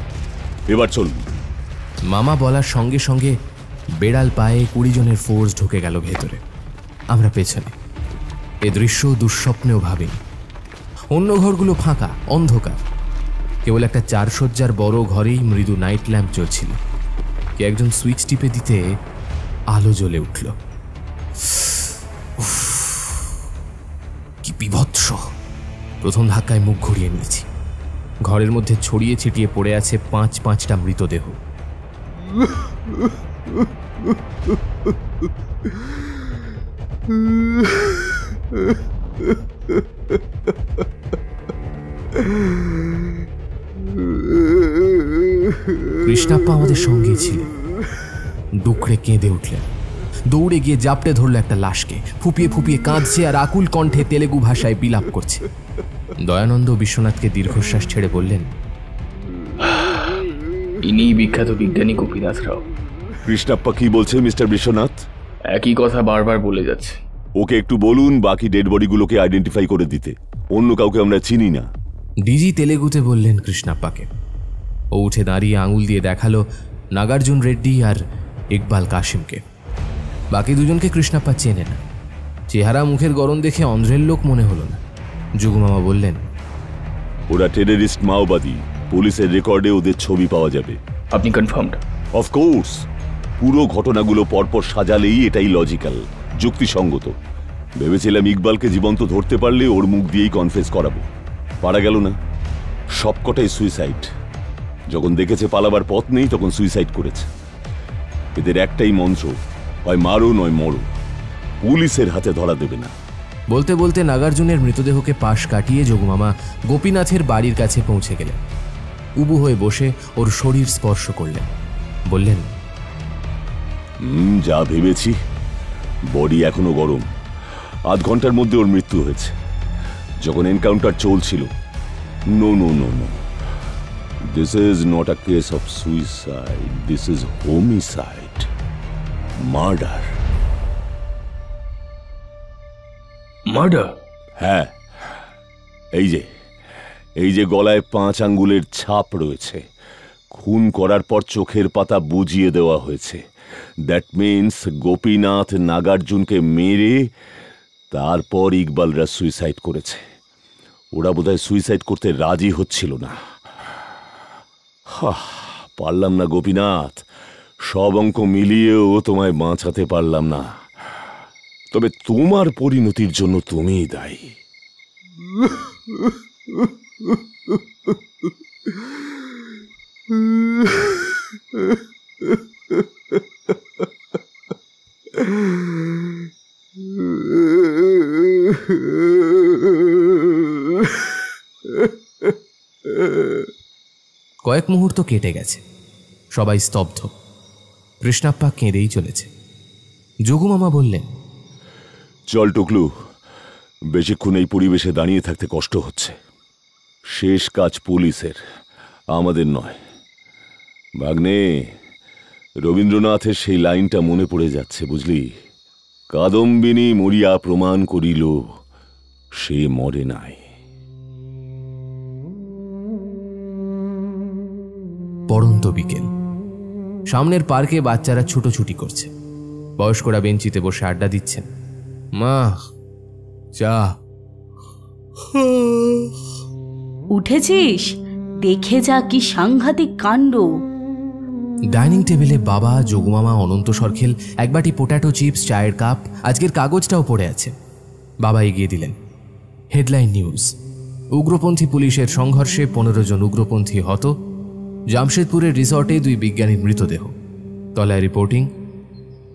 এবার চলুন। মামা বলার সঙ্গে সঙ্গে বেড়াল পায়ে 20 জনের ফোর্স ঢুকে গেল ভেতরে। আমরা পেছনে। এ দৃশ্য দুঃস্বপ্নেও ভাবিনি। অন্য ঘরগুলো ফাঁকা, অন্ধকার। কেবল একটা 4 শয্যার বড় ঘরেই মৃদু নাইট ল্যাম্প জ্বলছিল। কে একজন সুইচ টিপে দিতে আলো জ্বলে উঠল। কি বিভৎস! প্রথম ধাক্কায় মুখ ঘুরিয়ে নিয়েছি। ঘরের মধ্যে ছড়িয়ে ছিটিয়ে পড়ে আছে 5-5টা মৃতদেহ। কৃষ্ণাপ্পা আমাদের সঙ্গেই ছিল। ডুকরে কেঁদে উঠলেন, দৌড়ে গিয়ে জাপটে ধরল একটা লাশকে, ফুপিয়ে ফুপিয়ে কাঁদছে আর আকুল কণ্ঠে তেলেগু ভাষায় বিলাপ করছে। দয়ানন্দ বিশ্বনাথকে দীর্ঘশ্বাস ছেড়ে বললেন, ইনি বিখ্যাত বিজ্ঞানী গোপীনাথ রাও। কৃষ্ণাপ্পা কি বলছে মিস্টার বিশ্বনাথ? একই কথা বারবার বলে যাচ্ছে। ওকে একটু বলুন বাকি ডেড বডিগুলোকে আইডেন্টিফাই করে দিতে, অন্য কাউকে আমরা চিনি না। ডিজি তেলেগুতে বললেন কৃষ্ণাপ্পাকে। ও উঠে দাঁড়িয়ে আঙুল দিয়ে দেখালো নাগার্জুন রেড্ডি আর ইকবাল কাশিমকে। বাকি দুজনকে কৃষ্ণাপ্পা চেনে না। চেহারা মুখের গরম দেখে অন্ধ্রের লোক মনে হলো না। যুগমামা বললেন, ওরা টেররিস্ট মাওবাদী, পুলিশের রেকর্ডে ওদের ছবি পাওয়া যাবে। আপনি কনফার্মড? অফকোর্স, পুরো ঘটনাগুলো পরপর সাজালেই এটাই লজিক্যাল, যুক্তিসঙ্গত। ভেবেছিলাম ইকবালকে জীবন্ত ধরতে পারলে ওর মুখ দিয়েই কনফেস করাবো, পারা গেল না। সবকটাই সুইসাইড। যখন দেখেছে পালাবার পথ নেই তখন সুইসাইড করেছে। এদের একটাই মন্ত্র, হয় মারো নয় মরো, পুলিশের হাতে ধরা দেবে না। বলতে বলতে নাগার্জুনের মৃতদেহকে পাশ কাটিয়ে যোগমামা গোপীনাথের বাড়ির কাছে পৌঁছে গেলেন। উবু হয়ে বসে ওর শরীর স্পর্শ করলেন, বললেন, যা ভেবেছি, বডি এখনো গরম। আধ ঘন্টার মধ্যে ওর মৃত্যু হয়েছে। যখন এনকাউন্টার চলছিল। No no no no, this is not a case of suicide, this is homicide, murder. Murder? হ্যাঁ, এই যে গলায় 5 আঙ্গুলের ছাপ রয়েছে, খুন করার পর চোখের পাতা বুজিয়ে দেওয়া হয়েছে। দ্যাট মিন্স গোপীনাথ নাগার্জুনকে মেরে তারপর ইকবালরা সুইসাইড করেছে। ওরা বোধহয় সুইসাইড করতে রাজি হচ্ছিল না। পারলাম না গোপীনাথ, সব অঙ্ক মিলিয়েও তোমায় বাঁচাতে পারলাম না। তবে তোমার পরিণতির জন্য তুমিই দায়ী। কয়েক মুহূর্ত কেটে গেছে, সবাই স্তব্ধ। কৃষ্ণাপ্পা কেঁদেই চলেছে। যোগুমামা বললেন, চল টুকলু, বেশিক্ষণ এই পরিবেশে দাঁড়িয়ে থাকতে কষ্ট হচ্ছে। শেষ কাজ পুলিশের, আমাদের নয়। ভাগ্নে, রবীন্দ্রনাথের সেই লাইনটা মনে পড়ে যাচ্ছে, বুঝলি? কাদম্বিনী মরিয়া প্রমাণ করিল সে মরে নাই। পড়ন্ত বিকেল। সামনের পার্কে বাচ্চারা ছুটোছুটি করছে। বয়স্করা বেঞ্চিতে বসে আড্ডা দিচ্ছেন। মা, চা। উঠেছিস? দেখে যা কি সাংঘাতিক কাণ্ড। ডাইনিং টেবিলে বাবা, যোগমামা, অনন্ত সরখেল, এক বাটি পোট্যাটো চিপস, চায়ের কাপ, আজকের কাগজটাও পড়ে আছে। বাবা এগিয়ে দিলেন। হেডলাইন নিউজ, উগ্রপন্থী পুলিশের সংঘর্ষে 15 জন উগ্রপন্থী হত, জামশেদপুরের রিসর্টে 2 বিজ্ঞানীর মৃতদেহ। তলায় রিপোর্টিং।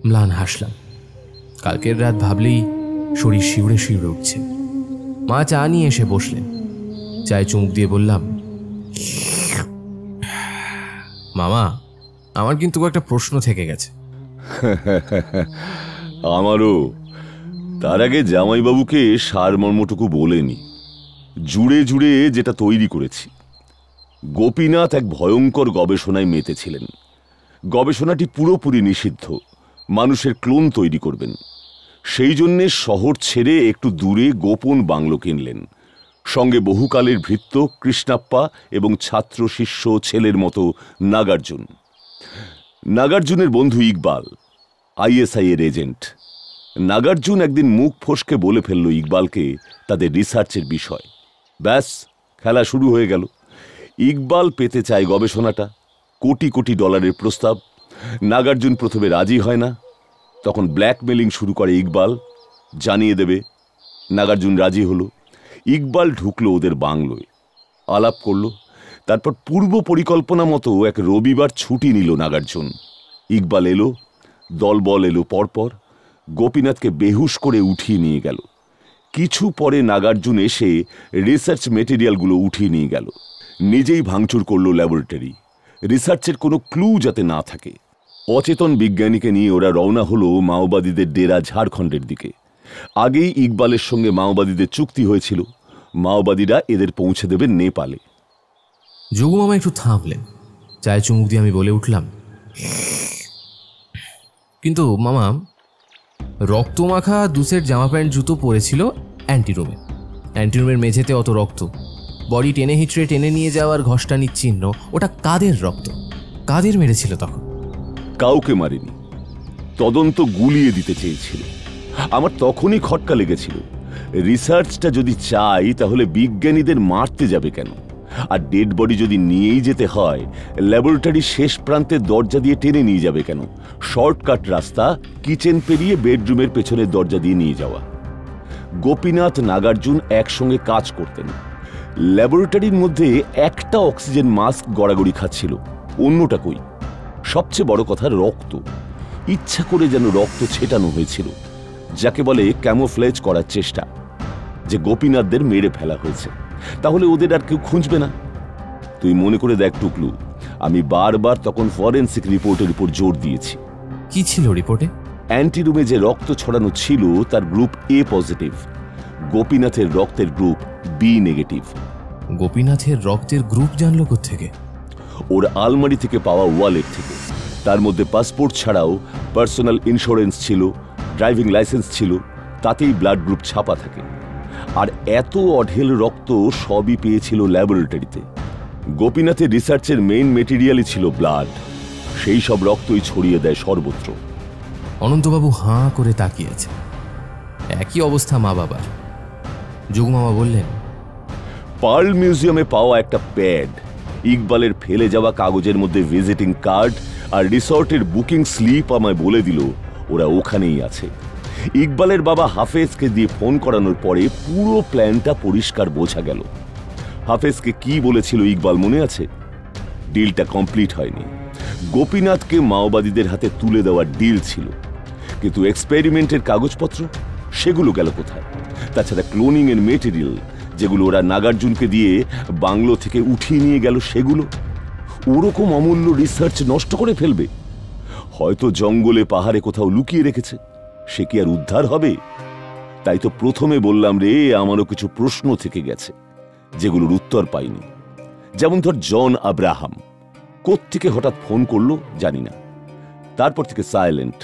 ম্লান হাসলাম। কালকের রাত ভাবলেই শরীর শিউরে শিউরে উঠছে। মা চা নিয়ে এসে বসলেন। চায়ে চুমুক দিয়ে বললাম, মামা, আমার কিন্তু একটা প্রশ্ন থেকে গেছে। আমারও। তার আগে জামাইবাবুকে সারমর্মটুকু বলেনি। জুড়ে জুড়ে যেটা তৈরি করেছি। গোপীনাথ এক ভয়ঙ্কর গবেষণায় মেতেছিলেন। গবেষণাটি পুরোপুরি নিষিদ্ধ। মানুষের ক্লোন তৈরি করবেন। সেই জন্যে শহর ছেড়ে একটু দূরে গোপন বাংলো কিনলেন। সঙ্গে বহুকালের ভৃত্য কৃষ্ণাপ্পা এবং ছাত্র শিষ্য ছেলের মতো নাগার্জুন। নাগার্জুনের বন্ধু ইকবাল, ISI এর এজেন্ট। নাগার্জুন একদিন মুখ ফসকে বলে ফেলল ইকবালকে তাদের রিসার্চের বিষয়। ব্যাস, খেলা শুরু হয়ে গেল। ইকবাল পেতে চায় গবেষণাটা, কোটি কোটি ডলারের প্রস্তাব। নাগার্জুন প্রথমে রাজি হয় না। তখন ব্ল্যাকমেলিং শুরু করে ইকবাল, জানিয়ে দেবে। নাগার্জুন রাজি হলো। ইকবাল ঢুকলো ওদের বাংলোয়, আলাপ করলো। তারপর পূর্ব পরিকল্পনা মতো এক রবিবার ছুটি নিল নাগার্জুন। ইকবাল এলো, দলবল এলো পরপর, গোপীনাথকে বেহুশ করে উঠিয়ে নিয়ে গেল। কিছু পরে নাগার্জুন এসে রিসার্চ মেটেরিয়ালগুলো উঠিয়ে নিয়ে গেল। নিজেই ভাঙচুর করলো ল্যাবরেটরি, রিসার্চের কোনো ক্লু যাতে না থাকে। অচেতন বিজ্ঞানীকে নিয়ে ওরা রওনা হলো মাওবাদীদের ডেরা ঝাড়খণ্ডের দিকে। আগেই ইকবালের সঙ্গে মাওবাদীদের চুক্তি হয়েছিল, মাওবাদীরা এদের পৌঁছে দেবে নেপালে। যোগু মামা একটু থামলেন। চায়ে চুমুক দিয়ে আমি বলে উঠলাম, কিন্তু মামা, রক্তমাখা 2 সেট জামা প্যান্ট জুতো পরেছিল অ্যান্টিরুমে। অ্যান্টিরুমের মেঝেতে অত রক্ত, বডি টেনে হিচড়ে টেনে নিয়ে যাওয়ার ঘষ্টানির চিহ্ন। ওটা কাদের রক্ত? কাদের মেরেছিল তখন? কাউকে মারেনি, তদন্ত গুলিয়ে দিতে চেয়েছিল। আমার তখনই খটকা লেগেছিল, রিসার্চটা যদি চাই তাহলে বিজ্ঞানীদের মারতে যাবে কেন? আর ডেড বডি যদি নিয়েই যেতে হয়, ল্যাবরেটরির শেষ প্রান্তের দরজা দিয়ে টেনে নিয়ে যাবে কেন? শর্টকাট রাস্তা, কিচেন পেরিয়ে বেডরুমের পেছনের দরজা দিয়ে নিয়ে যাওয়া। গোপীনাথ, নাগার্জুন একসঙ্গে কাজ করতেন। ল্যাবরেটরির মধ্যে একটা অক্সিজেন মাস্ক গড়াগড়ি খাচ্ছিল, অন্যটা কই? সবচেয়ে বড় কথা, রক্ত। ইচ্ছা করে যেন রক্ত ছেটানো হয়েছিল, যাকে বলে ক্যামোফ্লেজ করার চেষ্টা, যে গোপীনাথদের মেরে ফেলা হয়েছে। তাহলে ওদের আর কেউ খুঁজবে না। তুই মনে করে দেখ টুকলু, আমি বারবার তখন ফরেনসিক রিপোর্টের উপর জোর দিয়েছি। কি ছিল রিপোর্টে? অ্যান্টিরুমে যে রক্ত ছড়ানো ছিল তার গ্রুপ A পজিটিভ, গোপীনাথের রক্তের গ্রুপ B নেগেটিভ। গোপীনাথের রক্তের গ্রুপ জানলো কোত্থেকে? ওর আলমারি থেকে পাওয়া ওয়ালেট থেকে। তার মধ্যে পাসপোর্ট ছাড়াও পার্সোনাল ইন্স্যুরেন্স ছিল, ড্রাইভিং লাইসেন্স ছিল, তাতেই ব্লাড গ্রুপ ছাপা থাকে। আর এত অঢেল রক্ত সবই পেয়েছিল ল্যাবরেটরিতে। গোপীনাথের রিসার্চের মেইন মেটেরিয়ালই ছিল ব্লাড, সেই সব রক্তই ছড়িয়ে দেয় সর্বত্র। অনন্তবাবু হাঁ করে তাকিয়েছে। একই অবস্থা মা বাবার। যোগু মামা বললেন, পার্ল মিউজিয়ামে পাওয়া একটা প্যাড, ইকবালের ফেলে যাওয়া কাগজের মধ্যে ভিজিটিং কার্ড আর রিসর্টের বুকিং স্লিপ আমায় বলে দিল ওরা ওখানেই আছে। ইকবালের বাবা হাফেজকে দিয়ে ফোন করানোর পরে পুরো প্ল্যানটা পরিষ্কার বোঝা গেল। হাফেজকে কি বলেছিল ইকবাল মনে আছে? ডিলটা কমপ্লিট হয়নি, গোপীনাথকে মাওবাদীদের হাতে তুলে দেওয়ার ডিল ছিল, কিন্তু এক্সপেরিমেন্টের কাগজপত্র সেগুলো গেল কোথায়? তাছাড়া ক্লোনিং এর মেটেরিয়াল যেগুলো ওরা নাগার্জুনকে দিয়ে বাংলো থেকে উঠিয়ে নিয়ে গেল, সেগুলো ওরকম অমূল্য রিসার্চ নষ্ট করে ফেলবে? হয়তো জঙ্গলে পাহাড়ে কোথাও লুকিয়ে রেখেছে, সে কি আর উদ্ধার হবে? তাই তো প্রথমে বললাম রে, আমারও কিছু প্রশ্ন থেকে গেছে যেগুলোর উত্তর পাইনি। যেমন ধর, জন আব্রাহাম কোত্থেকে হঠাৎ ফোন করলো জানি না, তারপর থেকে সাইলেন্ট।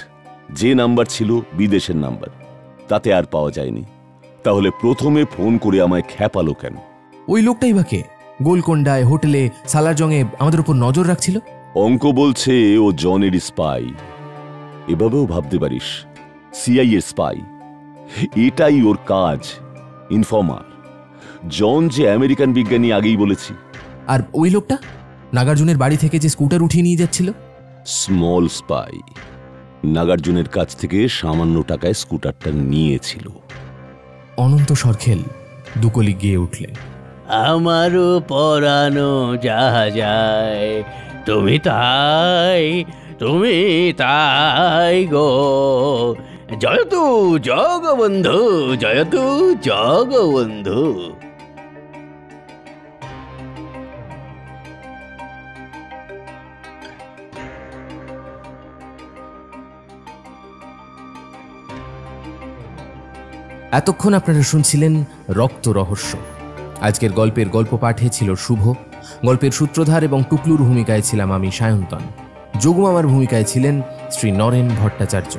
যে নাম্বার ছিল বিদেশের নাম্বার, তাতে আর পাওয়া যায়নি। তাহলে প্রথমে ফোন করে আমায় খ্যাপালো কেন? ওই লোকটাই বা কে? গোলকোন্ডায় হোটেলে সালারজংয়ে আমাদের উপর নজর রাখছিল। অঙ্ক বলছে ও জনের স্পাই। এভাবেও ভাবতে পারিস, সিআইএ স্পাই। এটাই ওর কাজ, ইনফর্মার। জন যে আমেরিকান বিজ্ঞানী আগেই বলেছি। আর ওই লোকটা নাগার্জুনের বাড়ি থেকে যে স্কুটার উঠিয়ে নিয়ে যাচ্ছিল? Small spy. নাগার্জুনের কাছ থেকে সামান্য টাকায় স্কুটারটা নিয়েছিল। অনন্ত সরখেল দুকলি গিয়ে উঠলেন, আমারও পরানো যাহা যায়, তুমি তাই, তুমি তাই গো। জয়তু জগবন্ধু, জয়তু জগবন্ধু। এতক্ষণ আপনারা শুনছিলেন রক্ত রহস্য। আজকের গল্পের গল্প পাঠে ছিল শুভ, গল্পের সূত্রধার এবং টুকলুর ভূমিকায় ছিলাম আমি সায়ন্তন, যোগু মামার ভূমিকায় ছিলেন শ্রী নরেন ভট্টাচার্য,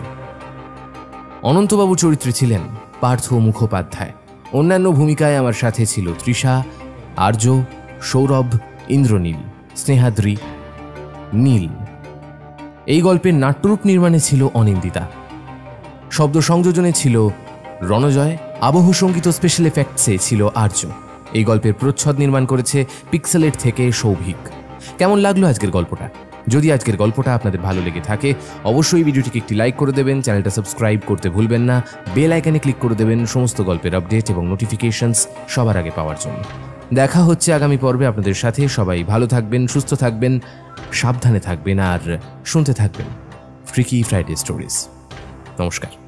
অনন্তবাবু চরিত্রে ছিলেন পার্থ মুখোপাধ্যায়, অন্যান্য ভূমিকায় আমার সাথে ছিল তৃষা, আর্য, সৌরভ, ইন্দ্রনীল, স্নেহাদ্রি, নীল। এই গল্পের নাট্যরূপ নির্মাণে ছিল অনিন্দিতা, শব্দ সংযোজনে ছিল রণজয়, আবহ সঙ্গীত স্পেশাল এফেক্টসে ছিল আর্য। এই গল্পের প্রচ্ছদ নির্মাণ করেছে পিক্সেলেট থেকে সৌভিক। কেমন লাগলো আজকের গল্পটা? যদি আজকের গল্পটা আপনাদের ভালো লেগে থাকে অবশ্যই ভিডিওটিকে একটি লাইক করে দেবেন, চ্যানেলটা সাবস্ক্রাইব করতে ভুলবেন না, বেল আইকনে ক্লিক করে দেবেন সমস্ত গল্পের আপডেট এবং নোটিফিকেশনস সবার আগে পাওয়ার জন্য। দেখা হচ্ছে আগামী পর্বে আপনাদের সাথে। সবাই ভালো থাকবেন, সুস্থ থাকবেন, সাবধানে থাকবেন আর শুনতে থাকবেন ফ্রিকি ফ্রাইডে স্টোরিজ। নমস্কার।